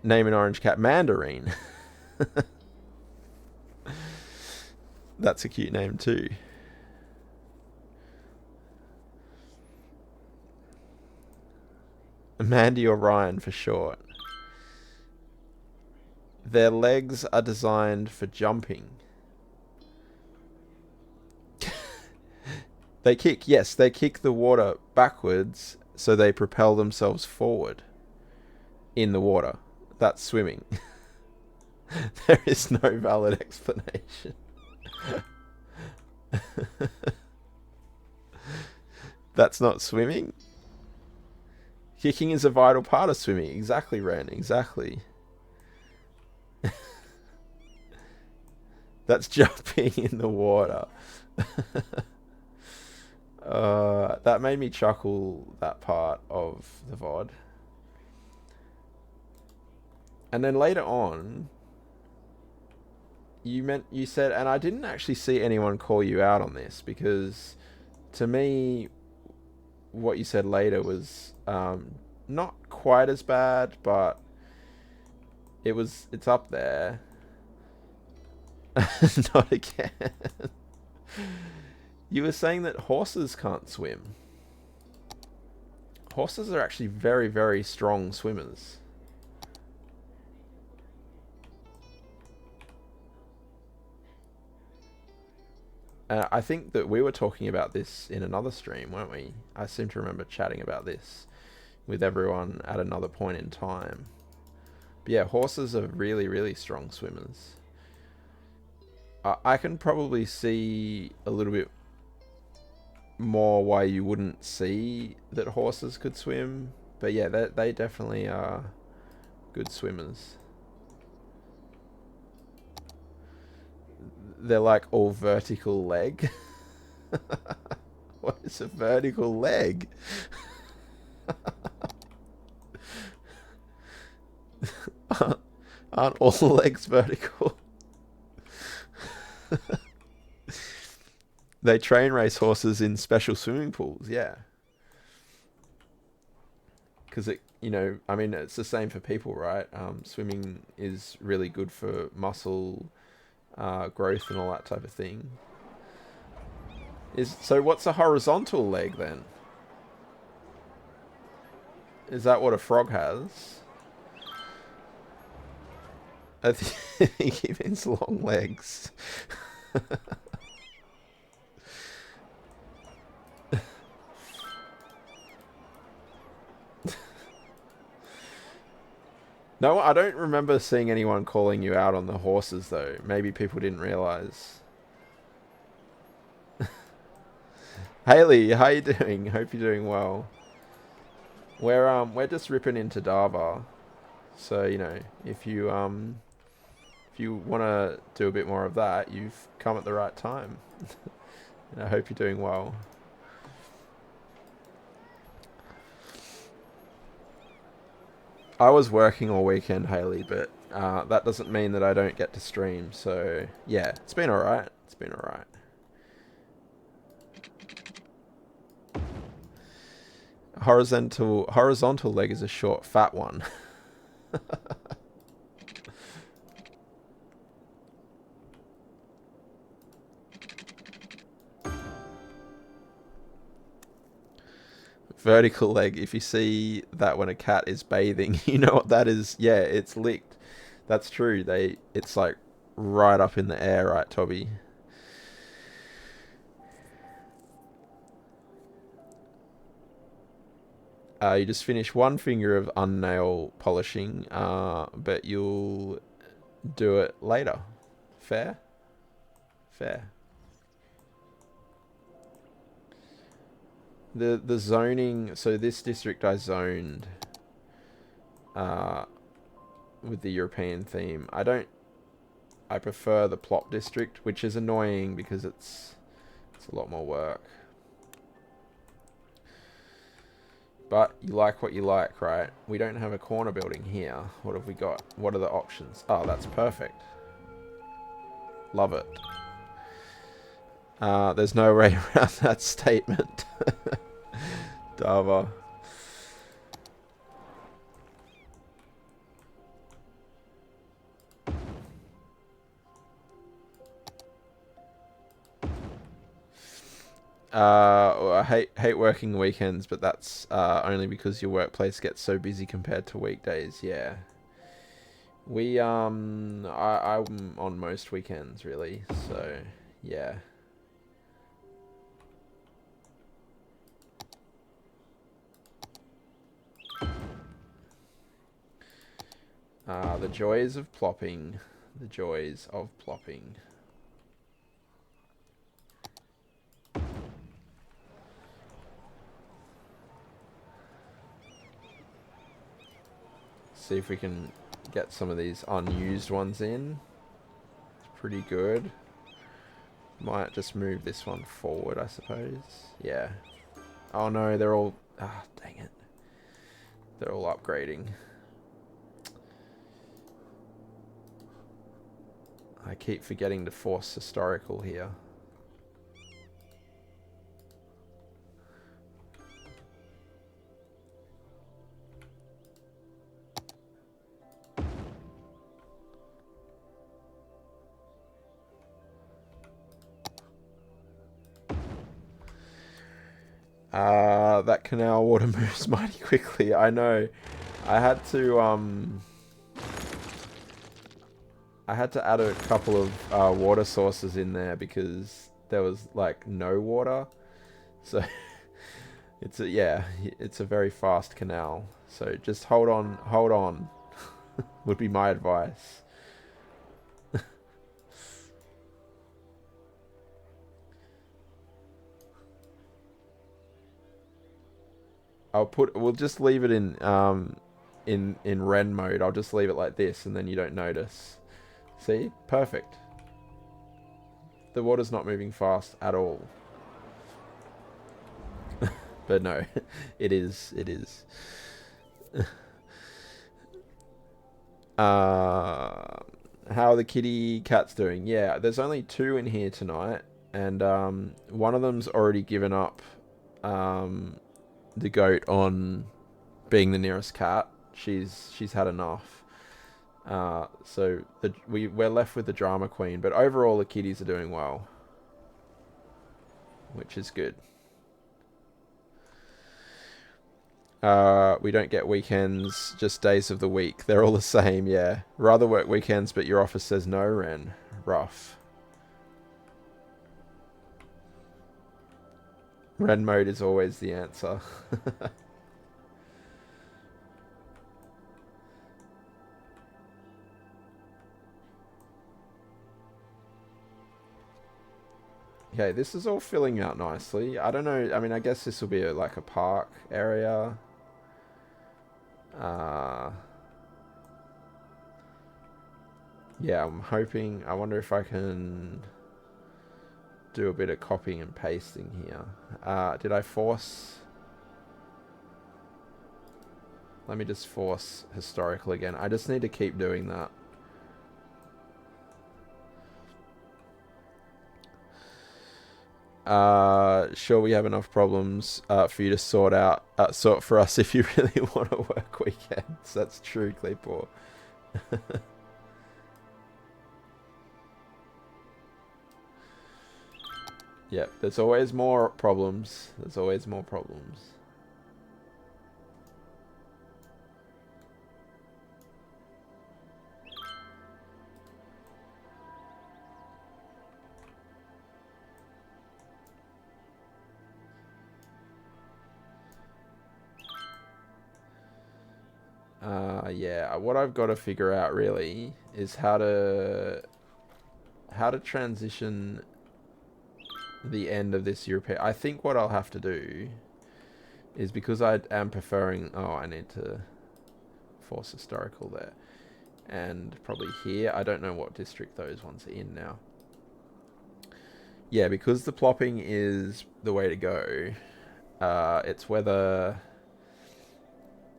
Name an orange cat Mandarine. That's a cute name too. Mandy or Ryan for short. Their legs are designed for jumping. They kick, yes, they kick the water backwards so they propel themselves forward in the water. That's swimming. There is no valid explanation. That's not swimming? Kicking is a vital part of swimming. Exactly, Ren. Exactly. That's jumping in the water. That made me chuckle, that part of the VOD. And then later on, you said, and I didn't actually see anyone call you out on this, because to me, what you said later was not quite as bad, but it's up there. Not again. You were saying that horses can't swim. Horses are actually very, very strong swimmers. I think that we were talking about this in another stream, weren't we? I seem to remember chatting about this with everyone at another point in time. But yeah, horses are really, really strong swimmers. I can probably see a little bit more why you wouldn't see that horses could swim. But yeah, they definitely are good swimmers. They're like all vertical leg. What is a vertical leg? Aren't all legs vertical? They train race horses in special swimming pools, yeah. Because I mean, it's the same for people, right? Swimming is really good for muscle growth and all that type of thing. So what's a horizontal leg then? Is that what a frog has? I think he means long legs. No, I don't remember seeing anyone calling you out on the horses though. Maybe people didn't realize. Haley, how you doing? Hope you're doing well. We're just ripping into Dava. So, if you want to do a bit more of that, you've come at the right time. And I hope you're doing well. I was working all weekend, Haley, but that doesn't mean that I don't get to stream. So, yeah, it's been alright. It's been alright. Horizontal leg is a short, fat one. Vertical leg. If you see that when a cat is bathing, you know what that is. Yeah, it's licked. That's true. It's like right up in the air, right, Toby? You just finish one finger of unnail polishing, but you'll do it later. Fair? Fair. The zoning, so this district I zoned with the European theme. I prefer the plot district, which is annoying because it's a lot more work. But you like what you like, right? We don't have a corner building here. What have we got? What are the options? Oh, that's perfect. Love it. There's no way around that statement. Dava. I hate working weekends, but that's only because your workplace gets so busy compared to weekdays. Yeah. I'm on most weekends really, so yeah. The joys of plopping. The joys of plopping. See if we can get some of these unused ones in. It's pretty good. Might just move this one forward, I suppose. Yeah. Oh no, they're all... Ah, dang it. They're all upgrading. I keep forgetting to force historical here. That canal water moves mighty quickly. I know. I had to add a couple of water sources in there because there was like no water. So it's a very fast canal. So just hold on would be my advice. We'll just leave it in Ren mode. I'll just leave it like this and then you don't notice. See? Perfect. The water's not moving fast at all. But no, it is. How are the kitty cats doing? Yeah, there's only 2 in here tonight, and one of them's already given up the goat on being the nearest cat. She's had enough. So we're left with the drama queen, but overall the kitties are doing well, which is good. We don't get weekends, just days of the week. They're all the same, yeah. Rather work weekends, but your office says no, Ren. Rough. Ren mode is always the answer. Okay, this is all filling out nicely. I don't know, I mean, I guess this will be like a park area. Yeah, I'm hoping, I wonder if I can do a bit of copying and pasting here. Did I force? Let me just force historical again. I just need to keep doing that. Sure, we have enough problems for you to sort for us if you really want to work weekends. That's true, Claypool. Yep, there's always more problems. There's always more problems. Yeah, what I've got to figure out really is how to transition the end of this European. I think what I'll have to do is, because I am preferring, I need to force historical there, and probably here. I don't know what district those ones are in now. Yeah, because the plopping is the way to go. It's whether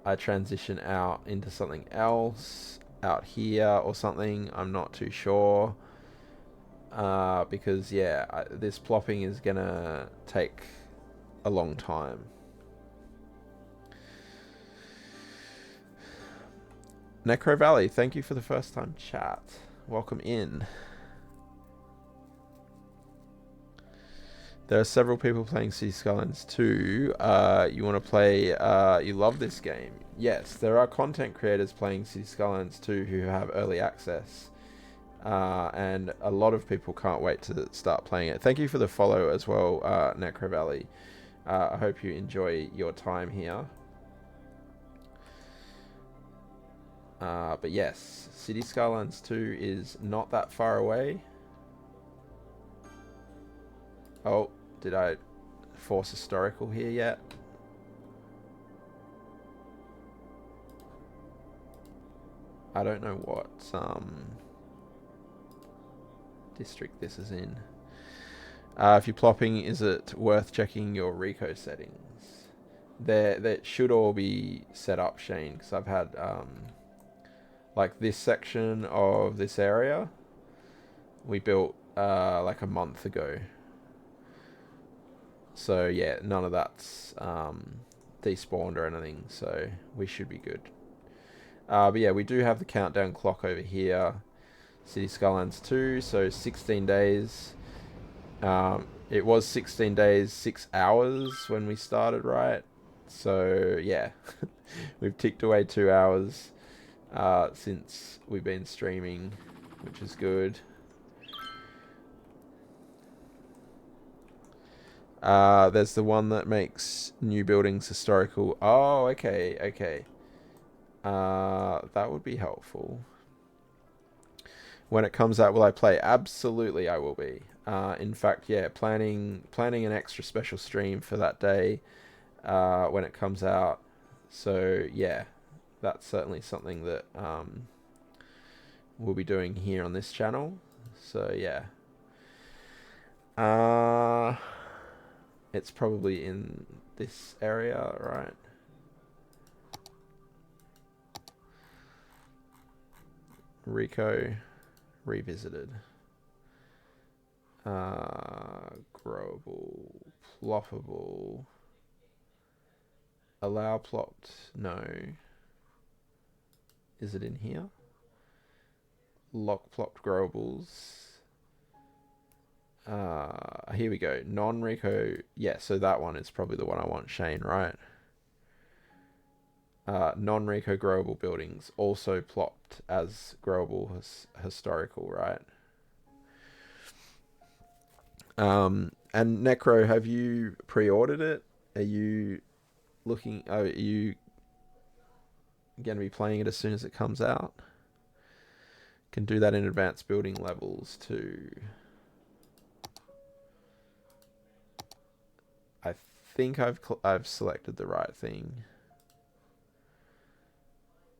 I transition out into something else out here or something. I'm not too sure. because yeah, this plopping is gonna take a long time. Necro Valley, thank you for the first time chat. Welcome in. There are several people playing City Skylines 2. You want to play, you love this game. Yes, there are content creators playing City Skylines 2 who have early access. And a lot of people can't wait to start playing it. Thank you for the follow as well, Necro Valley. I hope you enjoy your time here. But yes, City Skylines 2 is not that far away. Oh, did I force historical here yet? I don't know what district this is in. If you're plopping, is it worth checking your Rico settings? They should all be set up, Shane, because I've had like this section of this area we built like a month ago. So yeah, none of that's despawned or anything, so we should be good. But yeah, we do have the countdown clock over here. City Skylines 2, so 16 days. It was 16 days, 6 hours when we started, right? So yeah, we've ticked away 2 hours since we've been streaming, which is good. There's the one that makes new buildings historical. Oh, okay, okay. That would be helpful. When it comes out, will I play? Absolutely, I will be. In fact, yeah, planning an extra special stream for that day when it comes out. So yeah, that's certainly something that we'll be doing here on this channel. So yeah. It's probably in this area, right? Rico revisited. Growable, ploppable. Allow plopped, no. Is it in here? Lock plopped growables. Here we go. Non-Rico. Yeah, so that one is probably the one I want, Shane, right? Non-Rico growable buildings also plopped as growable historical, right? And Necro, have you pre-ordered it? Are you looking? Are you going to be playing it as soon as it comes out? Can do that in advanced building levels too. I think I've selected the right thing.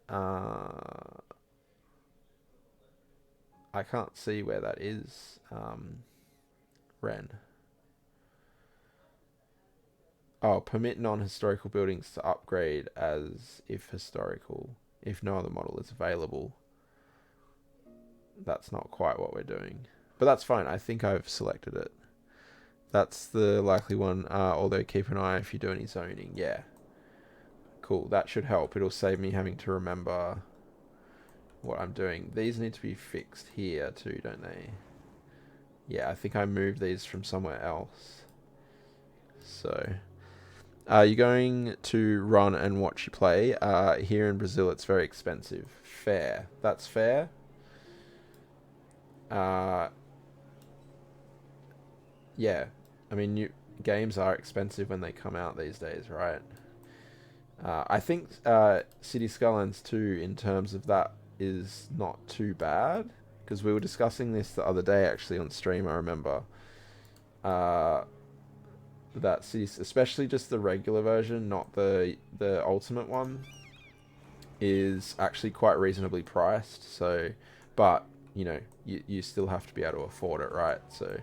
I can't see where that is, Ren. Oh, permit non-historical buildings to upgrade as if historical, if no other model is available. That's not quite what we're doing, but that's fine. I think I've selected it. That's the likely one, although keep an eye if you do any zoning. Yeah. Cool, that should help. It'll save me having to remember what I'm doing. These need to be fixed here too, don't they? Yeah, I think I moved these from somewhere else. So, you're going to run and watch you play. Here in Brazil, it's very expensive. Fair. That's fair. Yeah. I mean, new games are expensive when they come out these days, right? I think City Skylines 2, in terms of that, is not too bad. Because we were discussing this the other day, actually, on stream, I remember. That Cities, especially just the regular version, not the ultimate one, is actually quite reasonably priced. So, but, you know, you still have to be able to afford it, right? So,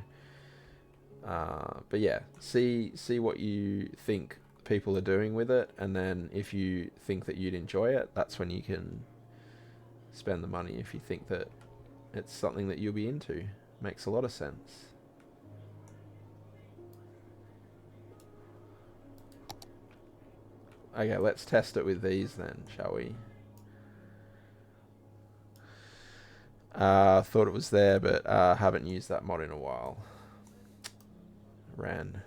but yeah, see what you think people are doing with it, and then if you think that you'd enjoy it, that's when you can spend the money, if you think that it's something that you'll be into. Makes a lot of sense. Okay, let's test it with these then, shall we? Thought it was there, but haven't used that mod in a while. Ran.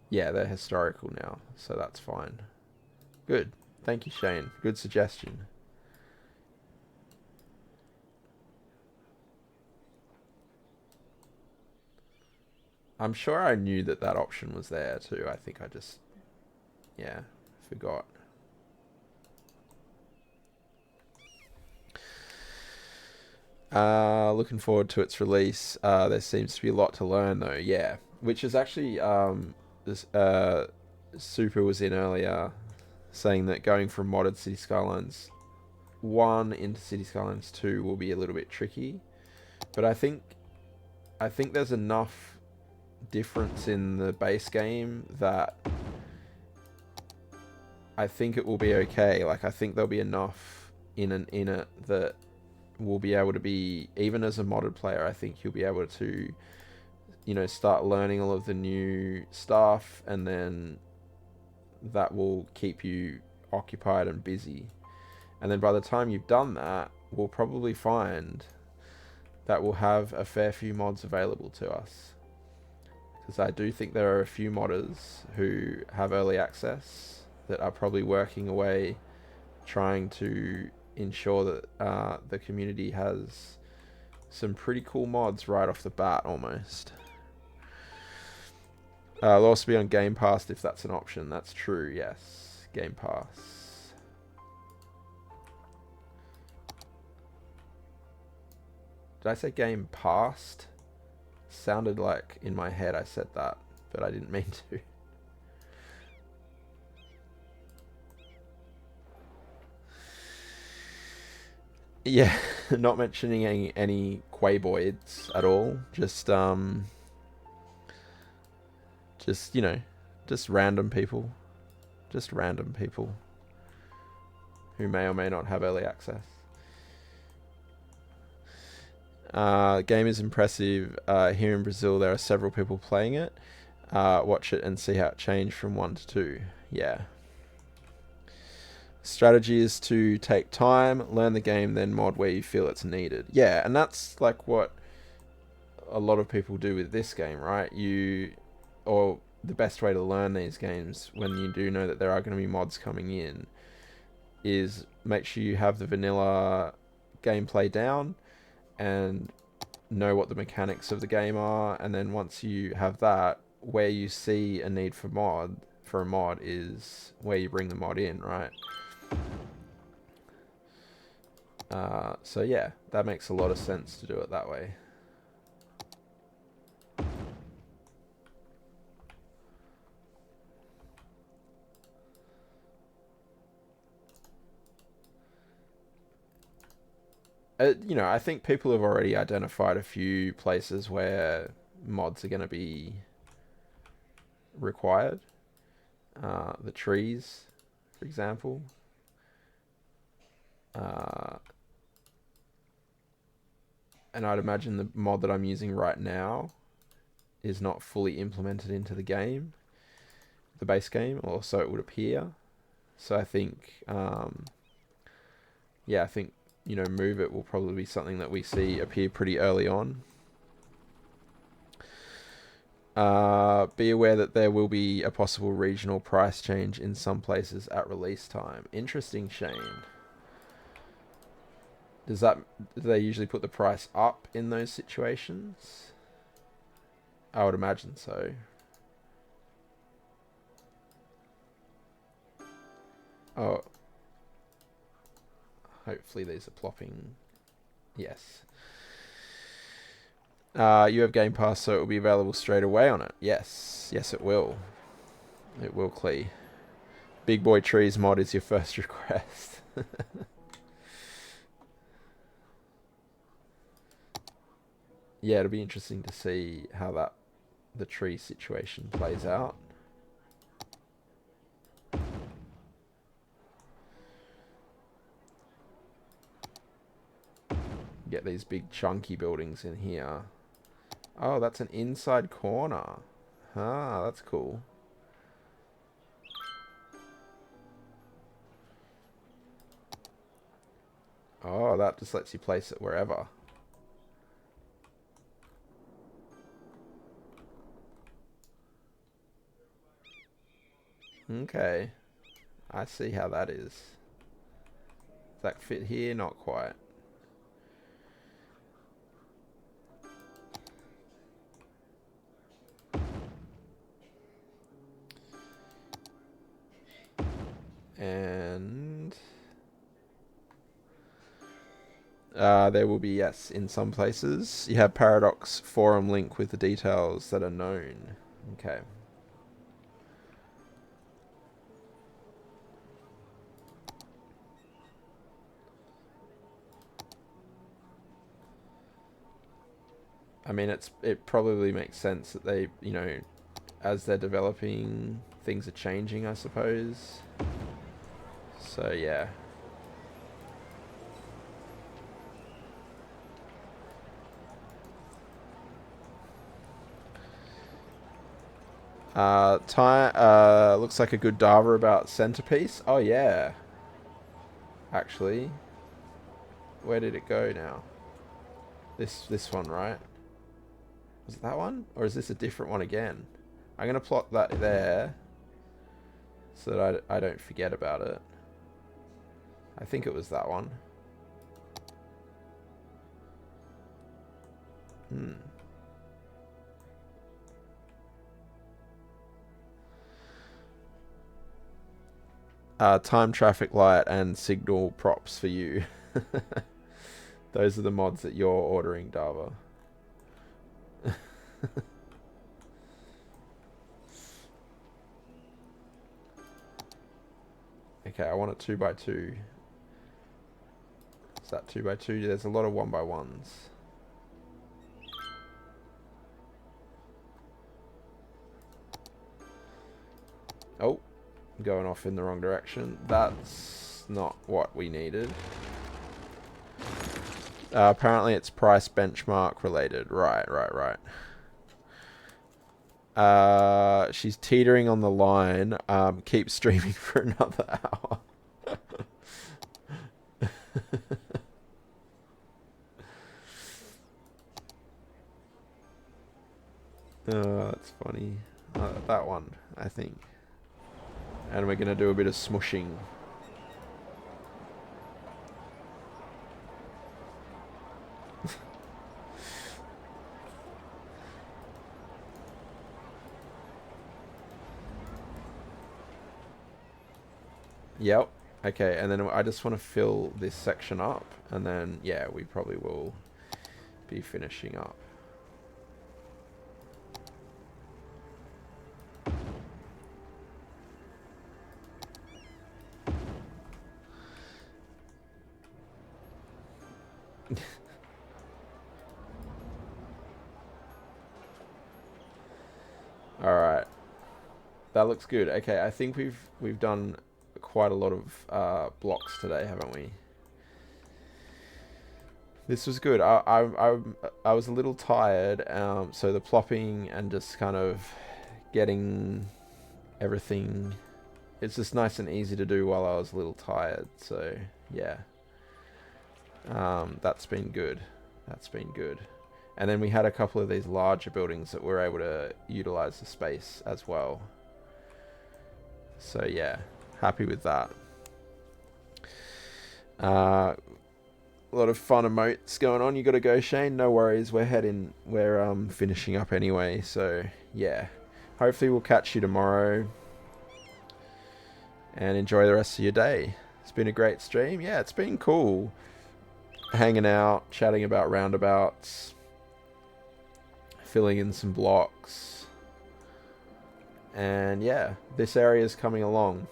Yeah, they're historical now, so that's fine. Good. Thank you, Shane. Good suggestion. I'm sure I knew that that option was there too. I think I just, yeah, forgot. Looking forward to its release. There seems to be a lot to learn though, yeah. Which is actually, this, Super was in earlier saying that going from modded City Skylines 1 into City Skylines 2 will be a little bit tricky. But I think there's enough difference in the base game that I think it will be okay. Like, I think there'll be enough in it that will be able to be, even as a modded player, I think you'll be able to, you know, start learning all of the new stuff, and then that will keep you occupied and busy. And then by the time you've done that, we'll probably find that we'll have a fair few mods available to us. Because I do think there are a few modders who have early access that are probably working away trying to ensure that the community has some pretty cool mods right off the bat almost. It'll also be on Game Pass if that's an option. That's true, yes. Game Pass. Did I say Game Passed? Sounded like in my head I said that, but I didn't mean to. Yeah, not mentioning any Quaboids at all. Just you know, just random people. Just random people who may or may not have early access. Game is impressive. Here in Brazil, there are several people playing it. Watch it and see how it changed from 1 to 2. Yeah. Strategy is to take time, learn the game, then mod where you feel it's needed. Yeah, and that's like what a lot of people do with this game, right? Or the best way to learn these games when you do know that there are going to be mods coming in is make sure you have the vanilla gameplay down and know what the mechanics of the game are, and then once you have that, where you see a need for a mod is where you bring the mod in, right? So yeah, that makes a lot of sense to do it that way. You know, I think people have already identified a few places where mods are going to be required. The trees, for example. And I'd imagine the mod that I'm using right now is not fully implemented into the game, the base game, or so it would appear. So I think, yeah, I think, you know, Move It will probably be something that we see appear pretty early on. Be aware that there will be a possible regional price change in some places at release time. Interesting, Shane. Do they usually put the price up in those situations? I would imagine so. Oh. Hopefully these are plopping. Yes. You have Game Pass, so it will be available straight away on it. Yes. Yes, it will. It will, Clee. Big Boy Trees mod is your first request. Yeah, it'll be interesting to see how the tree situation plays out. Get these big chunky buildings in here. Oh, that's an inside corner. Ah, that's cool. Oh, that just lets you place it wherever. Okay. I see how that is. Does that fit here? Not quite. And there will be, yes, in some places. You have Paradox forum link with the details that are known. Okay. I mean, it probably makes sense that they, you know, as they're developing, things are changing, I suppose. So, yeah. Looks like a good Dava about centerpiece. Oh, yeah. Actually. Where did it go now? This one, right? Was it that one? Or is this a different one again? I'm going to plot that there so that I don't forget about it. I think it was that one. Time traffic light and signal props for you. Those are the mods that you're ordering, Dava. Okay, I want a 2x2. Is that 2x2? There's a lot of 1x1s. Oh, going off in the wrong direction. That's not what we needed. Apparently it's price benchmark related. Right. She's teetering on the line. Keep streaming for another hour. Oh, that's funny. That one, I think. And we're going to do a bit of smushing. Yep. Okay, and then I just want to fill this section up. And then, yeah, we probably will be finishing up. Alright. That looks good. Okay, I think we've done quite a lot of blocks today, haven't we? This was good. I was a little tired, so the plopping and just kind of getting everything, it's just nice and easy to do while I was a little tired. So yeah, that's been good. That's been good. And then we had a couple of these larger buildings that were able to utilize the space as well. So yeah, happy with that. A lot of fun emotes going on. You got to go, Shane. No worries. We're finishing up anyway. So yeah, hopefully we'll catch you tomorrow. And enjoy the rest of your day. It's been a great stream. Yeah, it's been cool. Hanging out, chatting about roundabouts, filling in some blocks. And yeah, this area is coming along.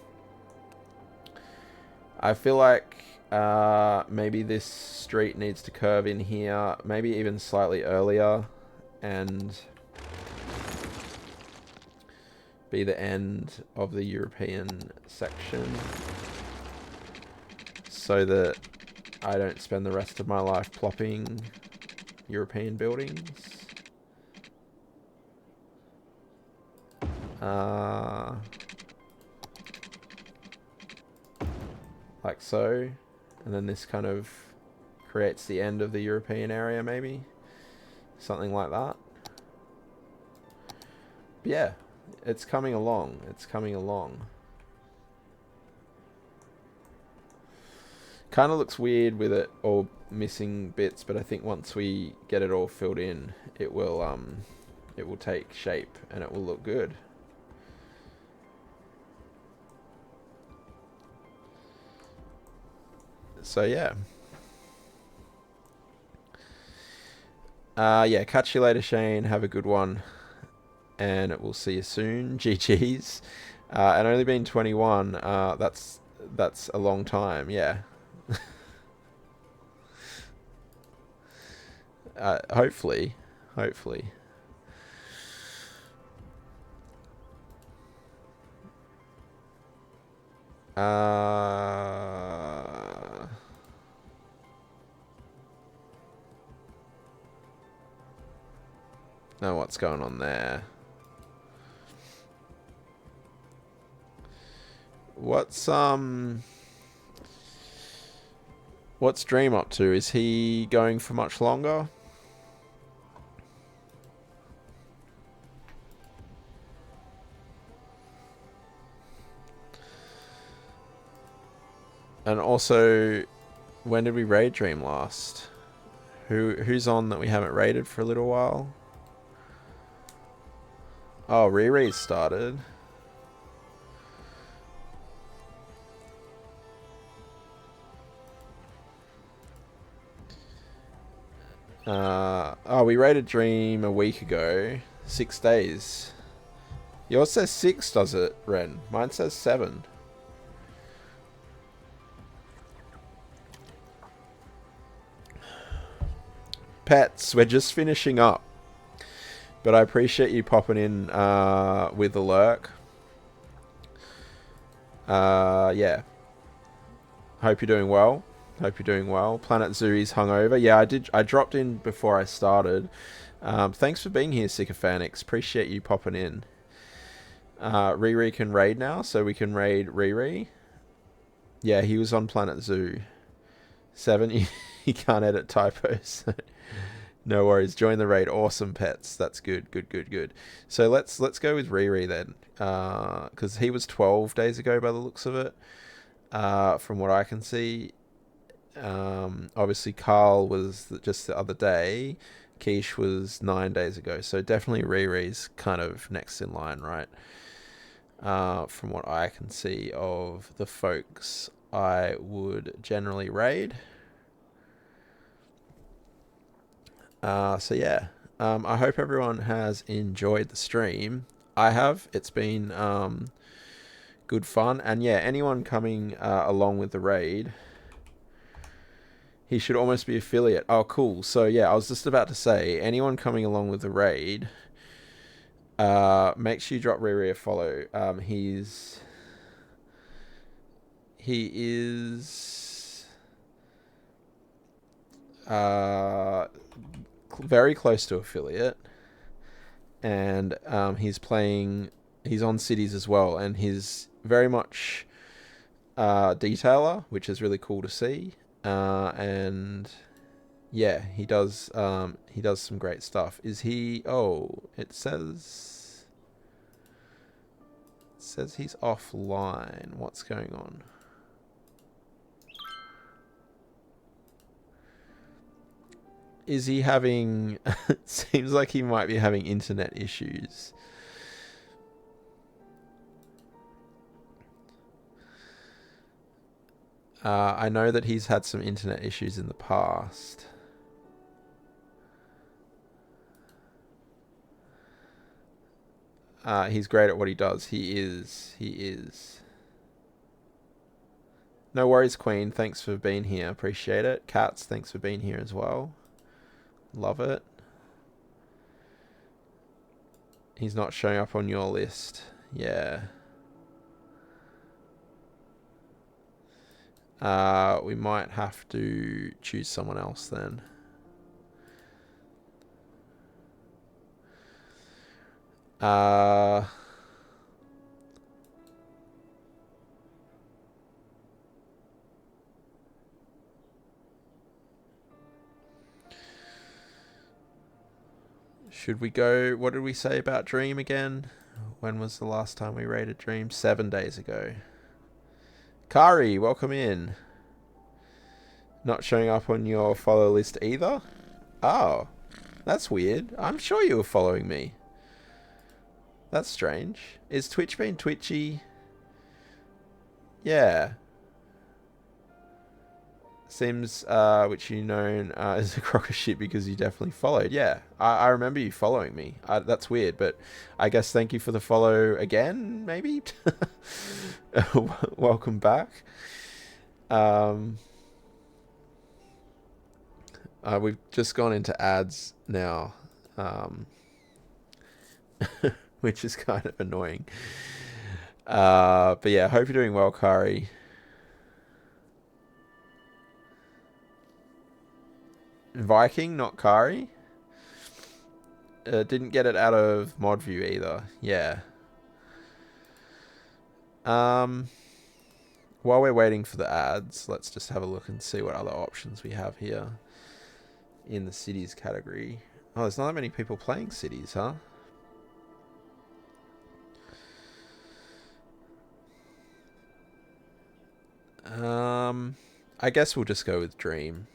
I feel like maybe this street needs to curve in here, maybe even slightly earlier, and be the end of the European section, so that I don't spend the rest of my life plopping European buildings. Like so. And then this kind of creates the end of the European area, maybe. Something like that. But yeah, it's coming along. It's coming along. Kind of looks weird with it all missing bits, but I think once we get it all filled in, it will take shape and it will look good. So yeah. Yeah, catch you later, Shane. Have a good one. And we'll see you soon. GG's. And only been 21. That's a long time. Yeah. Hopefully. Know what's going on there. What's Dream up to? Is he going for much longer? And also, when did we raid Dream last? Who's on that we haven't raided for a little while? Oh, Riri started. Oh, we raided Dream a week ago. 6 days. Yours says 6, does it, Ren? Mine says 7. Pets, we're just finishing up. But I appreciate you popping in with the lurk. Yeah. Hope you're doing well. Planet Zoo is hungover. Yeah, I dropped in before I started. Thanks for being here, Sycophanix. Appreciate you popping in. Riri can raid now, so we can raid Riri. Yeah, he was on Planet Zoo. 7, you can't edit typos. No worries. Join the raid. Awesome, Pets. That's good. So let's go with Riri then, because he was 12 days ago by the looks of it. From what I can see. Obviously Carl was just the other day. Quiche was 9 days ago. So definitely Riri's kind of next in line, right? From what I can see of the folks I would generally raid. So yeah, I hope everyone has enjoyed the stream. I have. It's been good fun. And yeah, anyone coming along with the raid, he should almost be affiliate. Oh, cool. So yeah, I was just about to say, anyone coming along with the raid, make sure you drop Riri a follow. He is very close to affiliate, and he's on cities as well, and he's very much detailer, which is really cool to see. And yeah, he does some great stuff. Is he? Oh, it says he's offline. What's going on? Is he having... It seems like he might be having internet issues. I know that he's had some internet issues in the past. He's great at what he does. He is. No worries, Queen. Thanks for being here. Appreciate it. Cats, thanks for being here as well. Love it. He's not showing up on your list. Yeah. We might have to choose someone else then. Should we go... What did we say about Dream again? When was the last time we raided Dream? 7 days ago. Kari, welcome in. Not showing up on your follow list either? Oh, that's weird. I'm sure you were following me. That's strange. Is Twitch being twitchy? Yeah. Seems, which you known as a crock of shit because you definitely followed. Yeah, I remember you following me. That's weird, but I guess thank you for the follow again, maybe? Welcome back. We've just gone into ads now, which is kind of annoying. But yeah, hope you're doing well, Kari. Viking, not Kari. Didn't get it out of mod view either. Yeah. While we're waiting for the ads, let's just have a look and see what other options we have here in the cities category. Oh, there's not that many people playing cities, huh? I guess we'll just go with Dream.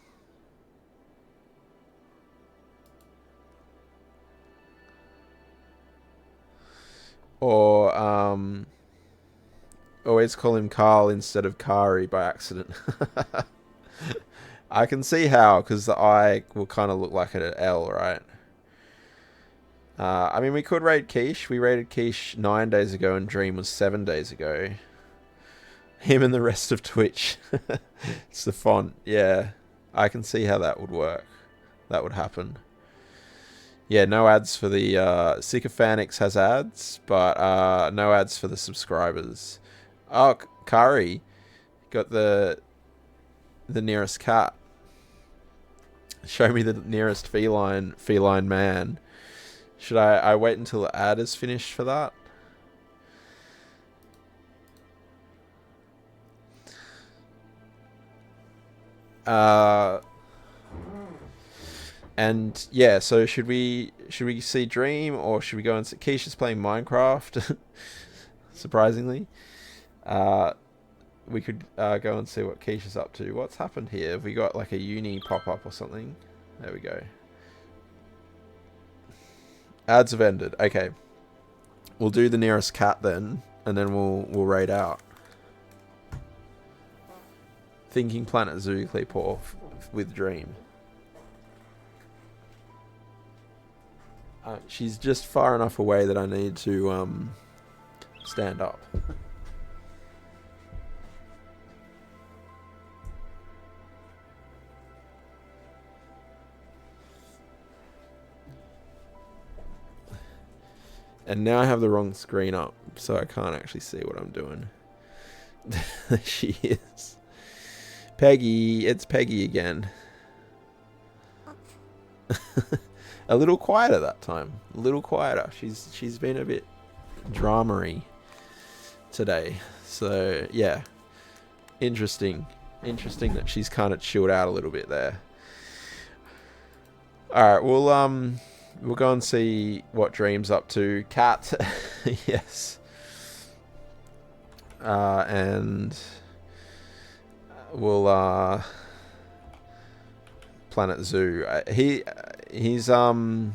Or, always call him Carl instead of Kari by accident. I can see how, because the I will kind of look like an L, right? I mean, we could raid Quiche. We raided Quiche 9 days ago and Dream was 7 days ago. Him and the rest of Twitch. It's the font. Yeah, I can see how that would work. That would happen. Yeah, no ads for the Sycophanix has ads, but no ads for the subscribers. Oh, Kari got the nearest cat. Show me the nearest feline man. Should I wait until the ad is finished for that? And yeah, so should we see Dream or should we go and see Keisha's playing Minecraft? Surprisingly. We could go and see what Keisha's up to. What's happened here? Have we got like a uni pop-up or something? There we go. Ads have ended. Okay. We'll do the nearest cat then, and then we'll raid out. Thinking Planet Zoo, Claypaw with Dream. She's just far enough away that I need to stand up. And now I have the wrong screen up, so I can't actually see what I'm doing. There she is. Peggy, it's Peggy again. A little quieter that time. A little quieter. She's been a bit drama-y today. So yeah. Interesting. Interesting that she's kind of chilled out a little bit there. Alright, we'll go and see what Dream's up to. Cat. Yes. And we'll Planet Zoo. He's going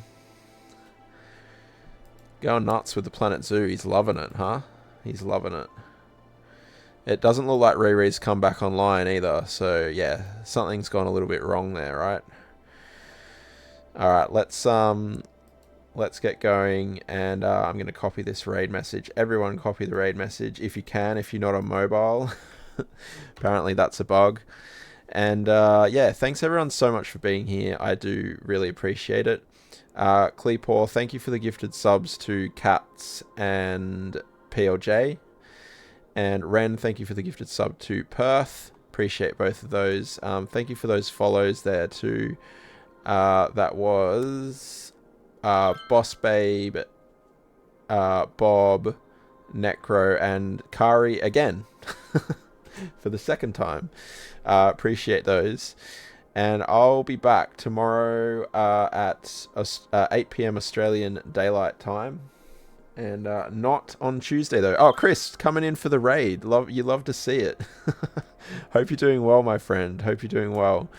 nuts with the Planet Zoo. He's loving it, huh? He's loving it. It doesn't look like Riri's come back online either. So yeah, something's gone a little bit wrong there, right? All right, let's get going, and I'm going to copy this raid message. Everyone copy the raid message if you can, if you're not on mobile. Apparently that's a bug. And yeah, thanks everyone so much for being here. I do really appreciate it. Cleepaw, thank you for the gifted subs to Cats and PLJ. And Ren, thank you for the gifted sub to Perth. appreciate both of those. Thank you for those follows there too. That was Boss Babe, Bob, Necro, and Kari again for the second time. Appreciate those. And I'll be back tomorrow at 8 p.m. Australian Daylight Time. And not on Tuesday, though. Oh, Chris, coming in for the raid. You love to see it. Hope you're doing well, my friend. Hope you're doing well.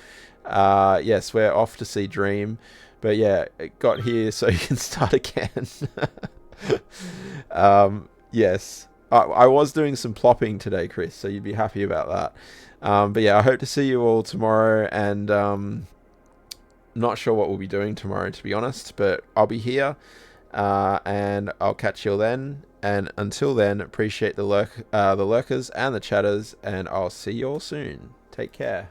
Yes, we're off to see Dream. But yeah, it got here so you can start again. Yes. I was doing some plopping today, Chris, so you'd be happy about that. But yeah, I hope to see you all tomorrow, and not sure what we'll be doing tomorrow, to be honest, but I'll be here, and I'll catch you all then. And until then, appreciate the lurkers and the chatters, and I'll see you all soon. Take care.